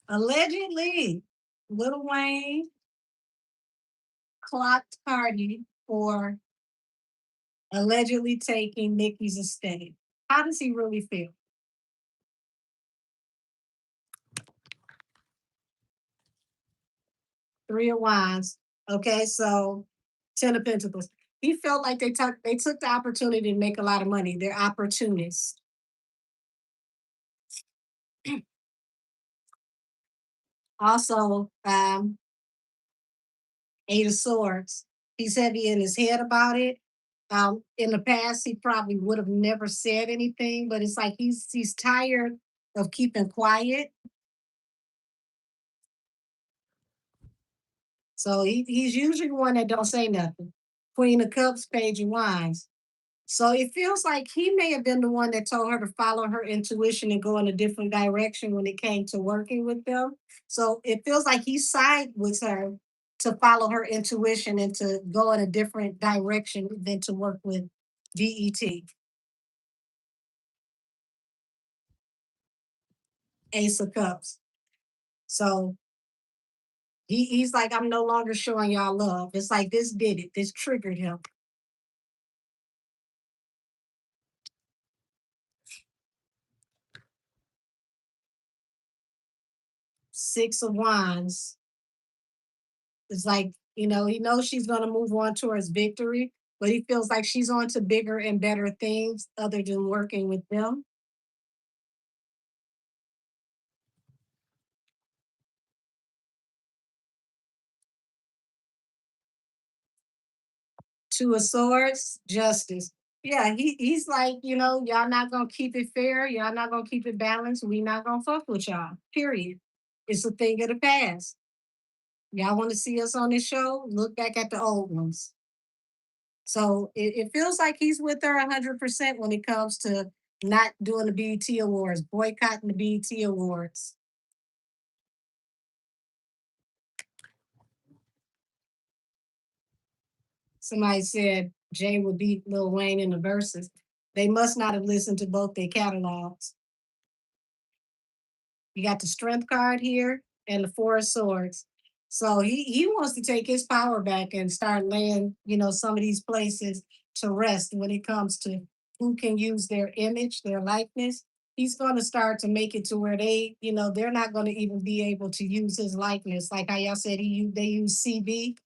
allegedly, Lil Wayne clocked Cardi for allegedly taking Nicki's estate. How does he really feel? Three of Wands. Okay, so Ten of Pentacles. He felt like they took the opportunity to make a lot of money. They're opportunists. Also, Eight of Swords. He's heavy in his head about it. In the past, he probably would have never said anything, but it's like he's tired of keeping quiet. So he's usually the one that don't say nothing. Queen of Cups, Page of Wands. So it feels like he may have been the one that told her to follow her intuition and go in a different direction when it came to working with them. So it feels like he sided with her to follow her intuition and to go in a different direction than to work with DET. Ace of Cups. So he's like, I'm no longer showing y'all love. It's like this did it. This triggered him. Six of Wands. It's like, he knows she's going to move on towards victory, but he feels like she's on to bigger and better things other than working with them. Two of Swords, Justice. Yeah, he's like, y'all not gonna keep it fair, y'all not gonna keep it balanced, we not gonna fuck with y'all. Period. It's a thing of the past. Y'all want to see us on this show? Look back at the old ones. So it feels like he's with her 100% when it comes to not doing the BET Awards, boycotting the BET Awards. Somebody said Jay would beat Lil Wayne in the verses. They must not have listened to both their catalogs. You got the strength card here and the four of swords. So he wants to take his power back and start laying, some of these places to rest when it comes to who can use their image, their likeness. He's going to start to make it to where they're not going to even be able to use his likeness. Like how y'all said they use CB.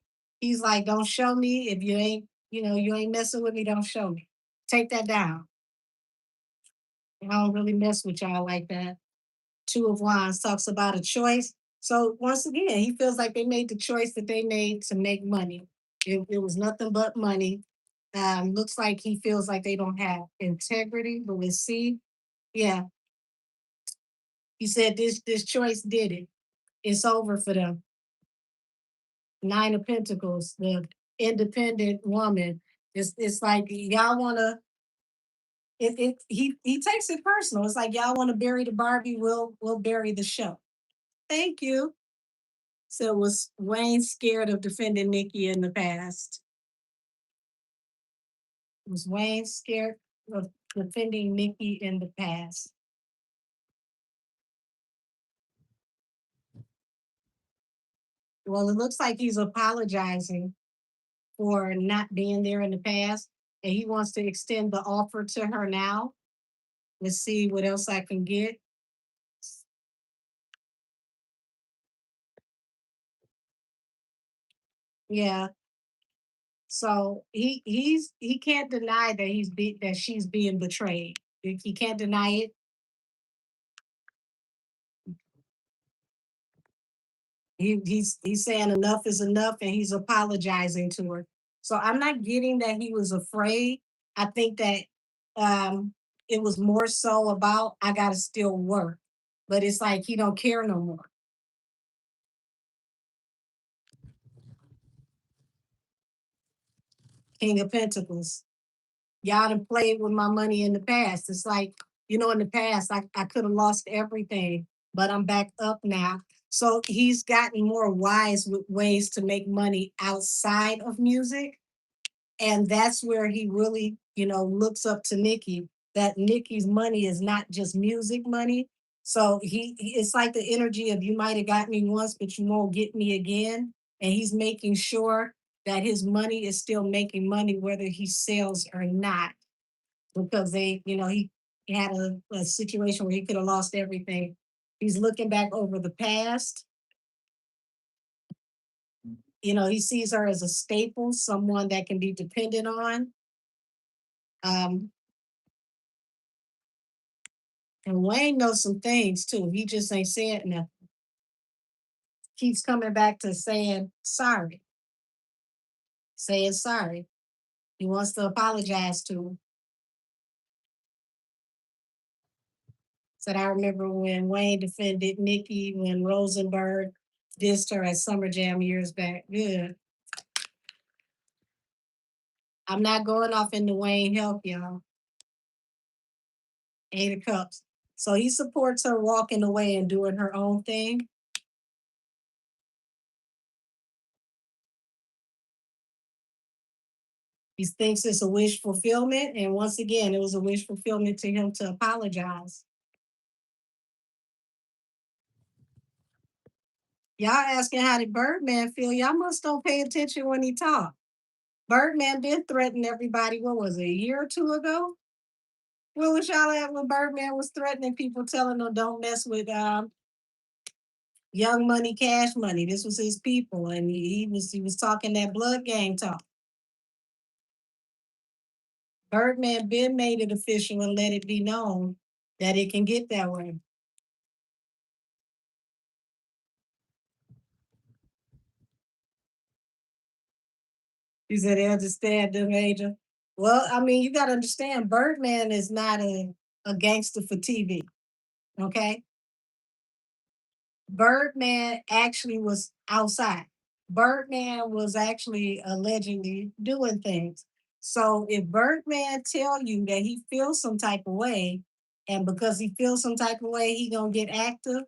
He's like, don't show me if you ain't messing with me, don't show me. Take that down. I don't really mess with y'all like that. Two of Wands talks about a choice. So once again, he feels like they made the choice that they made to make money. It was nothing but money. Looks like he feels like they don't have integrity, but we'll see. Yeah, he said this choice did it. It's over for them. Nine of Pentacles, the independent woman. It's like y'all wanna. He takes it personal. It's like y'all want to bury the Barbie, we'll bury the show. Thank you. So was Wayne scared of defending Nikki in the past? Was Wayne scared of defending Nikki in the past? Well, it looks like he's apologizing for not being there in the past, and he wants to extend the offer to her now. Let's see what else I can get. Yeah. So he can't deny that that she's being betrayed. He can't deny it. He's saying enough is enough and he's apologizing to her. So I'm not getting that he was afraid. I think that um it was more so about I gotta still work. But it's like he don't care no more. King of Pentacles. Y'all done played with my money in the past. It's like, in the past I could have lost everything, but I'm back up now. So he's gotten more wise with ways to make money outside of music. And that's where he really, looks up to Nikki, that Nikki's money is not just music money. So it's like the energy of you might have got me once, but you won't get me again. And he's making sure that his money is still making money, whether he sells or not, because he had a situation where he could have lost everything. He's looking back over the past. He sees her as a staple, someone that can be depended on. Um, And Wayne knows some things too. He just ain't saying nothing. Keeps coming back to saying sorry, saying sorry. He wants to apologize to him. Said I remember when Wayne defended Nikki when Rosenberg dissed her at Summer Jam years back. Good. I'm not going off in the Wayne help, y'all. Eight of Cups. So he supports her walking away and doing her own thing. He thinks it's a wish fulfillment. And once again, it was a wish fulfillment to him to apologize. Y'all asking how did Birdman feel? Y'all must don't pay attention when he talk. Birdman been threatening everybody. What was it, a year or two ago? Where was y'all at when Birdman was threatening people, telling them don't mess with Young Money, Cash Money? This was his people, and he was talking that blood gang talk. Birdman been made it official and let it be known that it can get that way. He said they understand the major. Well, I mean, you got to understand, Birdman is not a gangster for TV. Okay, Birdman actually was outside. Birdman was actually allegedly doing things. So if Birdman tell you that he feels some type of way, and because he feels some type of way, he gonna get active.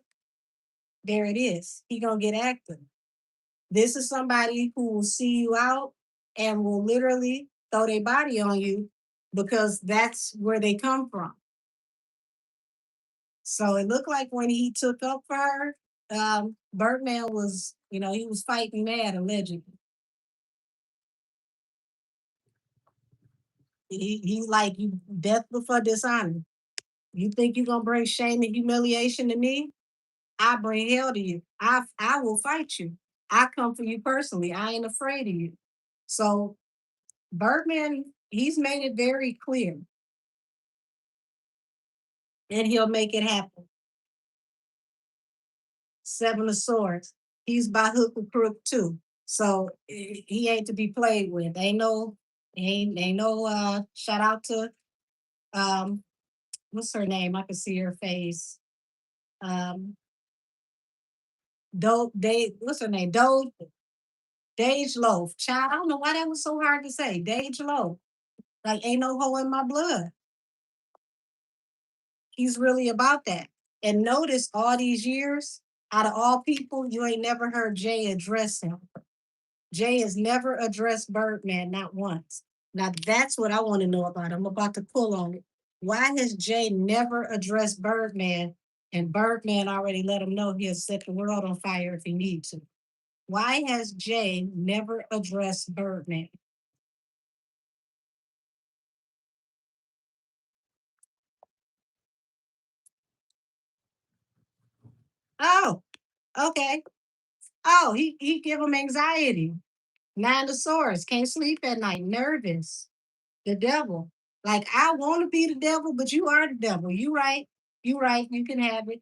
There it is. He gonna get active. This is somebody who will see you out and will literally throw their body on you because that's where they come from. So it looked like when he took up for her, Birdman was, he was fighting mad allegedly. He's like, you death before dishonor. You think you're gonna bring shame and humiliation to me? I bring hell to you. I will fight you. I come for you personally. I ain't afraid of you. So Birdman, he's made it very clear, and he'll make it happen. Seven of Swords. He's by hook or crook too. So he ain't to be played with. Ain't no shout out to um what's her name? I can see her face. Um what's her name? Dage Loaf. Child, I don't know why that was so hard to say. Dage Loaf. Like ain't no hoe in my blood. He's really about that. And notice all these years, out of all people, you ain't never heard Jay address him. Jay has never addressed Birdman, not once. Now that's what I want to know about. I'm about to pull on it. Why has Jay never addressed Birdman? And Birdman already let him know he'll set the world on fire if he needs to. Why has Jay never addressed Birdman? Oh, okay. Oh, he give him anxiety. Nine of Swords, can't sleep at night, nervous. The devil. Like I want to be the devil, but you are the devil. You right. You right. You can have it.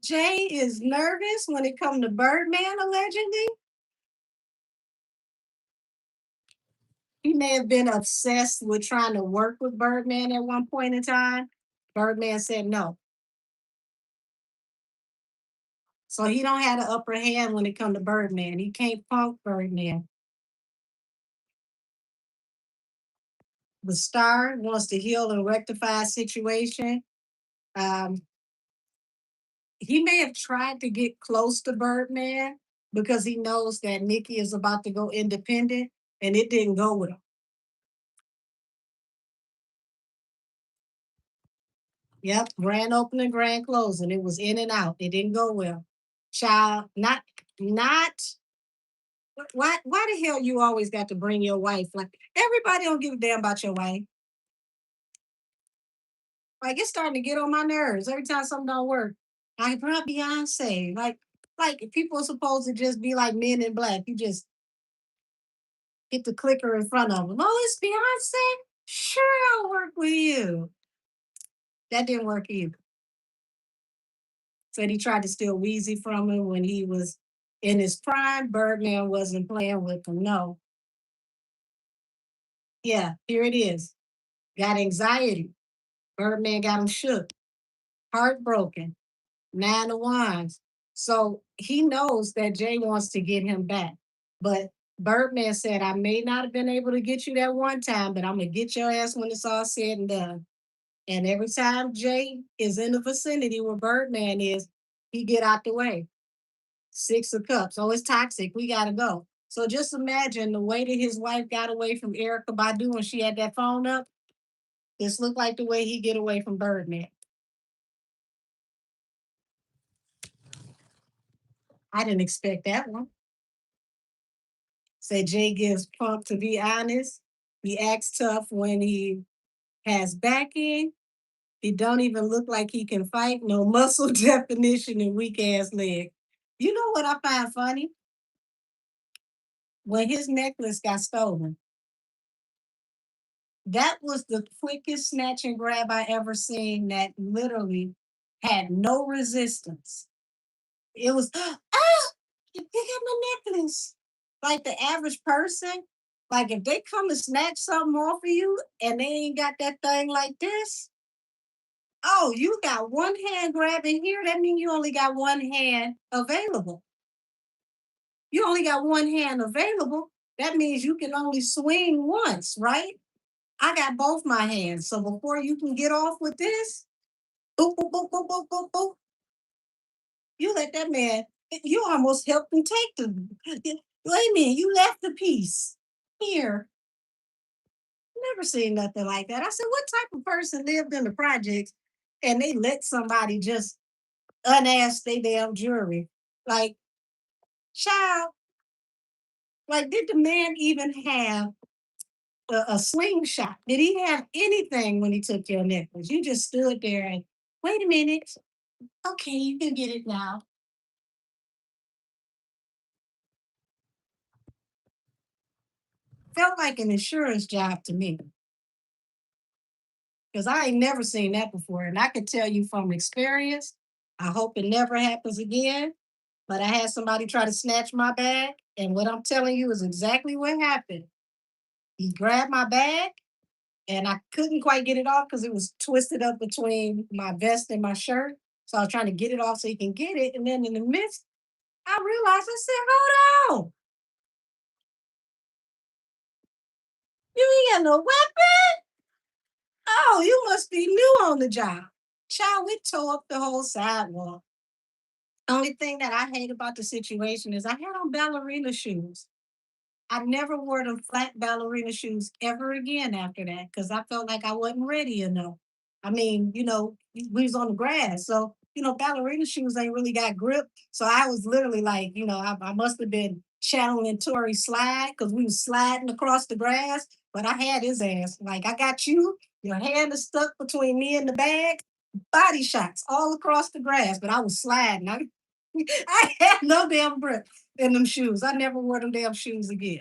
Jay is nervous when it comes to Birdman, allegedly. He may have been obsessed with trying to work with Birdman at one point in time. Birdman said no. So he don't have the upper hand when it comes to Birdman. He can't punk Birdman. The star wants to heal and rectify a situation. Um, he may have tried to get close to Birdman because he knows that Nikki is about to go independent and it didn't go with him. Yep, grand opening, grand closing. It was in and out. It didn't go well. Child, not why the hell you always got to bring your wife? Like everybody don't give a damn about your wife. Like it's starting to get on my nerves every time something don't work. I brought Beyonce. Like people are supposed to just be like men in black. You just get the clicker in front of them. Oh, it's Beyonce. Sure, I'll work with you. That didn't work either. Said he tried to steal Wheezy from him when he was in his prime. Birdman wasn't playing with him. No. Yeah, here it is. Got anxiety. Birdman got him shook, heartbroken, nine of wands. So he knows that Jay wants to get him back. But Birdman said, I may not have been able to get you that one time, but I'm gonna get your ass when it's all said and done. And every time Jay is in the vicinity where Birdman is, he get out the way. Six of Cups. Oh, it's toxic. We gotta go. So just imagine the way that his wife got away from Erica Badu when she had that phone up. This looked like the way he get away from Birdman. I didn't expect that one. Said Jay gives Punk to be honest. He acts tough when he has backing. He don't even look like he can fight. No muscle definition and weak ass leg. You know what I find funny? When his necklace got stolen, that was the quickest snatch and grab I ever seen that literally had no resistance. It was, ah, you got my necklace. Like the average person, like if they come to snatch something off of you and they ain't got that thing like this, oh, you got one hand grabbing here. That means you only got one hand available. You only got one hand available. That means you can only swing once, right? I got both my hands. So before you can get off with this, boop, boop, boop, boop, boop, boop, boop, you let that man, you almost helped him take the, wait a minute, you left the piece here. Never seen nothing like that. I said, what type of person lived in the projects and they let somebody just unask they damn jewelry? Like, child, like, did the man even have a slingshot? Did he have anything when he took your necklace? You just stood there and, wait a minute. Okay, you can get it now. Felt like an insurance job to me because I ain't never seen that before. And I can tell you from experience, I hope it never happens again. But I had somebody try to snatch my bag. And what I'm telling you is exactly what happened. He grabbed my bag and I couldn't quite get it off because it was twisted up between my vest and my shirt. So I was trying to get it off so he can get it. And then in the midst, I realized I said, hold on, you ain't got no weapon. Oh, you must be new on the job. Child, we tore up the whole sidewalk. Only thing that I hate about the situation is I had on ballerina shoes. I never wore them flat ballerina shoes ever again after that because I felt like I wasn't ready enough. I mean, we was on the grass, so ballerina shoes ain't really got grip. So I was literally like, I must have been channeling Tori slide because we was sliding across the grass. But I had his ass. Like I got you. Your hand is stuck between me and the bag. Body shots all across the grass, but I was sliding. I had no damn grip in them shoes. I never wore them damn shoes again.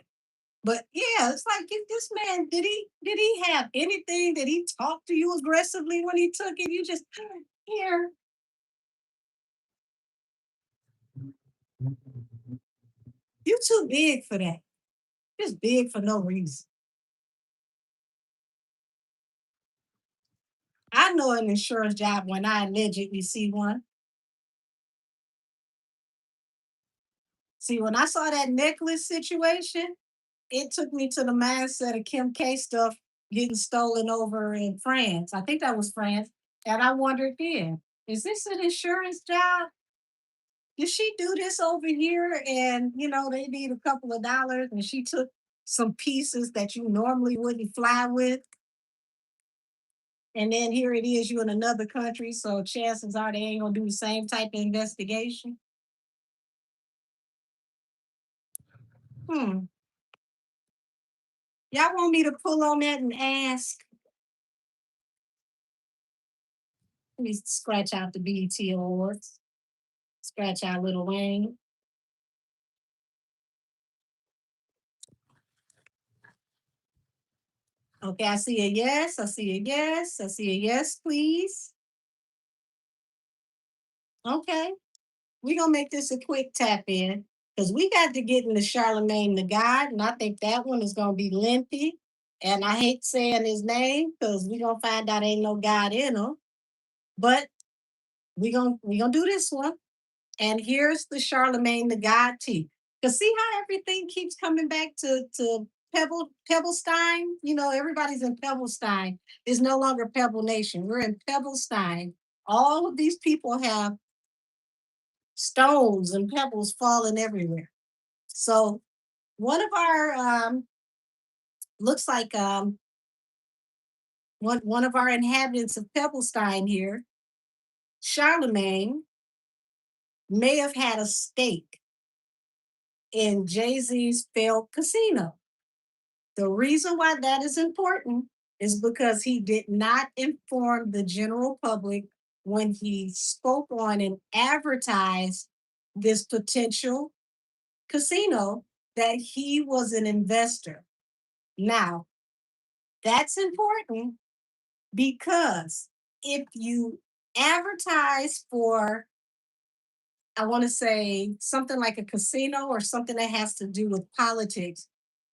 But yeah, it's like this man, did he have anything? Did he talk to you aggressively when he took it? You just here. You too big for that. Just big for no reason. I know an insurance job when I allegedly see one. See, when I saw that necklace situation, it took me to the mindset of Kim K stuff getting stolen over in France. I think that was France. And I wondered then, is this an insurance job? Did she do this over here and they need a couple of dollars and she took some pieces that you normally wouldn't fly with and then here it is you in another country so chances are they ain't gonna do the same type of investigation. Hmm. Y'all want me to pull on that and ask? Let me scratch out the BET Awards. Scratch out Little Wayne. Okay, I see a yes. I see a yes. I see a yes, please. Okay. We're gonna make this a quick tap in because we got to get into Charlemagne the God, and I think that one is gonna be lengthy. And I hate saying his name because we're gonna find out ain't no God in him. But we're gonna do this one. And here's the Charlemagne the God tea. Cause see how everything keeps coming back to Pebblestein? You know, everybody's in Pebblestein. It's no longer Pebble Nation. We're in Pebblestein. All of these people have stones and pebbles falling everywhere. So one of our looks like one of our inhabitants of Pebblestein here, Charlemagne, may have had a stake in Jay-Z's failed casino. The reason why that is important is because he did not inform the general public when he spoke on and advertised this potential casino that he was an investor. Now, that's important because if you advertise for, I want to say something like a casino or something that has to do with politics,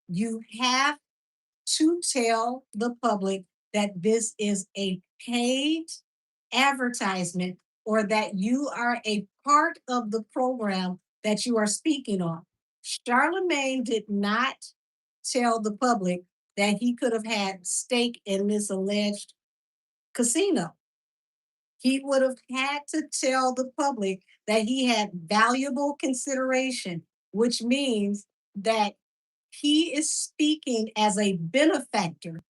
you have to tell the public that this is a paid advertisement or that you are a part of the program that you are speaking on. Charlemagne did not tell the public that he could have had stake in this alleged casino. He would have had to tell the public that he had valuable consideration, which means that he is speaking as a benefactor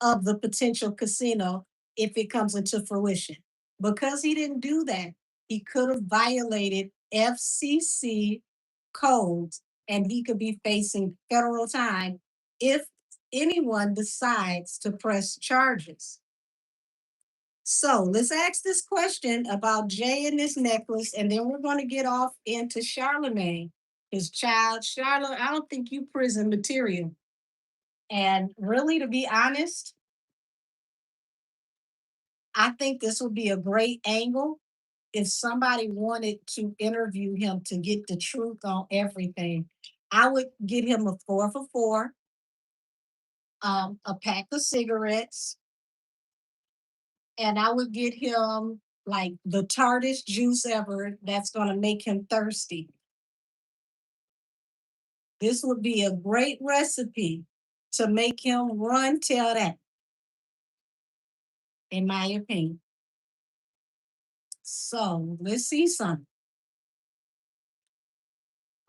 of the potential casino if it comes into fruition. Because he didn't do that, he could have violated FCC codes and he could be facing federal time if anyone decides to press charges. So let's ask this question about Jay and this necklace, and then we're going to get off into Charlemagne. His child, Charlotte, I don't think you prison material. And really, to be honest, I think this would be a great angle if somebody wanted to interview him to get the truth on everything. I would get him a 4 for 4, a pack of cigarettes, and I would get him like the tartest juice ever that's going to make him thirsty. This would be a great recipe to make him run tell that, in my opinion. So let's see something.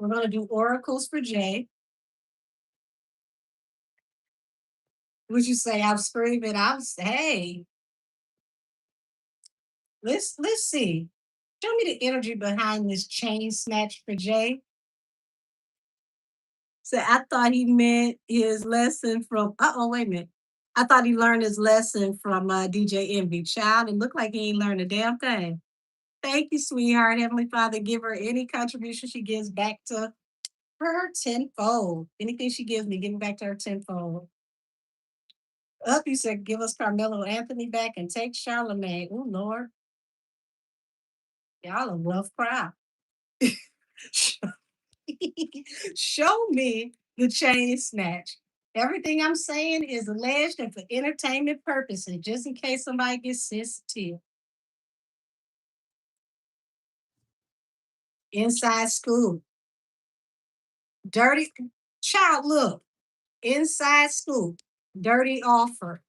We're going to do oracles for Jay. Would you say I'm screaming? Hey, let's see. Show me the energy behind this chain snatch for Jay. So I thought he meant his lesson from. Wait a minute. I thought he learned his lesson from DJ Envy. Child, it looked like he ain't learned a damn thing. Thank you, sweetheart. Heavenly Father, give her any contribution she gives back to her tenfold. Anything she gives me, give it back to her tenfold. Up, you said, give us Carmelo Anthony back and take Charlemagne. Oh, Lord. Y'all a rough crowd. Show me the chain snatch. Everything I'm saying is alleged and for entertainment purposes, just in case somebody gets sensitive. Inside school. Dirty child, look. Inside school. Dirty offer.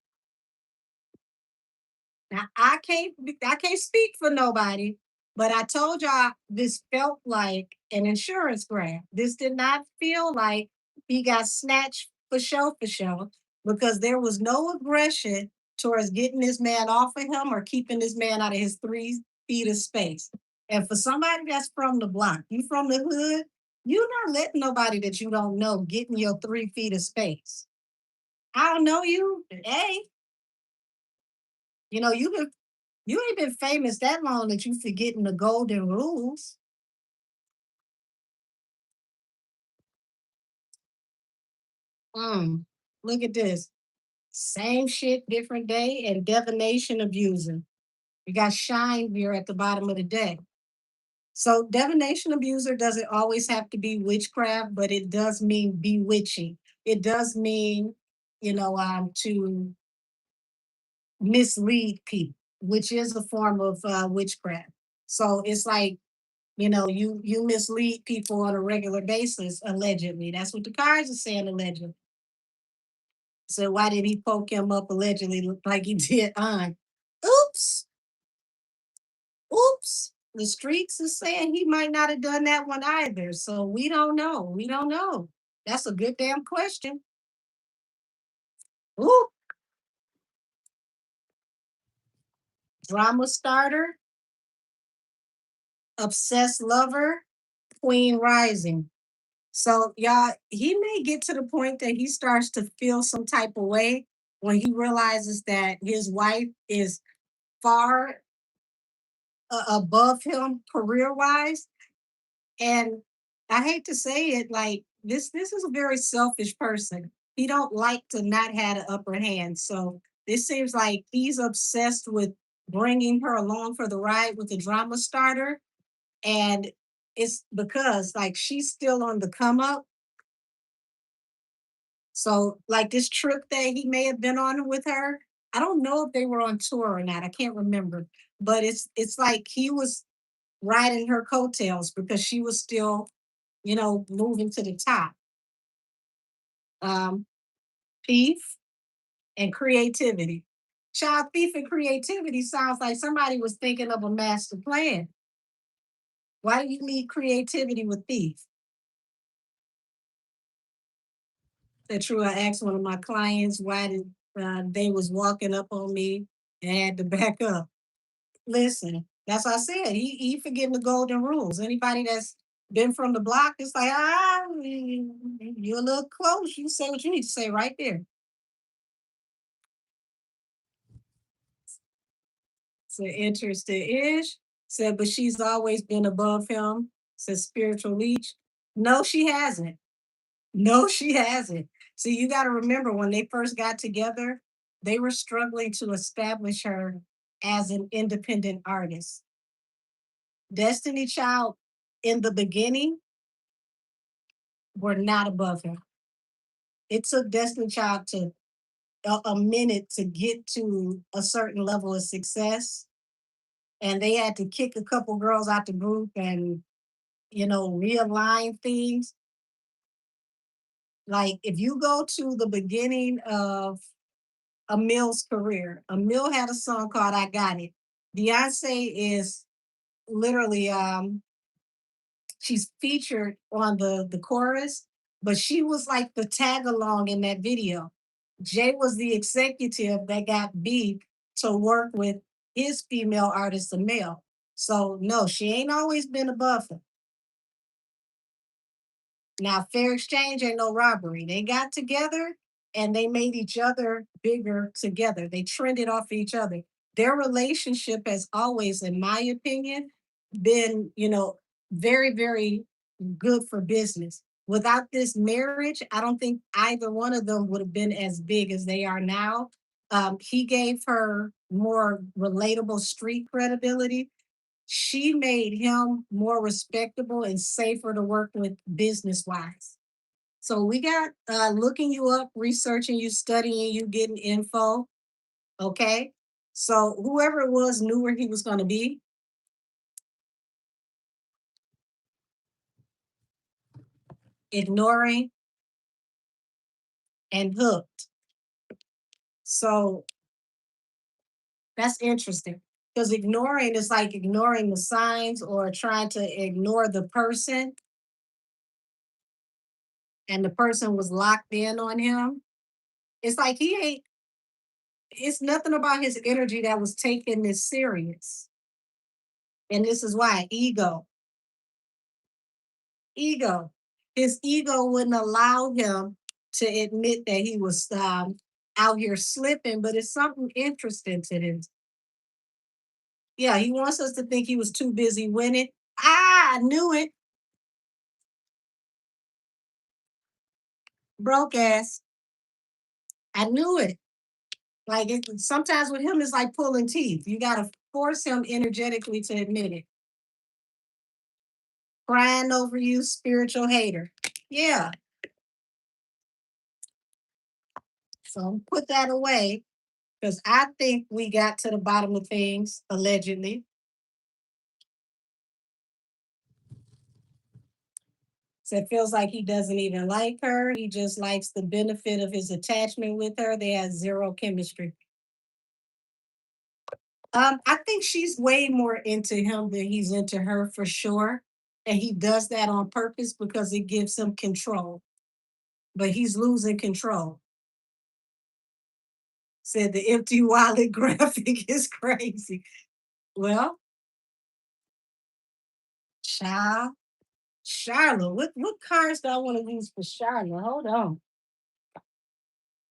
Now I can't speak for nobody, but I told y'all this felt like an insurance grab. This did not feel like he got snatched for show, because there was no aggression towards getting this man off of him or keeping this man out of his 3 feet of space. And for somebody that's from the block, you from the hood, you're not letting nobody that you don't know get in your 3 feet of space. I don't know you. Hey, you ain't been famous that long that you forgetting the golden rules. Mm, look at this. Same shit, different day, and divination abuser. You got shine here at the bottom of the deck. So divination abuser doesn't always have to be witchcraft, but it does mean bewitching. It does mean, to mislead people, which is a form of witchcraft. So it's like You mislead people on a regular basis, allegedly. That's what the cards are saying, allegedly. So why did he poke him up allegedly like he did on? Oops, oops. The streets is saying he might not have done that one either. So we don't know. We don't know. That's a good damn question. Ooh, drama starter, obsessed lover, queen rising. So y'all, he may get to the point that he starts to feel some type of way when he realizes that his wife is far above him career wise. And I hate to say it, like this is a very selfish person. He don't like to not have an upper hand. So this seems like he's obsessed with bringing her along for the ride with the drama starter. And it's because like she's still on the come up. So like this trip that he may have been on with her, I don't know if they were on tour or not. I can't remember. But it's like he was riding her coattails because she was still, moving to the top. Um, Thief and creativity. Child thief and creativity sounds like somebody was thinking of a master plan. Why do you need creativity with thief? That true. I asked one of my clients why did they was walking up on me and had to back up. Listen, that's what I said. He forgetting the golden rules. Anybody that's been from the block, it's like, you're a little close. You say what you need to say right there. So interested ish. Said, but she's always been above him. Said spiritual leech. No, she hasn't. No, she hasn't. See, you got to remember when they first got together, they were struggling to establish her as an independent artist. Destiny Child in the beginning were not above him. It took Destiny Child to a minute to get to a certain level of success, and they had to kick a couple girls out the group and realign things. Like if you go to the beginning of Emil's career, Emil had a song called "I Got It." Beyonce is literally she's featured on the chorus, but she was like the tag along in that video. Jay was the executive that got B to work with his female artist, Emil. So no, she ain't always been above him. Now, fair exchange ain't no robbery. They got together and they made each other bigger together. They trended off each other. Their relationship has always, in my opinion, been, very, very good for business. Without this marriage, I don't think either one of them would have been as big as they are now. He gave her more relatable street credibility. She made him more respectable and safer to work with business wise. So we got looking you up, researching you, studying you, getting info. Okay. So whoever it was knew where he was going to be, ignoring and hooked. So that's interesting because ignoring is like ignoring the signs or trying to ignore the person, and the person was locked in on him. It's like he ain't, it's nothing about his energy that was taking this serious. And this is why ego, ego. His ego wouldn't allow him to admit that he was out here slipping, but it's something interesting to him. Yeah, he wants us to think he was too busy winning. I knew it. Broke ass. I knew it. Like sometimes with him, it's like pulling teeth. You got to force him energetically to admit it. Crying over you, spiritual hater. Yeah. So put that away because I think we got to the bottom of things, allegedly. So it feels like he doesn't even like her. He just likes the benefit of his attachment with her. They have zero chemistry. I think she's way more into him than he's into her for sure. And he does that on purpose because it gives him control. But he's losing control. Said the empty wallet graphic is crazy. Well, child, Charlotte. What cards do I want to use for Charlotte? Hold on.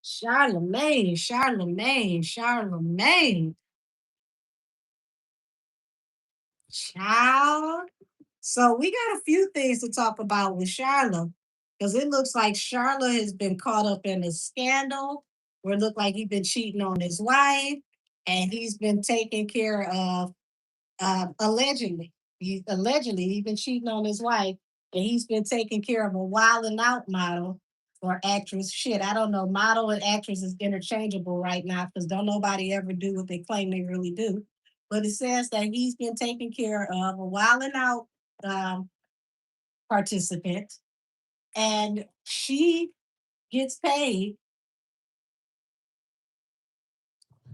Charlemagne, Charlemagne, Charlemagne. Child. So we got a few things to talk about with Charlotte because it looks like Charlotte has been caught up in a scandal where it looked like he's been cheating on his wife and he's been taking care of allegedly. Allegedly he's been cheating on his wife and he's been taking care of a wild and out model or actress. Shit, I don't know. Model and actress is interchangeable right now because don't nobody ever do what they claim they really do. But it says that he's been taking care of a wild and out um, participant, and she gets paid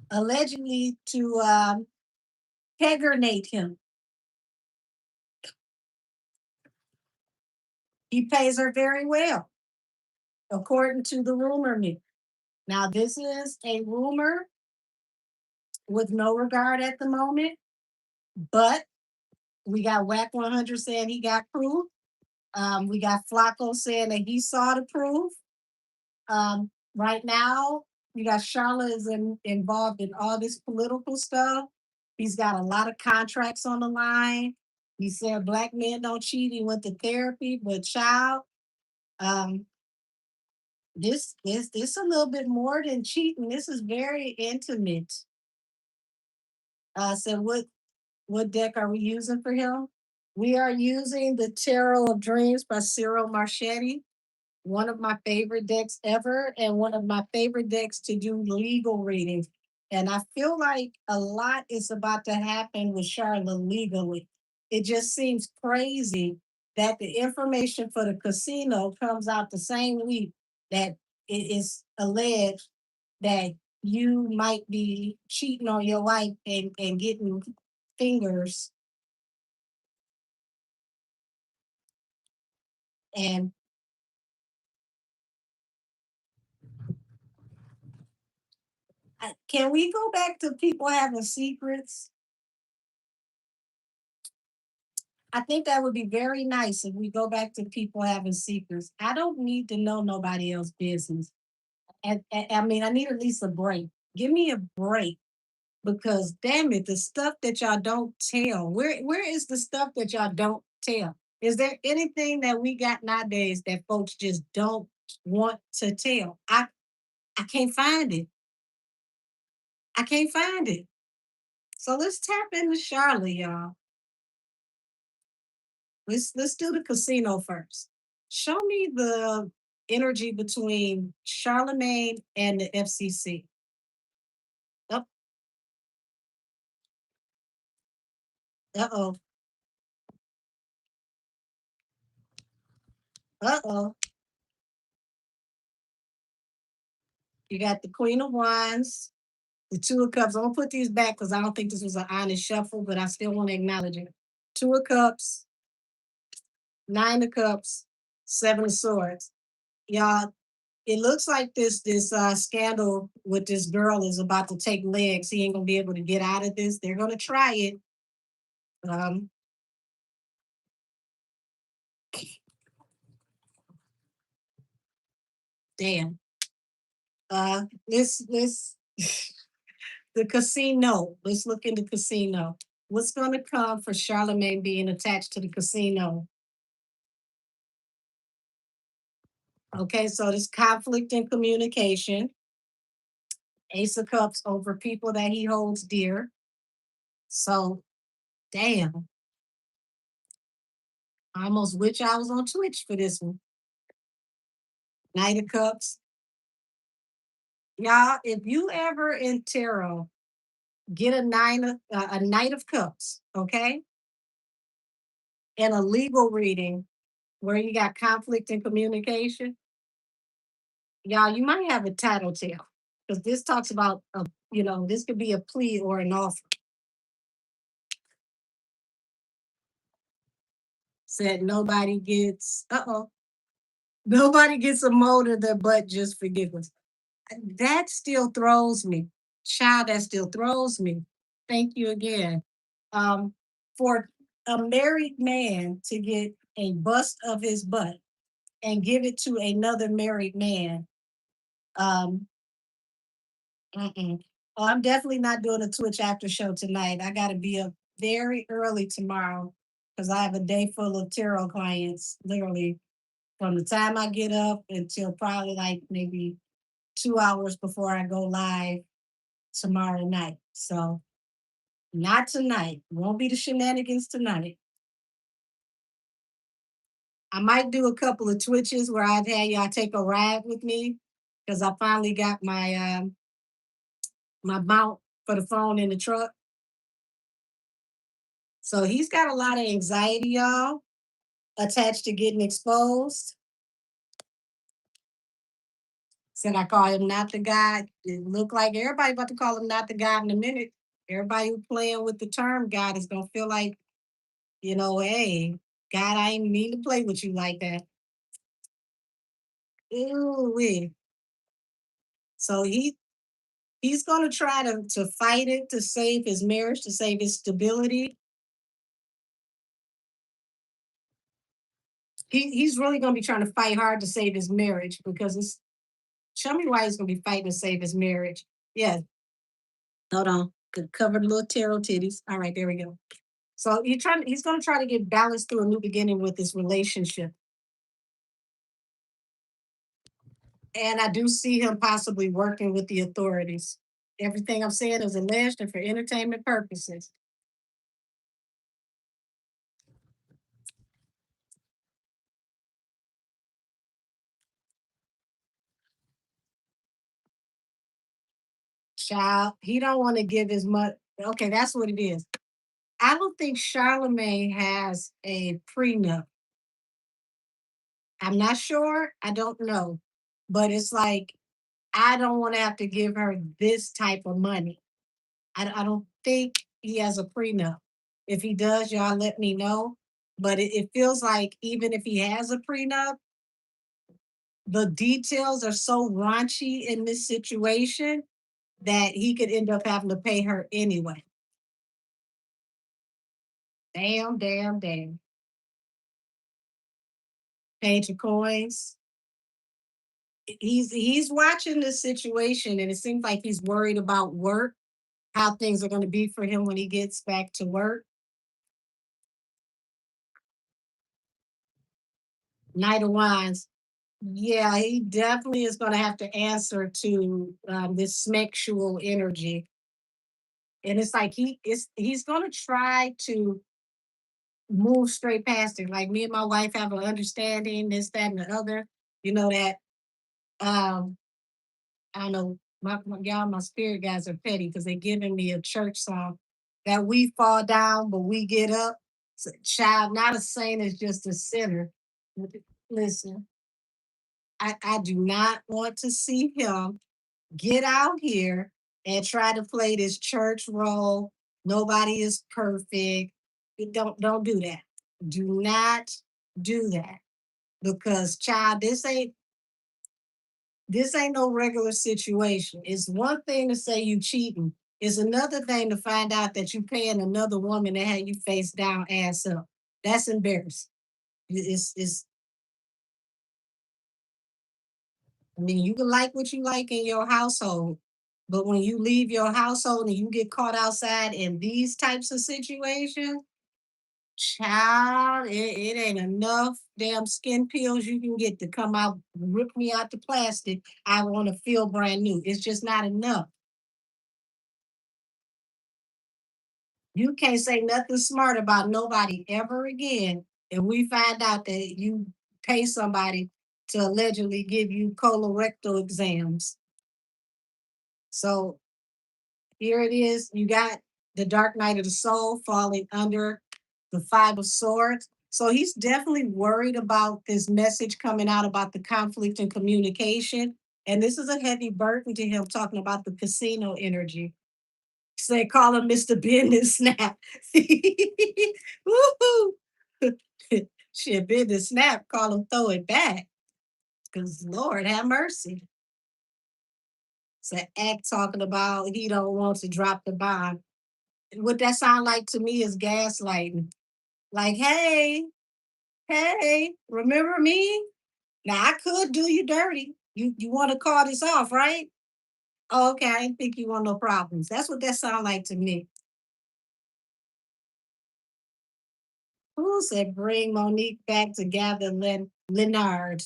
allegedly to peggernate him. He pays her very well, according to the rumor mill. Now, this is a rumor with no regard at the moment, but we got Whack 100 saying he got proof. We got Flacco saying that he saw the proof. Right now, you got Charlotte is involved in all this political stuff. He's got a lot of contracts on the line. He said black men don't cheat. He went to therapy, but child, um, this a little bit more than cheating. This is very intimate. So what deck are we using for him? We are using the Tarot of Dreams by Cyril Marchetti, one of my favorite decks ever, and one of my favorite decks to do legal readings. And I feel like a lot is about to happen with Charlotte legally. It just seems crazy that the information for the casino comes out the same week that it is alleged that you might be cheating on your wife and getting fingers. And can we go back to people having secrets? I think that would be very nice if we go back to people having secrets. I don't need to know nobody else's business. And I mean, I need at least a break. Give me a break because damn it, the stuff that y'all don't tell. Where is the stuff that y'all don't tell? Is there anything that we got nowadays that folks just don't want to tell? I can't find it. I can't find it. So let's tap into Charlotte, y'all. Let's do the casino first. Show me the energy between Charlemagne and the FCC. Uh oh. Uh oh. You got the Queen of Wands, the Two of Cups. I'm gonna put these back because I don't think this was an honest shuffle, but I still want to acknowledge it. Two of Cups, Nine of Cups, Seven of Swords. Y'all, it looks like this scandal with this girl is about to take legs. He ain't gonna be able to get out of this. They're gonna try it. Um, damn. Let's the casino. Let's look in the casino. What's going to come for Charlemagne being attached to the casino? Okay, so this conflict in communication, Ace of Cups over people that he holds dear. So, damn, I almost wish I was on Twitch for this one. Knight of Cups. Y'all, if you ever in tarot get a Knight of Cups, okay, and a legal reading, where you got conflict in communication. Y'all, you might have a title tale because this talks about this could be a plea or an offer. Said nobody gets nobody gets a motor that but just forgiveness. That still throws me. Child, that still throws me. Thank you again. Um, for a married man to get a bust of his butt and give it to another married man. Um, mm-mm. Oh, I'm definitely not doing a Twitch after show tonight. I got to be up very early tomorrow because I have a day full of tarot clients, literally from the time I get up until probably like maybe 2 hours before I go live tomorrow night. So not tonight. Won't be the shenanigans tonight. I might do a couple of twitches where I've had y'all take a ride with me because I finally got my mount for the phone in the truck. So he's got a lot of anxiety, y'all, attached to getting exposed. Said I call him not the guy. It look like everybody about to call him not the guy in a minute. Everybody who playing with the term God is gonna feel like, hey, God, I ain't mean to play with you like that. Ooh, so he's gonna try to fight it to save his marriage, to save his stability. He's really gonna be trying to fight hard to save his marriage because it's show me why he's gonna be fighting to save his marriage. Yeah, hold on. Covered little tarot titties. All right, there we go. So he's gonna try to get balanced through a new beginning with this relationship. And I do see him possibly working with the authorities. Everything I'm saying is alleged and for entertainment purposes. Child, he don't want to give his money. Okay, that's what it is. I don't think Charlemagne has a prenup. I'm not sure. I don't know. But it's like, I don't want to have to give her this type of money. I don't think he has a prenup. If he does, y'all let me know. But it feels like even if he has a prenup, the details are so raunchy in this situation that he could end up having to pay her anyway. Damn, damn, damn. Page of coins. He's watching this situation and it seems like he's worried about work, how things are going to be for him when he gets back to work. Knight of Wands. Yeah, he definitely is going to have to answer to this sexual energy, and it's like he's going to try to move straight past it. Like me and my wife have an understanding, this, that, and the other. You know that um, I don't know, y'all, my spirit guys are petty because they're giving me a church song that we fall down, but we get up. So, child, not a saint is just a sinner. Listen, I do not want to see him get out here and try to play this church role. Nobody is perfect. Don't do that. Do not do that because child, this ain't no regular situation. It's one thing to say you cheating. It's another thing to find out that you paying another woman to have you face down, ass up. That's embarrassing. It's I mean, you can like what you like in your household, but when you leave your household and you get caught outside in these types of situations, child, it ain't enough damn skin peels you can get to come out, rip me out the plastic. I want to feel brand new. It's just not enough. You can't say nothing smart about nobody ever again. If we find out that you pay somebody to allegedly give you colorectal exams. So here it is. You got the Dark Night of the Soul falling under the Five of Swords. So he's definitely worried about this message coming out about the conflict in communication. And this is a heavy burden to him talking about the casino energy. Say, call him Mr. Business Snap. Woohoo. Shit, Business Snap, call him throw it back. Because Lord have mercy. It's an act talking about he don't want to drop the bomb. What that sound like to me is gaslighting. Like, hey, remember me? Now I could do you dirty. You want to call this off, right? Oh, okay, I didn't think you want no problems. That's what that sound like to me. Who said bring Monique back to gather Leonard?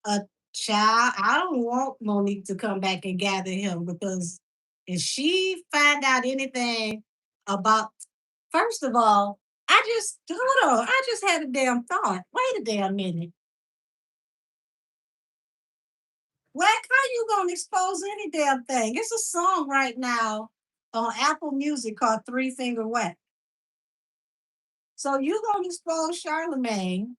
A child. I don't want Monique to come back and gather him because if she find out anything about, first of all, I just hold on. I just had a damn thought. Wait a damn minute. What? How you gonna expose any damn thing? It's a song right now on Apple Music called Three Finger Whack. So you gonna expose Charlemagne,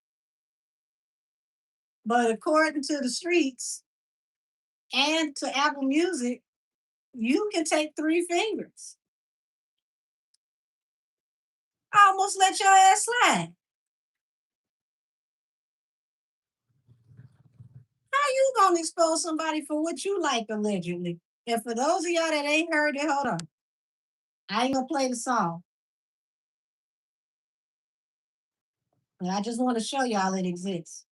but according to the streets and to Apple Music, you can take three fingers. I almost let your ass slide. How you gonna expose somebody for what you like allegedly? And for those of y'all that ain't heard it, hold on. I ain't gonna play the song. But I just want to show y'all it exists.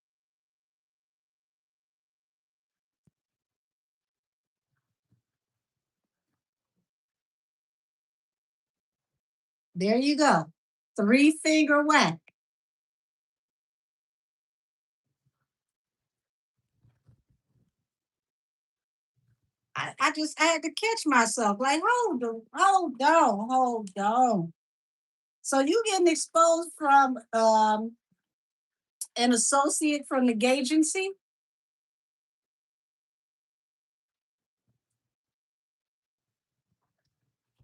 There you go. Three finger whack. I had to catch myself. Like, hold on. So you getting exposed from an associate from the agency?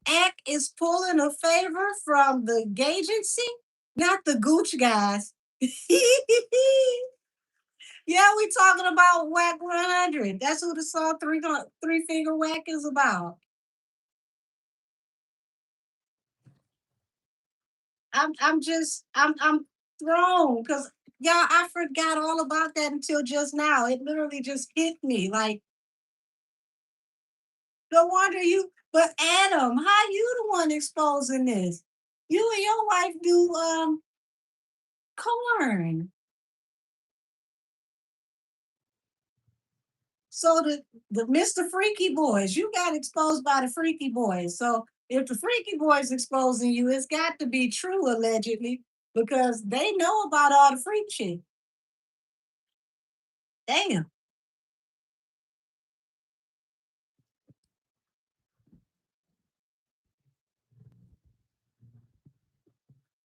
Act is pulling a favor from the agency, not the Gooch guys. Yeah, we talking about Whack 100. That's who the song Three Finger Whack is about. I'm thrown because y'all, I forgot all about that until just now. It literally just hit me. Like, no wonder you, but Adam, how you the one exposing this? You and your wife do corn. So the Mr. Freaky Boys, you got exposed by the Freaky Boys. So if the Freaky Boys exposing you, it's got to be true allegedly because they know about all the freak shit. Damn.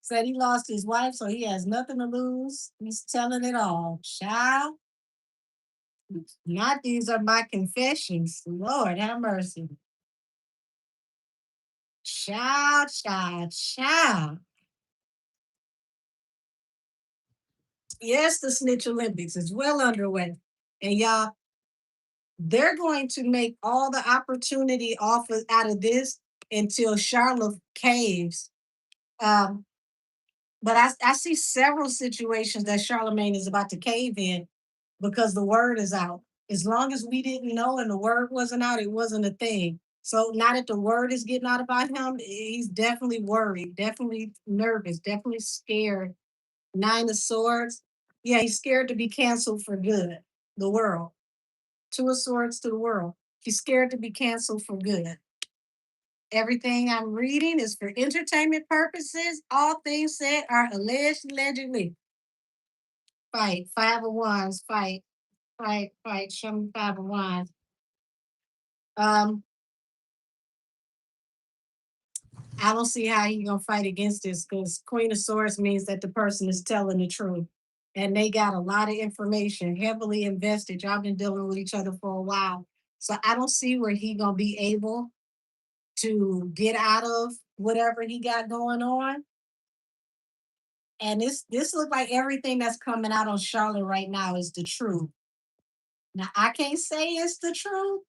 Said he lost his wife, so he has nothing to lose. He's telling it all. Child, not these are my confessions. Lord have mercy. Child. Yes, the Snitch Olympics is well underway. And y'all, they're going to make all the opportunity off of, out of this until Charlotte caves. Um, but I see several situations that Charlemagne is about to cave in because the word is out. As long as we didn't know and the word wasn't out, it wasn't a thing. So now that the word is getting out about him, he's definitely worried, definitely nervous, definitely scared. Nine of Swords. Yeah, he's scared to be canceled for good. The world. Two of Swords to the world. He's scared to be canceled for good. Everything I'm reading is for entertainment purposes. All things said are alleged, allegedly. Fight. Five of Wands. Fight. Show me Five of Wands. Um, I don't see how he's gonna fight against this because Queen of Swords means that the person is telling the truth. And they got a lot of information, heavily invested. Y'all been dealing with each other for a while. So I don't see where he gonna be able to get out of whatever he got going on. And this looks like everything that's coming out on Charlotte right now is the truth. Now I can't say it's the truth,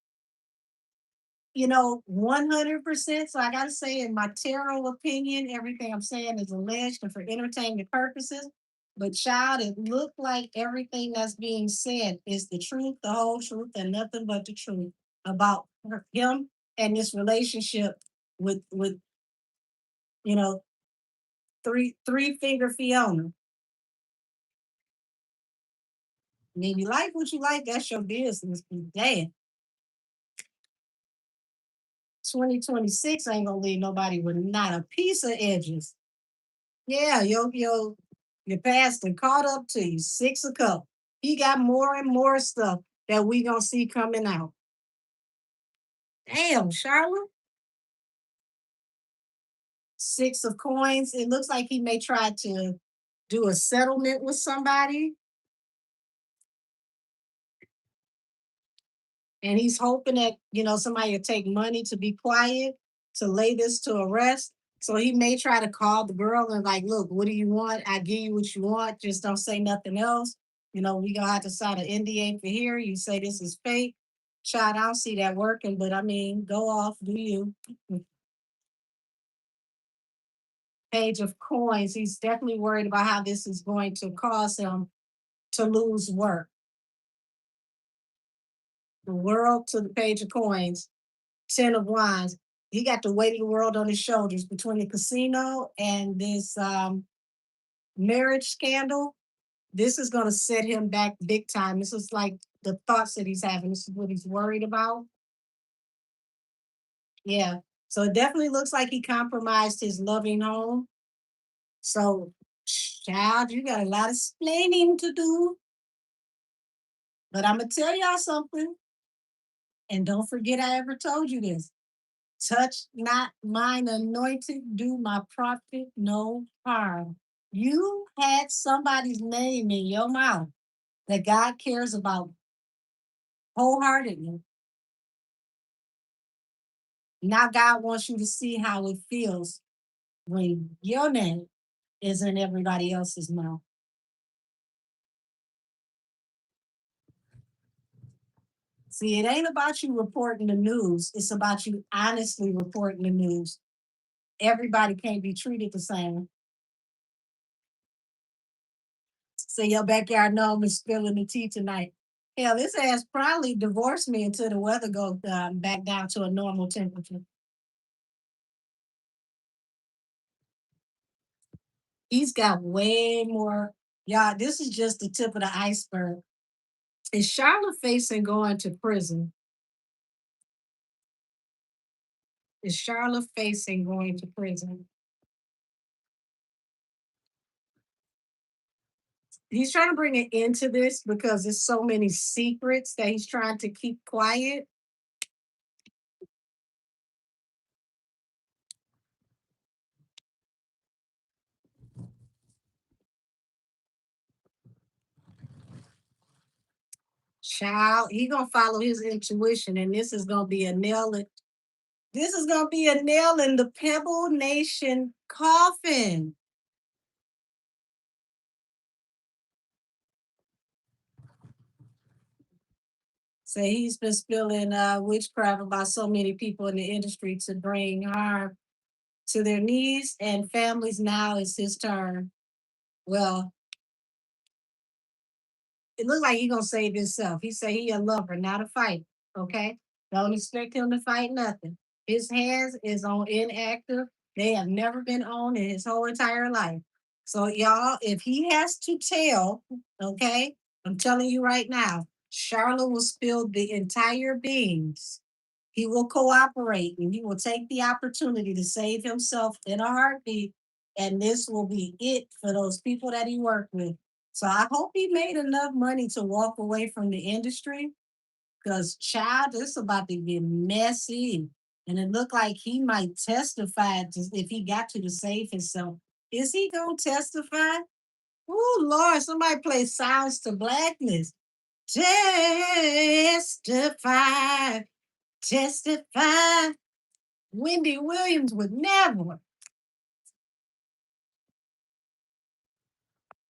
100%. So I gotta say, in my tarot opinion, everything I'm saying is alleged and for entertainment purposes. But child, it looked like everything that's being said is the truth, the whole truth, and nothing but the truth about him and this relationship with you know three finger Fiona. I mean, you like what you like, that's your business. But damn, 2026 ain't gonna leave nobody with not a piece of edges. Yeah, your pastor caught up to you, six a cup. He got more and more stuff that we gonna see coming out. Damn, Charlotte, six of coins. It looks like he may try to do a settlement with somebody, and he's hoping that somebody will take money to be quiet to lay this to rest. So he may try to call the girl and like, look, what do you want? I give you what you want. Just don't say nothing else. We gonna have to sign an NDA for here. You say this is fake. Child, I don't see that working, but I mean, go off, do you? Page of coins. He's definitely worried about how this is going to cause him to lose work. The world to the page of coins. 10 of wands. He got the weight of the world on his shoulders between the casino and this marriage scandal. This is going to set him back big time. This is like the thoughts that he's having. This is what he's worried about. Yeah. So it definitely looks like he compromised his loving home. So, child, you got a lot of explaining to do. But I'm going to tell y'all something. And don't forget I ever told you this. Touch not mine anointed, do my prophet no harm. You had somebody's name in your mouth that God cares about wholeheartedly. Now God wants you to see how it feels when your name is in everybody else's mouth. See, it ain't about you reporting the news. It's about you honestly reporting the news. Everybody can't be treated the same. Say your backyard gnome is spilling the tea tonight. Hell, this ass probably divorced me until the weather goes back down to a normal temperature. He's got way more. Yeah, this is just the tip of the iceberg. Is Charlotte facing going to prison? Is Charlotte facing going to prison? He's trying to bring an end to this because there's so many secrets that he's trying to keep quiet. Child, he gonna follow his intuition, and this is gonna be a nail. This is gonna be a nail in the Pebble Nation coffin. Say he's been spilling witchcraft about so many people in the industry to bring harm to their needs and families. Now it's his turn. Well, it looks like he gonna save himself. He say he a lover, not a fighter. Okay, don't expect him to fight nothing. His hands is on inactive. They have never been on in his whole entire life. So y'all, if he has to tell, okay, I'm telling you right now, Charlotte will spill the entire beans. He will cooperate and he will take the opportunity to save himself in a heartbeat. And this will be it for those people that he worked with. So I hope he made enough money to walk away from the industry because child, this about to get messy. And it looked like he might testify if he got to save himself. Is he gonna testify? Oh Lord, somebody play Sounds to Blackness. Testify, testify. Wendy Williams would never.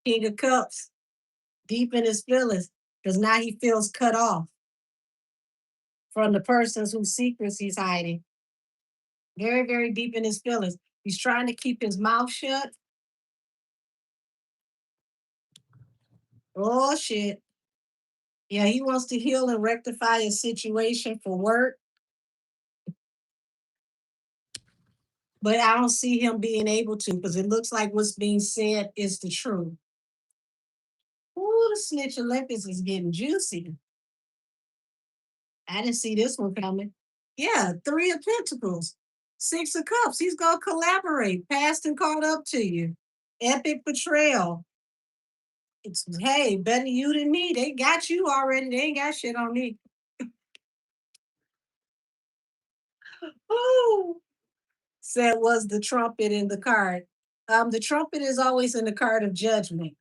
King of Cups, deep in his feelings, because now he feels cut off from the persons whose secrets he's hiding. Very, very deep in his feelings. He's trying to keep his mouth shut. Oh shit. Yeah, he wants to heal and rectify his situation for work, but I don't see him being able to because it looks like what's being said is the truth. Ooh, the Snitch Olympics is getting juicy. I didn't see this one coming. Yeah, Three of Pentacles, Six of Cups. He's gonna collaborate, past and caught up to you. Epic betrayal. It's hey, better you than me. They got you already. They ain't got shit on me. Ooh, said was the trumpet in the card. The trumpet is always in the card of judgment.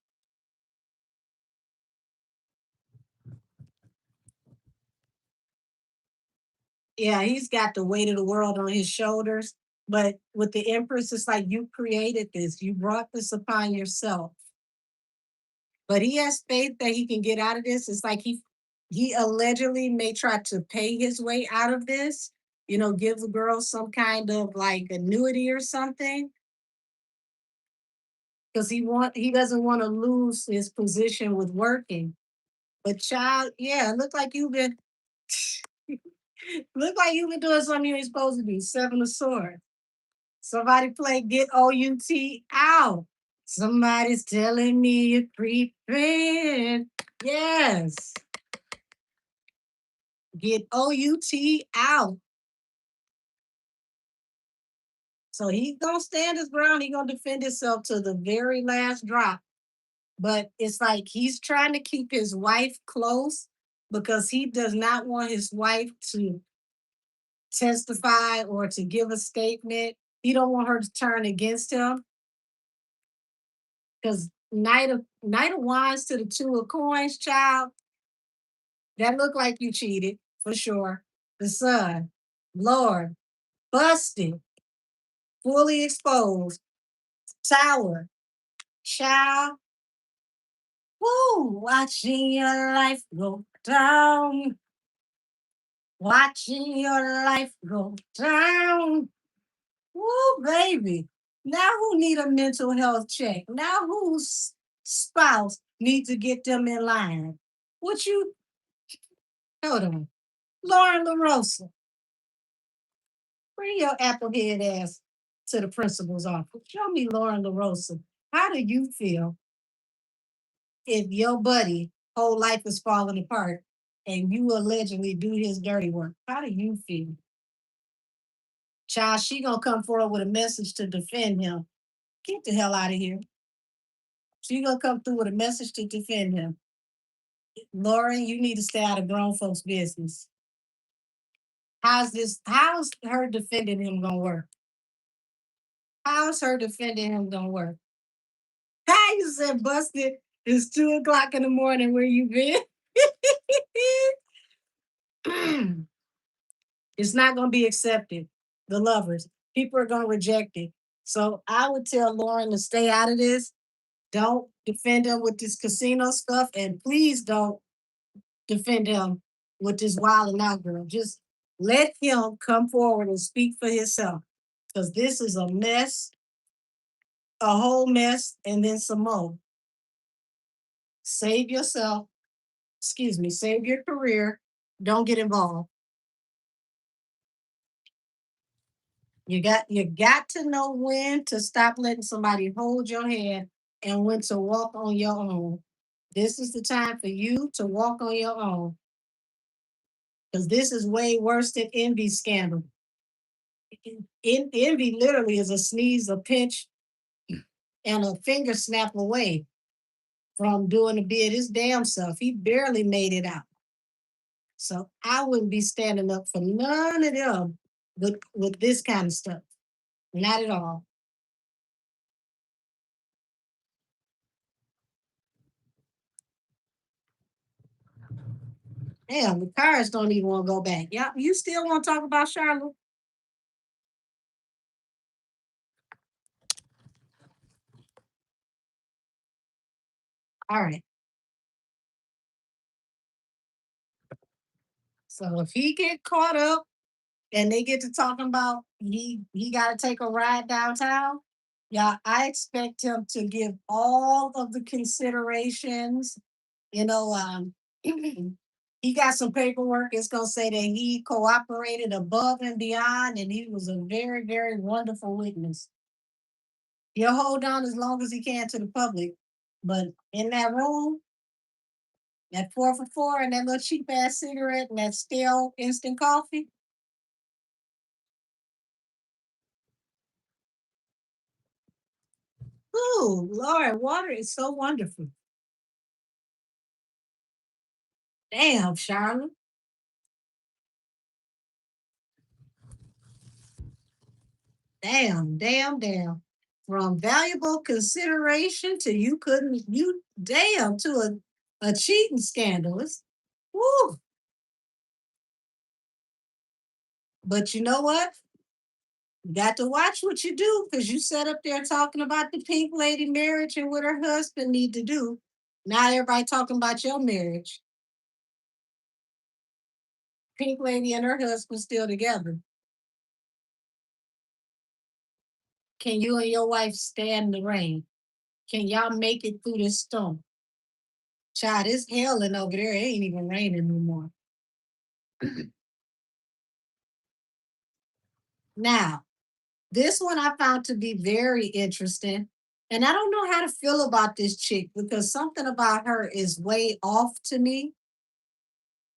Yeah, he's got the weight of the world on his shoulders. But with the Empress, it's like you created this, you brought this upon yourself. But he has faith that he can get out of this. It's like he allegedly may try to pay his way out of this, give the girl some kind of like annuity or something. Because he doesn't want to lose his position with working. But child, yeah, it look like you've been look like you've been doing something you ain't supposed to do. Seven of Swords. Somebody play Get O-U-T out. Somebody's telling me you're creeping. Yes. Get O-U-T out. So he's gonna stand his ground. He's gonna defend himself to the very last drop. But it's like he's trying to keep his wife close because he does not want his wife to testify or to give a statement. He don't want her to turn against him because Knight of Wands to the Two of Coins, child. That looked like you cheated for sure. The Sun, Lord, busted, fully exposed, Tower, child. Woo, watching your life go down. Watching your life go down. Woo, baby. Now who need a mental health check? Now whose spouse needs to get them in line? What you, hold on. Lauren LaRosa, bring your applehead ass to the principal's office. Show me Lauren LaRosa. How do you feel if your buddy whole life is falling apart and you allegedly do his dirty work? How do you feel? Child, she gonna come forward with a message to defend him. Get the hell out of here. She gonna come through with a message to defend him. Lauren, you need to stay out of grown folks' business. How's her defending him gonna work? How's her defending him gonna work? How you said busted? It's 2 o'clock in the morning. Where you been? It's not gonna be accepted. The lovers, people are gonna reject it. So I would tell Lauren to stay out of this. Don't defend him with this casino stuff, and please don't defend him with this wild and out girl. Just let him come forward and speak for himself. Because this is a mess, a whole mess, and then some more. Save yourself, excuse me, save your career. Don't get involved. You got to know when to stop letting somebody hold your hand and when to walk on your own. This is the time for you to walk on your own because this is way worse than envy scandal. Envy literally is a sneeze, a pinch, and a finger snap away from doing the bid his damn self. He barely made it out. So I wouldn't be standing up for none of them with this kind of stuff. Not at all. Damn, the cars don't even want to go back. Yeah, you still want to talk about Charlotte? All right. So if he get caught up and they get to talking about he got to take a ride downtown, yeah, I expect him to give all of the considerations. You know, he got some paperwork. It's gonna say that he cooperated above and beyond, and he was a very, very wonderful witness. He'll hold on as long as he can to the public, but in that room, that 4 for 4 and that little cheap ass cigarette and that stale instant coffee. Ooh, Lord, water is so wonderful. Damn, Charlotte. Damn, damn, damn. From valuable consideration to you couldn't you damn to a cheating scandalous. Woo. But you know what? You got to watch what you do because you sat up there talking about the pink lady marriage and what her husband need to do. Now everybody talking about your marriage. Pink lady and her husband still together. Can you and your wife stand the rain? Can y'all make it through this storm? Child, it's hailing over there. It ain't even raining no more. Now, this one I found to be very interesting. And I don't know how to feel about this chick because something about her is way off to me.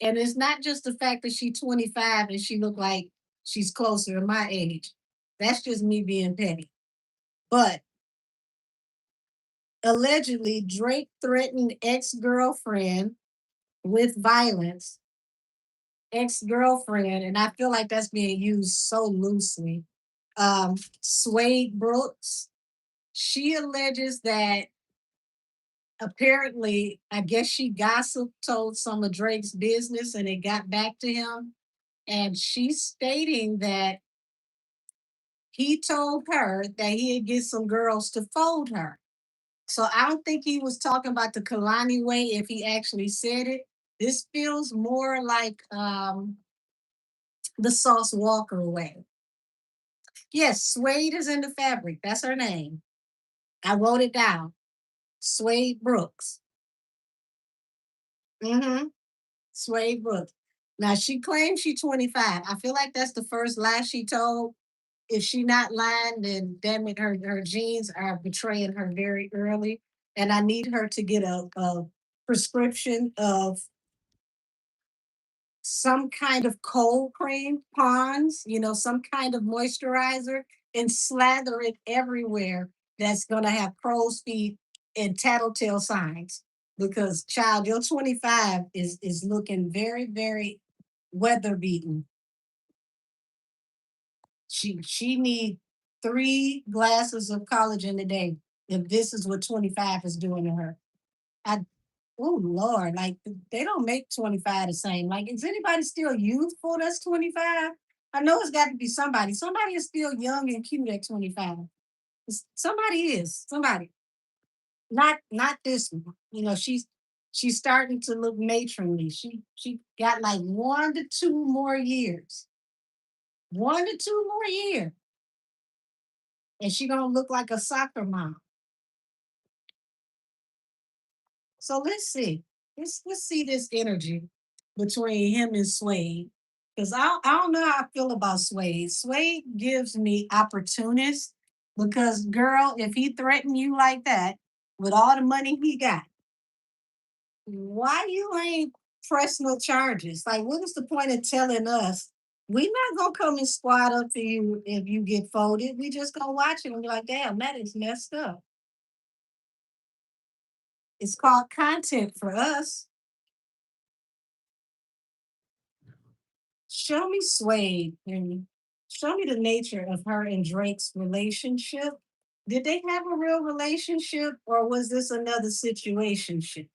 And it's not just the fact that she's 25 and she look like she's closer to my age. That's just me being petty. But allegedly, Drake threatened ex-girlfriend with violence. Ex-girlfriend, and I feel like that's being used so loosely. Suede Brooks, she alleges that apparently, I guess she gossip told some of Drake's business and it got back to him. And she's stating that he told her that he'd get some girls to fold her. So I don't think he was talking about the Kalani way if he actually said it. This feels more like the Sauce Walker way. Yes, Suede is in the fabric. That's her name. I wrote it down. Suede Brooks. Mm-hmm. Suede Brooks. Now she claims she's 25. I feel like that's the first lie she told. If she not lying, then damn it, her genes are betraying her very early. And I need her to get a prescription of some kind of cold cream, Pond's, some kind of moisturizer, and slather it everywhere that's gonna have crow's feet and tattletale signs. Because child, your 25 is looking very, very weather beaten. She need 3 glasses of collagen a day if this is what 25 is doing to her. I Oh Lord, like they don't make 25 the same. Like, is anybody still youthful that's 25? I know it's got to be somebody. Somebody is still young and cute at 25. Somebody is. Somebody. Not this one. She's starting to look matronly. She got like 1 to 2 more years. 1 to 2 more years. And she gonna look like a soccer mom. So let's see. Let's see this energy between him and Suede. Because I don't know how I feel about Suede. Suede gives me opportunist because girl, if he threatened you like that with all the money he got, why you ain't press no charges? Like, what is the point of telling us we not gonna come and squat up for you if you get folded? We just gonna watch it and be like, damn, that is messed up. It's called content for us. Show me Suede and show me the nature of her and Drake's relationship. Did they have a real relationship or was this another situationship?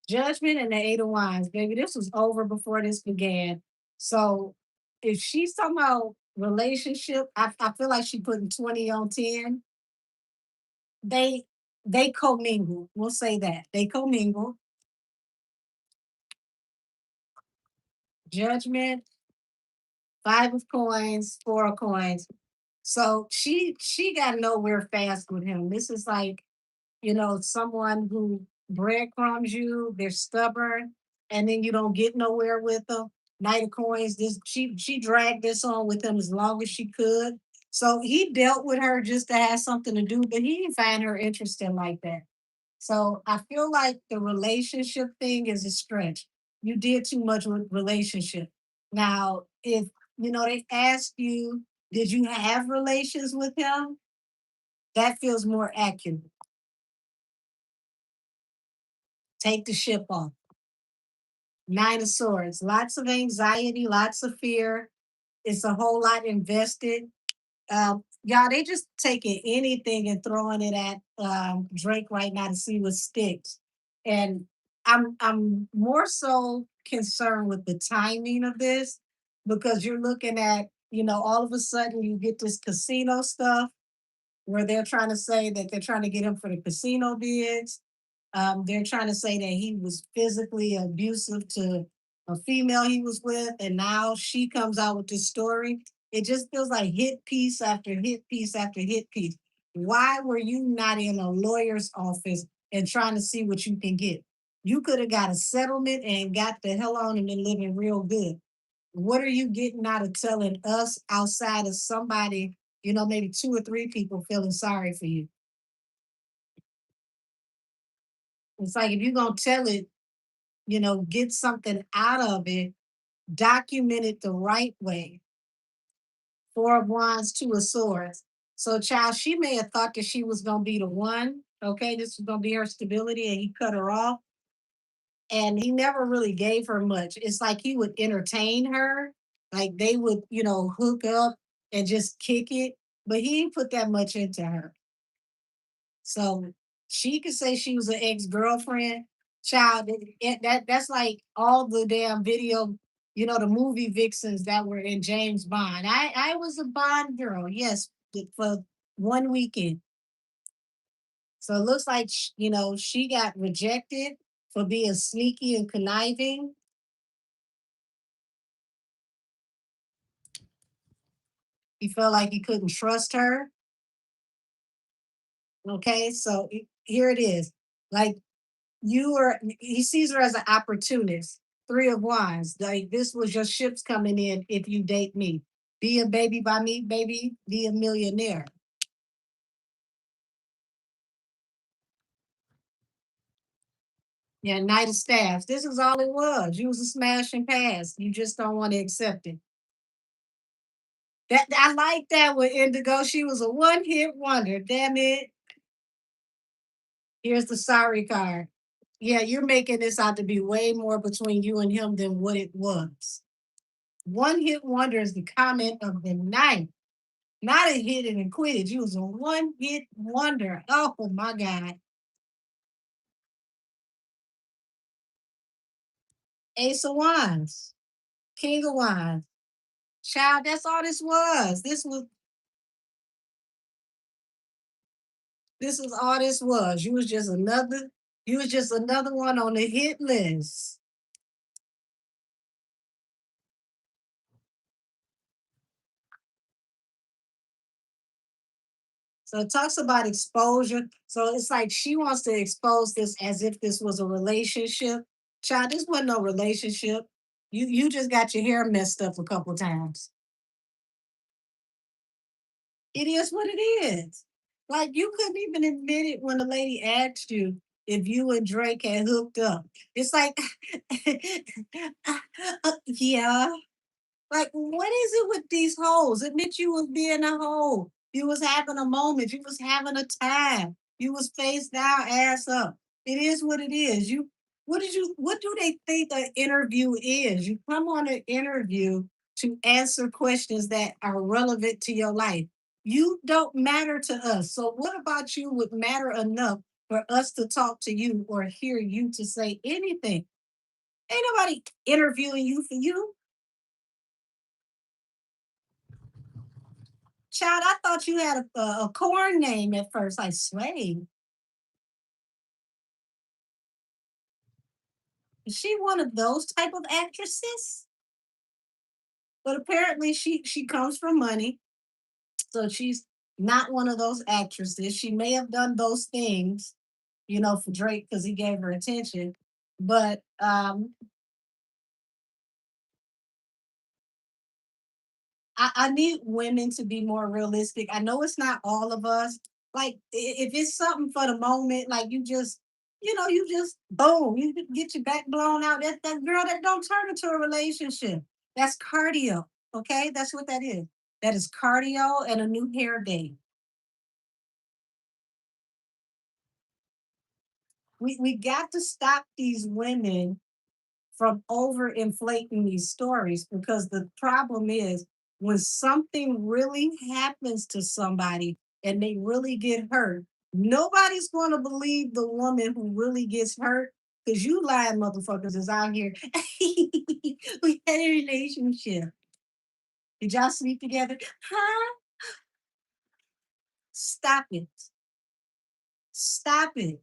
Judgment and the Eight of Wands, baby. This was over before this began. So if she's talking about Relationship, I feel like she putting 20 on 10. They they commingle. We'll say that. They commingle. Judgment, five of coins, four of coins. So she got nowhere fast with him. This is like, someone who breadcrumbs you, they're stubborn, and then you don't get nowhere with them. Knight of coins, this she dragged this on with him as long as she could. So he dealt with her just to have something to do, but he didn't find her interesting like that. So I feel like the relationship thing is a stretch. You did too much with relationship. Now, if they ask you, did you have relations with him? That feels more accurate. Take the ship off. Nine of Swords, lots of anxiety, lots of fear. It's a whole lot invested. Y'all, they just taking anything and throwing it at Drake right now to see what sticks. And I'm more so concerned with the timing of this because you're looking at, all of a sudden you get this casino stuff where they're trying to say that they're trying to get him for the casino bids. They're trying to say that he was physically abusive to a female he was with, and now she comes out with this story. It just feels like hit piece after hit piece after hit piece. Why were you not in a lawyer's office and trying to see what you can get? You could have got a settlement and got the hell on and been living real good. What are you getting out of telling us outside of somebody, maybe two or three people feeling sorry for you? It's like if you're gonna tell it, get something out of it, document it the right way. Four of Wands, Two of Swords. So, child, she may have thought that she was gonna be the one. Okay, this was gonna be her stability, and he cut her off. And he never really gave her much. It's like he would entertain her, like they would, hook up and just kick it, but he didn't put that much into her. So she could say she was an ex-girlfriend. Child, that's like all the damn video, the movie vixens that were in James Bond. I was a Bond girl, yes, for one weekend. So it looks like she got rejected for being sneaky and conniving. He felt like he couldn't trust her. Okay, so here it is. Like he sees her as an opportunist. Three of Wands. Like this was your ships coming in if you date me. Be a baby by me, baby. Be a millionaire. Yeah, Knight of Staffs. This is all it was. You was a smash and pass. You just don't want to accept it. That I like that with Indigo. She was a one hit wonder. Damn it. Here's the sorry card. Yeah, you're making this out to be way more between you and him than what it was. One hit wonder is the comment of the night. Not a hit and quit it. You was a one hit wonder. Oh my God. Ace of Wands, King of Wands. Child, that's all this was. This was all this was. You was just another one on the hit list. So it talks about exposure. So it's like she wants to expose this as if this was a relationship. Child, this wasn't no relationship. You just got your hair messed up a couple times. It is what it is. Like you couldn't even admit it when the lady asked you if you and Drake had hooked up. It's like, yeah. Like, what is it with these hoes? Admit you was being a hoe. You was having a moment. You was having a time. You was face down, ass up. It is what it is. What do they think an interview is? You come on an interview to answer questions that are relevant to your life. You don't matter to us. So what about you would matter enough for us to talk to you or hear you to say anything? Ain't nobody interviewing you for you. Child, I thought you had a corn name at first, like Sway. Is she one of those type of actresses? But apparently she comes from money, so she's not one of those actresses. She may have done those things, for Drake because he gave her attention. But I need women to be more realistic. I know it's not all of us. Like if it's something for the moment, like you just boom, you get your back blown out. That girl that don't turn into a relationship. That's cardio. Okay, that's what that is. That is cardio and a new hair day. We got to stop these women from overinflating these stories because the problem is when something really happens to somebody and they really get hurt, nobody's going to believe the woman who really gets hurt because you lying motherfuckers is out here. We had a relationship. Did y'all sleep together? Huh? Stop it. Stop it.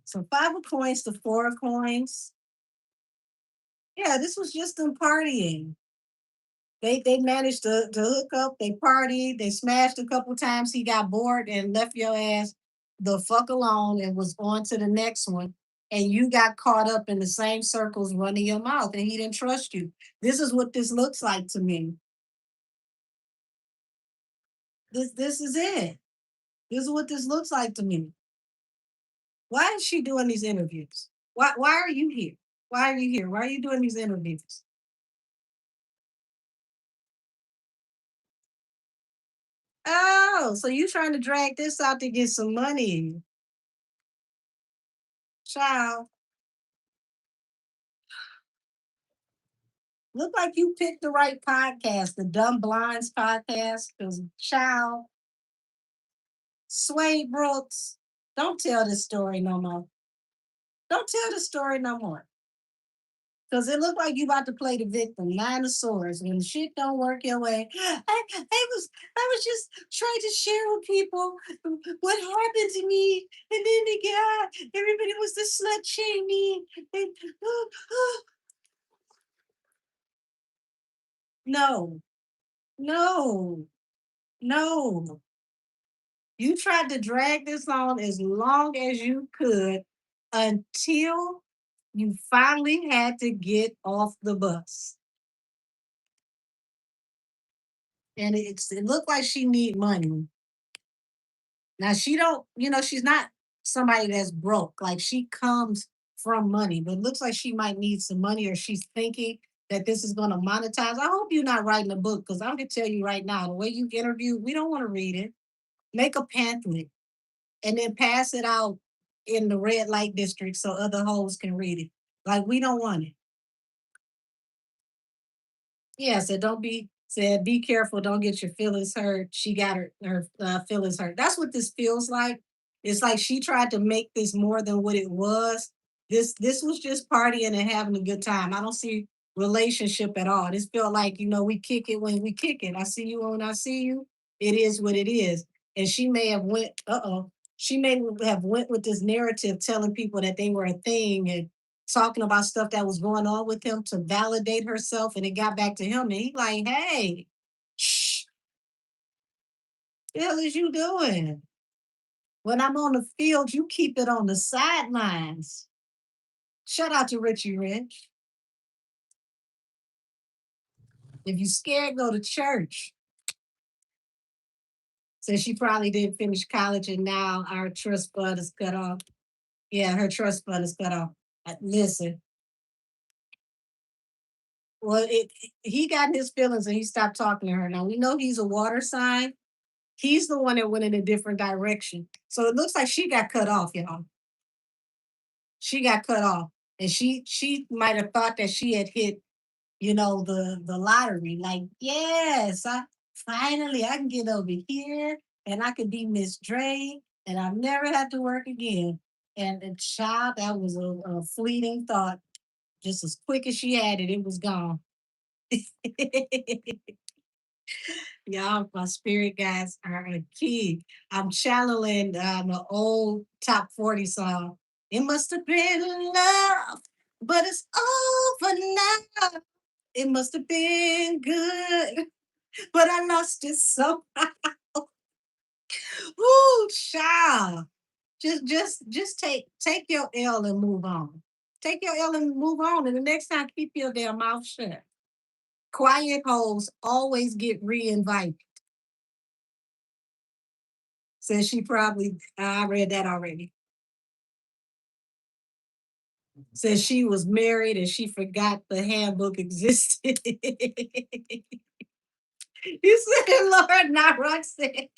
So 5 of coins to 4 of coins. Yeah, this was just them partying. They managed to hook up, they partied, they smashed a couple times. He got bored and left your ass the fuck alone and was on to the next one. And you got caught up in the same circles running your mouth and he didn't trust you. This is what this looks like to me. This is it. This is what this looks like to me. Why is she doing these interviews? Why are you here? Why are you here? Why are you doing these interviews? Oh, so you trying to drag this out to get some money. Child. Look like you picked the right podcast, the Dumb Blinds podcast. Because child, Sway Brooks, don't tell this story no more. Don't tell the story no more. Because it looked like you about to play the victim, nine of swords. When shit don't work your way, I was just trying to share with people what happened to me, and then they got everybody was the slut shaming. And, no, no, no. You tried to drag this on as long as you could until you finally had to get off the bus. And it looked like she need money. Now she don't, she's not somebody that's broke. Like she comes from money, but it looks like she might need some money or she's thinking that this is going to monetize. I hope you're not writing a book because I'm gonna tell you right now, the way you interview, we don't want to read it. Make a pamphlet and then pass it out in the red light district so other hoes can read it. Like we don't want it. Yeah, so don't be said be careful, don't get your feelings hurt. She got her feelings hurt. That's what this feels like. It's like she tried to make this more than what it was. This was just partying and having a good time. I don't see relationship at all. This felt like, we kick it when we kick it. I see you when I see you. It is what it is. And she may have went, she may have went with this narrative telling people that they were a thing and talking about stuff that was going on with him to validate herself, and it got back to him, and he like, hey, shh, the hell is you doing? When I'm on the field, you keep it on the sidelines. Shout out to Richie Rich. If you scared, go to church. So she probably didn't finish college, and now our trust fund is cut off. Yeah, her trust fund is cut off. Listen, well, he got his feelings and he stopped talking to her. Now we know he's a water sign. He's the one that went in a different direction. So it looks like she got cut off, y'all. She got cut off. And she might have thought that she had hit, the lottery. Like, yes, I can get over here and I could be Miss Dre and I've never had to work again. And child, that was a fleeting thought. Just as quick as she had it, it was gone. Y'all, my spirit guides are a key. I'm channeling the old top 40 song. It must have been love, but it's over now. It must have been good, but I lost it so. Ooh, child. Just take your L and move on. Take your L and move on. And the next time, keep your damn mouth shut. Quiet holes always get re-invited. Says she probably, I read that already. Says she was married and she forgot the handbook existed. You said, Lord, not Roxanne.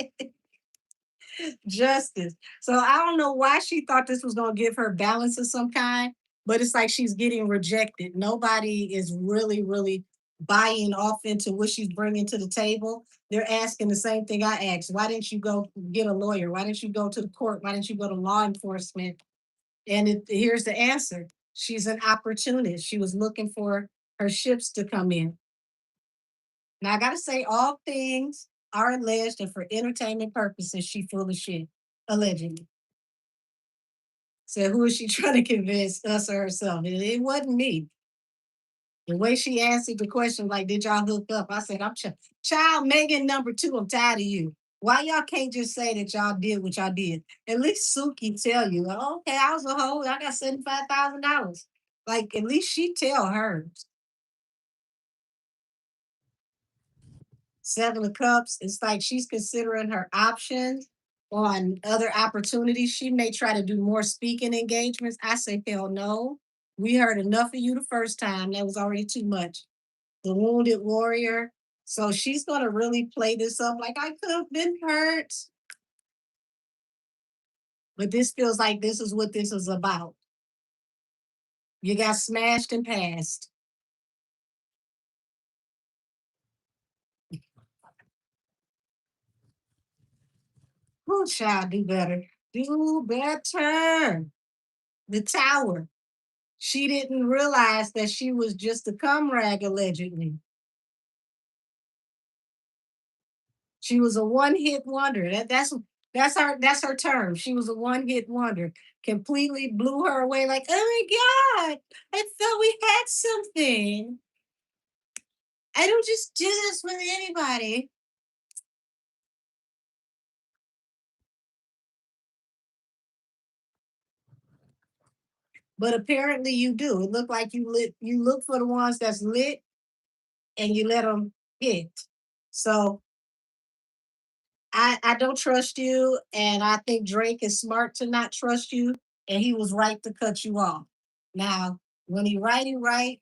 Justice. So I don't know why she thought this was going to give her balance of some kind, but it's like she's getting rejected. Nobody is really buying off into what she's bringing to the table. They're asking the same thing I asked. Why didn't you go get a lawyer? Why didn't you go to the court? Why didn't you go to law enforcement? And here's the answer. She's an opportunist. She was looking for her ships to come in. Now I gotta say, all things are alleged, and for entertainment purposes, she full of shit. Allegedly. So who is she trying to convince, us or herself? It wasn't me. The way she answered the question, like, did y'all hook up? I said, child Megan number two, I'm tired of you. Why y'all can't just say that y'all did what y'all did? At least Suki tell you, oh, okay, I was a hoe. I got $75,000. Like, at least she tell hers. Seven of Cups, it's like she's considering her options on other opportunities. She may try to do more speaking engagements. I say, hell no. We heard enough of you the first time. That was already too much. The Wounded Warrior. So she's going to really play this up like I could have been hurt. But this feels like this is what this is about. You got smashed and passed. Who child do better? Do better. The Tower. She didn't realize that she was just a cum rag, allegedly. She was a one-hit wonder. That's her term. She was a one-hit wonder. Completely blew her away, like, oh my God, I thought we had something. I don't just do this with anybody. But apparently you do. It looked like you look for the ones that's lit and you let them hit. So I don't trust you, and I think Drake is smart to not trust you, and he was right to cut you off. Now, when he right,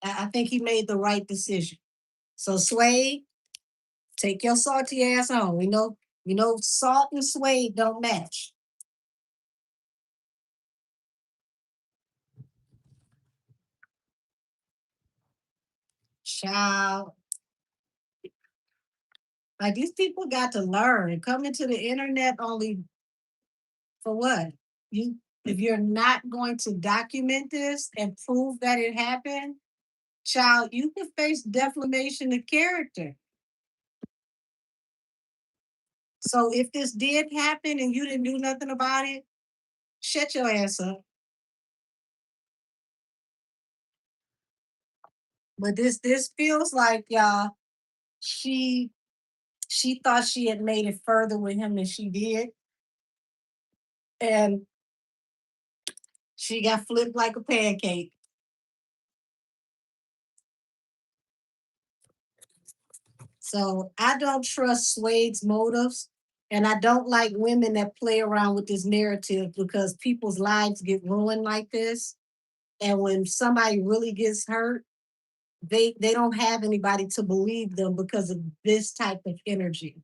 I think he made the right decision. So Suede, take your salty ass home. We know salt and Suede don't match. Child, like these people got to learn. Coming to the internet only for what? You if you're not going to document this and prove that it happened, child, you can face defamation of character. So if this did happen and you didn't do nothing about it, shut your ass up. But this feels like y'all, she she thought she had made it further with him than she did. And she got flipped like a pancake. So I don't trust Suede's motives. And I don't like women that play around with this narrative because people's lives get ruined like this. And when somebody really gets hurt, they don't have anybody to believe them because of this type of energy.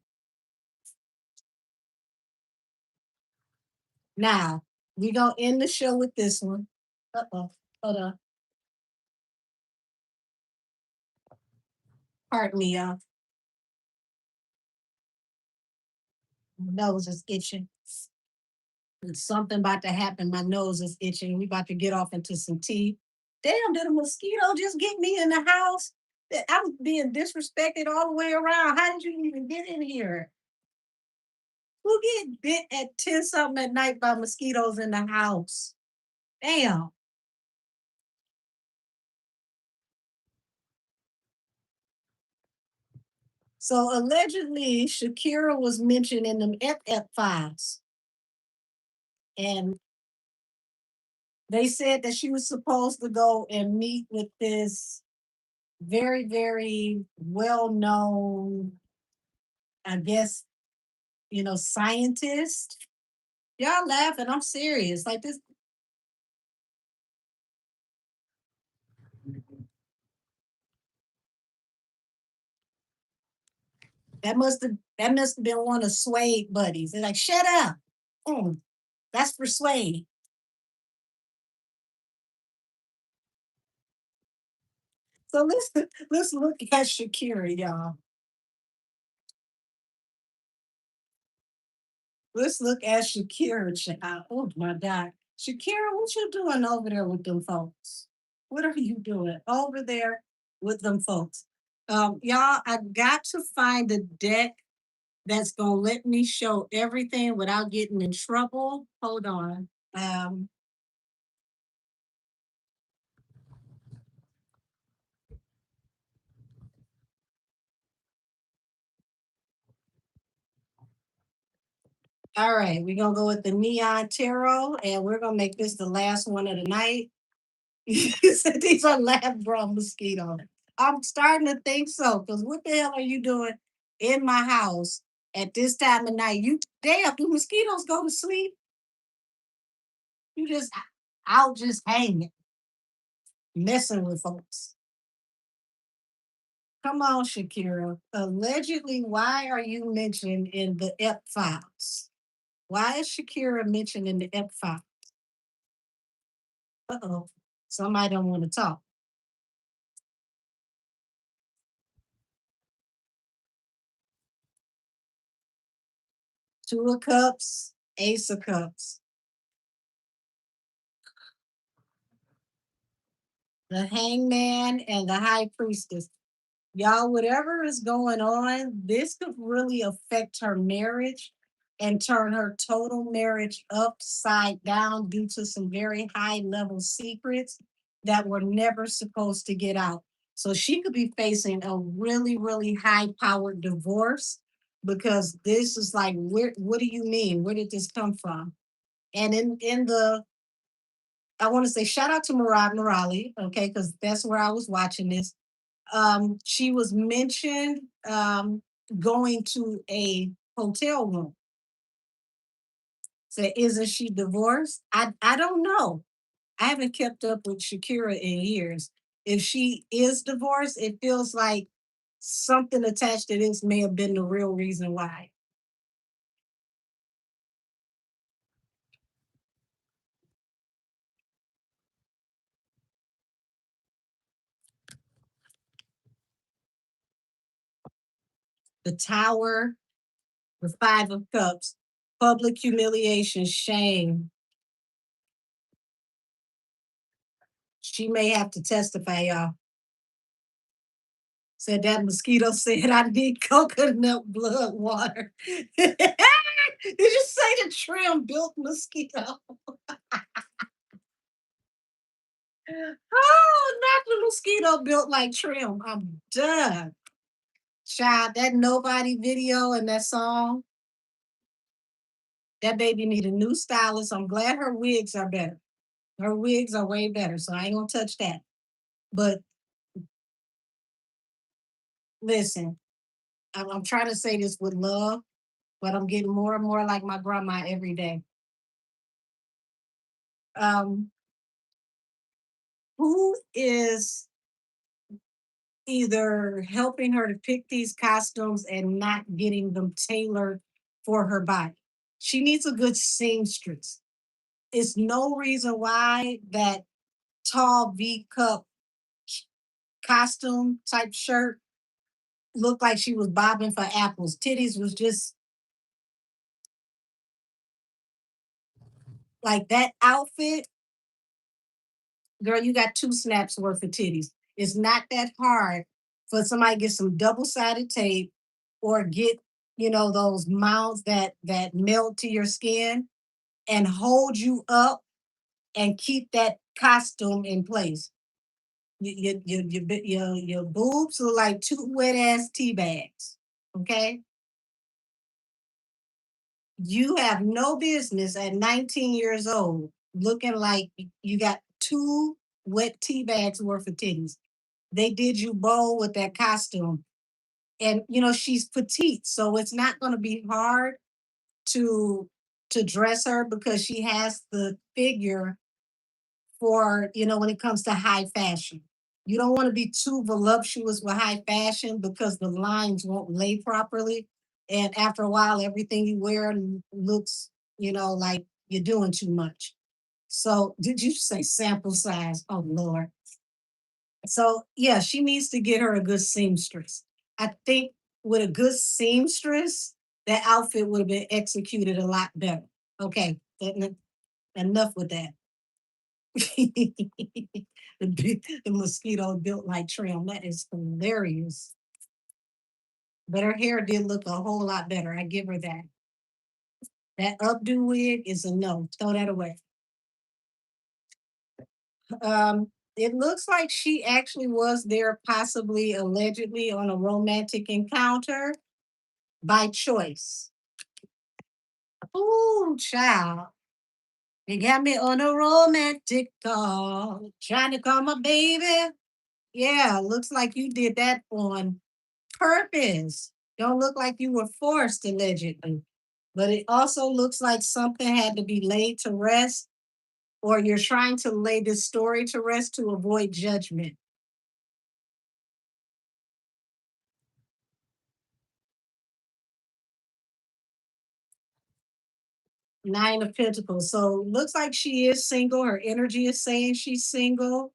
Now, we gonna end the show with this one. Uh-oh. Hold on. Pardon me, y'all. My nose is itching. There's something about to happen. My nose is itching. We about to get off into some tea. Damn, did a mosquito just get me in the house? I'm being disrespected all the way around. How did you even get in here? Who get bit at 10 something at night by mosquitoes in the house? Damn. So allegedly, Shakira was mentioned in the F files, and they said that she was supposed to go and meet with this very, very well known, I guess, scientist. Y'all laughing. I'm serious. Like this, that must have been one of Suede buddies. They're like, shut up. Mm, that's for Suede. So let's look at Shakira, y'all. Let's look at Shakira. Oh my God. Shakira, what you doing over there with them folks? What are you doing over there with them folks? Y'all, I got to find a deck that's gonna let me show everything without getting in trouble. Hold on. All right, we're gonna go with the neon tarot, and we're gonna make this the last one of the night. You said these are lab grown mosquitoes. I'm starting to think so, because what the hell are you doing in my house at this time of night? You damn, do mosquitoes go to sleep? You just out just hanging, messing with folks. Come on, Shakira. Allegedly, why are you mentioned in the Ep files? Why is Shakira mentioned in the Ep file? Uh-oh. Somebody don't want to talk. Two of Cups, Ace of Cups, the Hangman, and the High Priestess. Y'all, whatever is going on, this could really affect her marriage and turn her total marriage upside down due to some very high level secrets that were never supposed to get out. So she could be facing a really, really high powered divorce because this is like, what do you mean? Where did this come from? And in the I want to say shout out to Murad Murali, okay, because that's where I was watching this. She was mentioned going to a hotel room. So isn't she divorced? I don't know. I haven't kept up with Shakira in years. If she is divorced, it feels like something attached to this may have been the real reason why. The Tower, the Five of Cups, public humiliation, shame. She may have to testify, y'all. Said that mosquito said I need coconut blood water. Did you say the trim built mosquito? Oh, not the mosquito built like trim. I'm done. Child, that nobody video and that song, that baby need a new stylist. I'm glad her wigs are better. Her wigs are way better, so I ain't gonna touch that. But listen, I'm trying to say this with love, but I'm getting more and more like my grandma every day. Um, who is either helping her to pick these costumes and not getting them tailored for her body? She needs a good seamstress. It's no reason why that tall V cup costume type shirt looked like she was bobbing for apples. Titties was just like that outfit Girl, you got 2 snaps worth of titties. It's not that hard for somebody to get some double-sided tape or get, those mounts that melt to your skin and hold you up and keep that costume in place. Your boobs look like 2 wet-ass tea bags, okay? You have no business at 19 years old looking like you got 2 wet tea bags worth of titties. They did you bold with that costume. And she's petite, so it's not going to be hard to dress her because she has the figure for, when it comes to high fashion. You don't want to be too voluptuous with high fashion because the lines won't lay properly. And after a while, everything you wear looks, like you're doing too much. So, did you say sample size? Oh, Lord. So, yeah, she needs to get her a good seamstress. I think with a good seamstress, that outfit would have been executed a lot better. Okay, enough with that. The mosquito built like trim. That is hilarious. But her hair did look a whole lot better. I give her that. That updo wig is a no. Throw that away. It looks like she actually was there, possibly allegedly on a romantic encounter by choice. Ooh, child. You got me on a romantic call, trying to call my baby. Yeah, looks like you did that on purpose. Don't look like you were forced allegedly. But it also looks like something had to be laid to rest, or you're trying to lay this story to rest to avoid judgment. 9 of Pentacles. So looks like she is single. Her energy is saying she's single.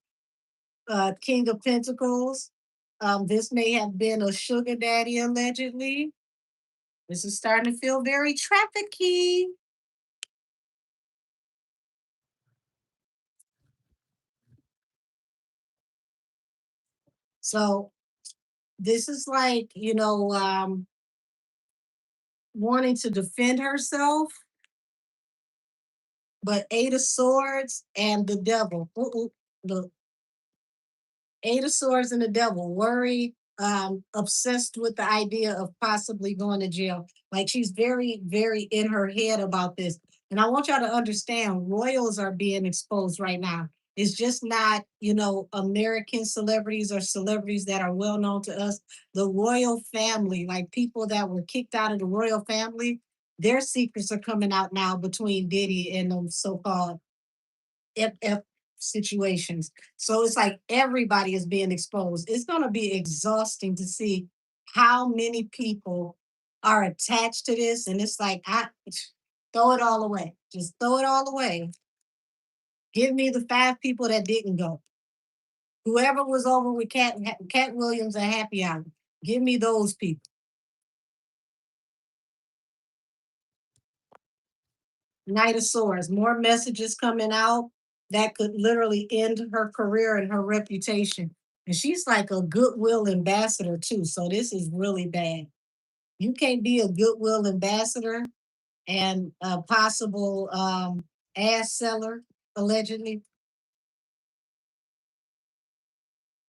King of Pentacles. This may have been a sugar daddy allegedly. This is starting to feel very trafficky. So this is like, wanting to defend herself, but 8 of Swords and the devil. The 8 of Swords and the devil. Worry, obsessed with the idea of possibly going to jail. Like she's very, very in her head about this. And I want y'all to understand royals are being exposed right now. It's just not, American celebrities or celebrities that are well known to us. The royal family, like people that were kicked out of the royal family, their secrets are coming out now between Diddy and those so-called F situations. So it's like everybody is being exposed. It's going to be exhausting to see how many people are attached to this. And it's like, I throw it all away. Just throw it all away. Give me the 5 people that didn't go. Whoever was over with Cat Williams at Happy Hour, give me those people. Knight of Swords, more messages coming out that could literally end her career and her reputation. And she's like a goodwill ambassador too. So this is really bad. You can't be a goodwill ambassador and a possible ass seller, allegedly.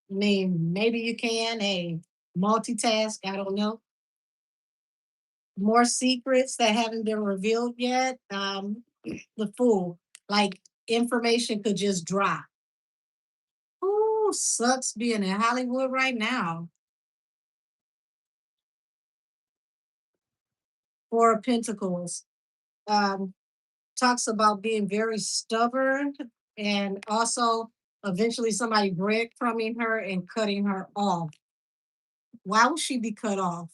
I mean, maybe you can, a multitask, I don't know. More secrets that haven't been revealed yet. The Fool, like information could just drop. Ooh, sucks being in Hollywood right now. 4 of Pentacles. Um, talks about being very stubborn and also eventually somebody breadcrumbing her and cutting her off. Why would she be cut off?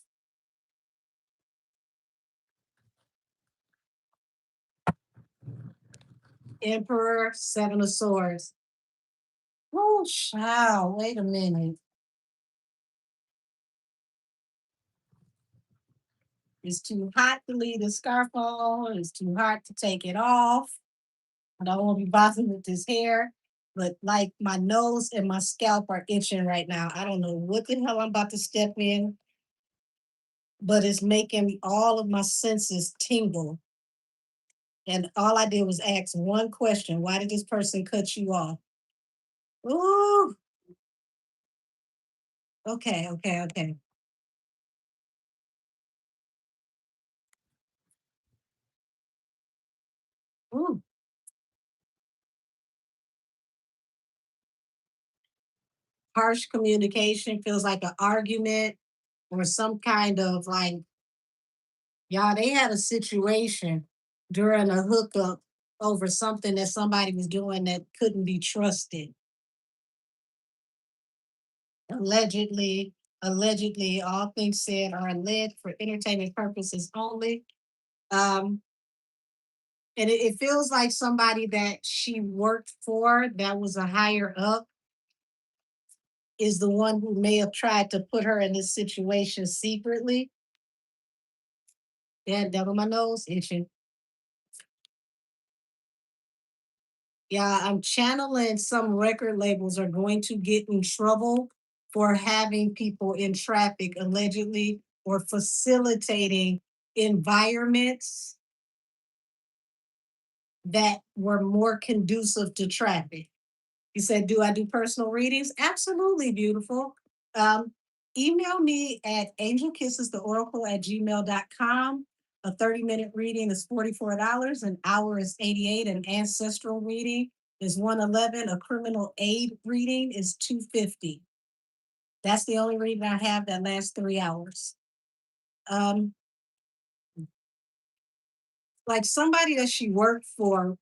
Emperor, 7 of Swords. Oh, child, wait a minute. It's too hot to leave the scarf on. It's too hot to take it off. I don't want to be bothered with this hair. but like my nose and my scalp are itching right now. I don't know what the hell I'm about to step in, but it's making all of my senses tingle. And all I did was ask one question: why did this person cut you off? Ooh, okay, okay, okay. Ooh, harsh communication feels like an argument or some kind of like, yeah, they had a situation during a hookup over something that somebody was doing that couldn't be trusted. Allegedly, allegedly, all things said are alleged for entertainment purposes only. Um, and it feels like somebody that she worked for that was a higher up is the one who may have tried to put her in this situation secretly. Yeah, double my nose itching. Yeah, I'm channeling some record labels are going to get in trouble for having people in traffic allegedly or facilitating environments that were more conducive to traffic. You said, do I do personal readings? Absolutely, beautiful. Um, Email me at angelkissestheoracle@gmail.com. A 30-minute reading is $44. An hour is 88. An ancestral reading is 111. A criminal aid reading is 250. That's the only reading I have that lasts 3 hours. Um, like somebody that she worked for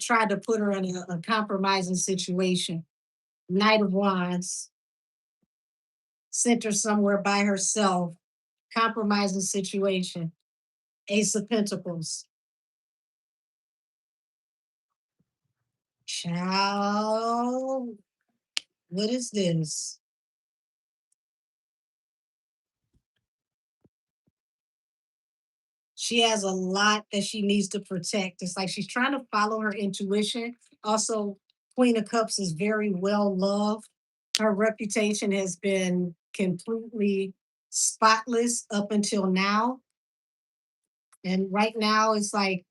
tried to put her in a compromising situation. Knight of Wands sent her somewhere by herself, compromising situation. Ace of Pentacles. Child, what is this? She has a lot that she needs to protect. It's like she's trying to follow her intuition. Also, Queen of Cups is very well loved. Her reputation has been completely spotless up until now. And right now, it's like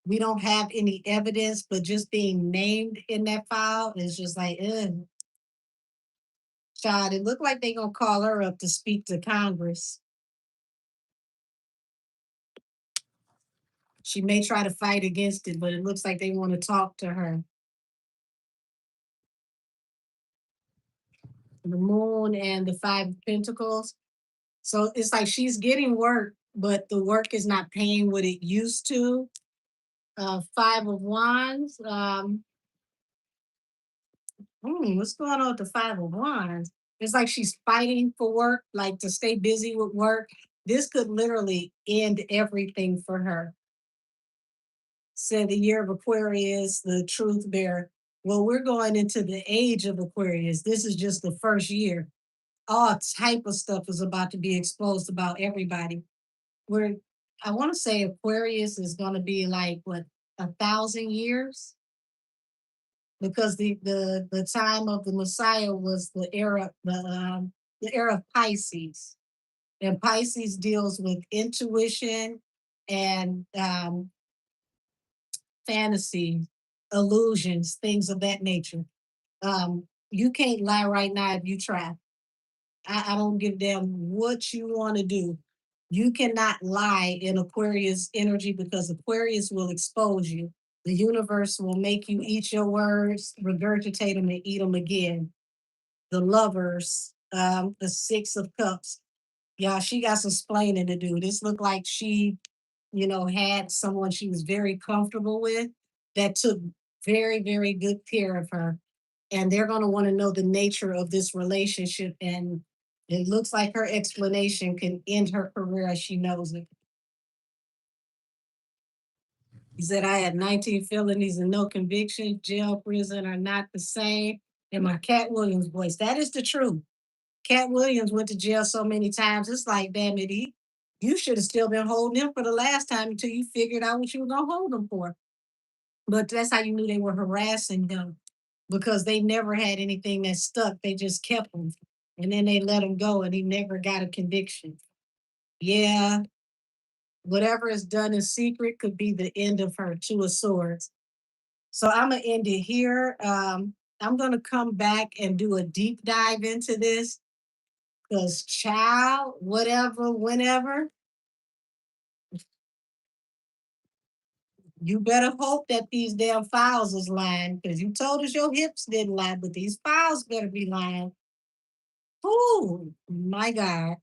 we don't have any evidence, but just being named in that file is just like, ugh. Child, it looked like they gonna call her up to speak to Congress. She may try to fight against it, but it looks like they want to talk to her. The moon and the five of pentacles. So it's like she's getting work, but the work is not paying what it used to. Five of wands. What's going on with the five of wands? It's like she's fighting for work, like to stay busy with work. This could literally end everything for her. Said the year of Aquarius, the truth bearer. Well, we're going into the age of Aquarius. This is just the first year. All type of stuff is about to be exposed about everybody. We're, I want to say Aquarius is going to be like what 1,000 years because the time of the Messiah was the era of Pisces, and Pisces deals with intuition and fantasy, illusions, things of that nature. You can't lie right now if you try. I don't give a damn what you want to do. You cannot lie in Aquarius energy because Aquarius will expose you. The universe will make you eat your words, regurgitate them, and eat them again. The lovers, the Six of Cups. Yeah, she got some splaining to do. This looked like she, had someone she was very comfortable with that took very, very good care of her. And they're going to want to know the nature of this relationship. And it looks like her explanation can end her career as she knows it. He said, I had 19 felonies and no conviction. Jail, prison are not the same. In my Cat Williams voice, that is the truth. Cat Williams went to jail so many times. It's like, damn it, you should have still been holding him for the last time until you figured out what you were going to hold him for. But that's how you knew they were harassing him. because they never had anything that stuck. They just kept him. And then they let him go and he never got a conviction. Yeah, whatever is done in secret could be the end of her, Two of Swords. So I'm gonna end it here. I'm gonna come back and do a deep dive into this because child, whatever, whenever, you better hope that these damn files is lying because you told us your hips didn't lie, but these files better be lying. Oh my God.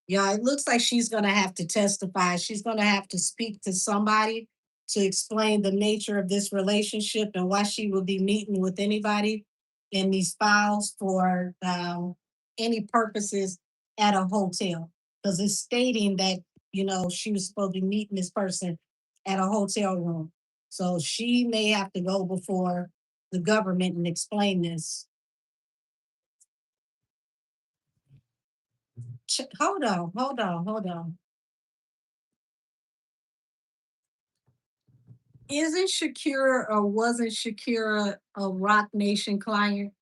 Yeah, it looks like she's going to have to testify. She's going to have to speak to somebody to explain the nature of this relationship and why she would be meeting with anybody in these files for any purposes at a hotel. Because it's stating that, she was supposed to be meeting this person at a hotel room. So she may have to go before the government and explain this. Hold on, hold on, hold on. Isn't Shakira or wasn't Shakira a Rock Nation client?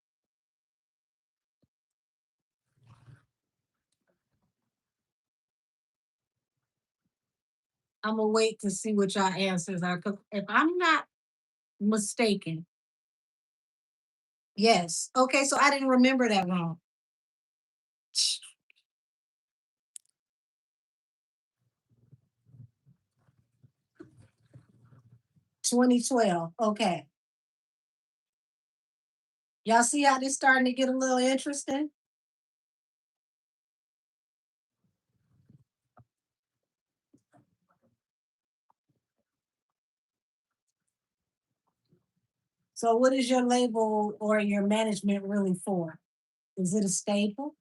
I'm gonna wait to see what y'all answers are. 'Cause if I'm not mistaken, yes. Okay, so I didn't remember that wrong. 2012. Okay. Y'all see how this starting to get a little interesting? So what is your label or your management really for? Is it a staple?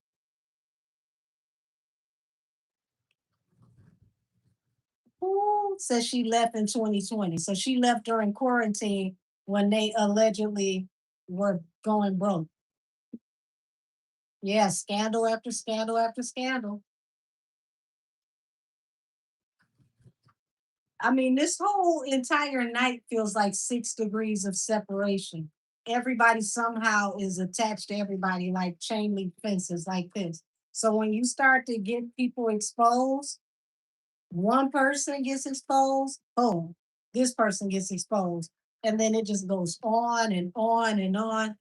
Ooh, says she left in 2020. So she left during quarantine when they allegedly were going broke. Yeah, scandal after scandal after scandal. I mean, this whole entire night feels like 6 degrees of separation. Everybody somehow is attached to everybody like chain link fences like this. So when you start to get people exposed, one person gets exposed, boom, this person gets exposed. And then it just goes on and on and on.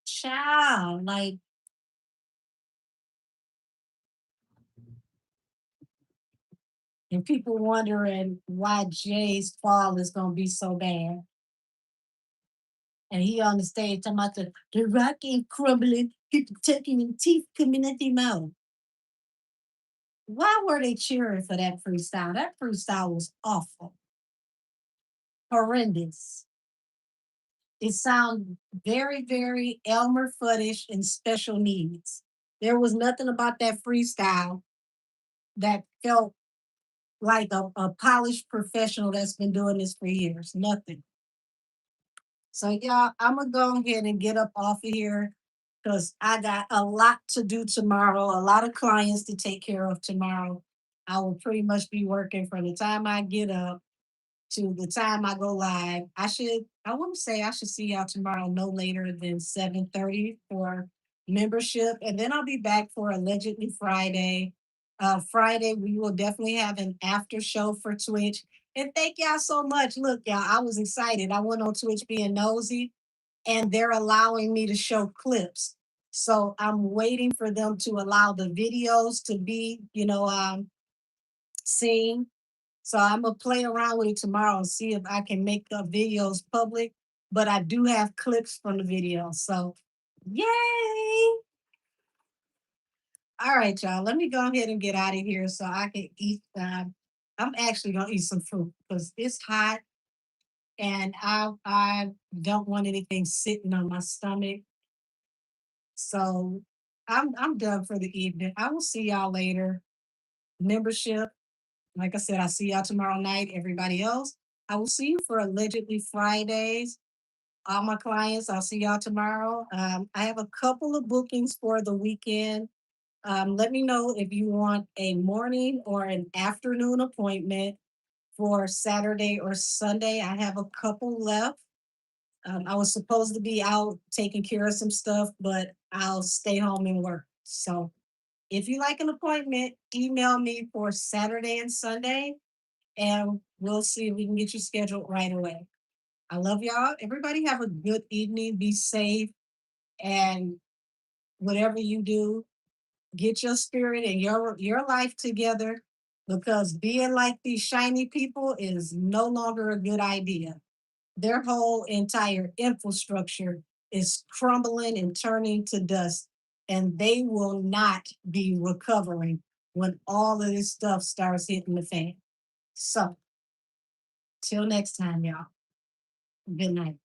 Child, like, and people wondering why Jay's fall is going to be so bad. And he on the stage talking about the rock ain't crumbling, people taking and teeth coming at their mouth. Why were they cheering for that freestyle? That freestyle was awful, horrendous. It sounded very, very Elmer Fudddish and special needs. There was nothing about that freestyle that felt like a polished professional that's been doing this for years. Nothing. So y'all, I'm gonna go ahead and get up off of here because I got a lot to do tomorrow, a lot of clients to take care of tomorrow. I will pretty much be working from the time I get up to the time I go live. I want to say I should see y'all tomorrow no later than 7:30 for membership. And then I'll be back for Allegedly Friday. Friday, we will definitely have an after show for Twitch. And thank y'all so much. Look, y'all, I was excited. I went on Twitch being nosy, and they're allowing me to show clips. So I'm waiting for them to allow the videos to be, seen. So I'm gonna play around with it tomorrow and see if I can make the videos public. But I do have clips from the video. So yay! All right, y'all. Let me go ahead and get out of here so I can eat. I'm actually gonna eat some fruit because it's hot and I don't want anything sitting on my stomach. So I'm done for the evening. I will see y'all later. Membership. Like I said, I'll see y'all tomorrow night. Everybody else, I will see you for Allegedly Fridays. All my clients, I'll see y'all tomorrow. I have a couple of bookings for the weekend. Let me know if you want a morning or an afternoon appointment for Saturday or Sunday. I have a couple left. I was supposed to be out taking care of some stuff, but I'll stay home and work. So if you like an appointment, email me for Saturday and Sunday, and we'll see if we can get you scheduled right away. I love y'all. Everybody have a good evening. Be safe. And whatever you do, get your spirit and your life together because being like these shiny people is no longer a good idea. Their whole entire infrastructure is crumbling and turning to dust, and they will not be recovering when all of this stuff starts hitting the fan. So, till next time, y'all. Good night.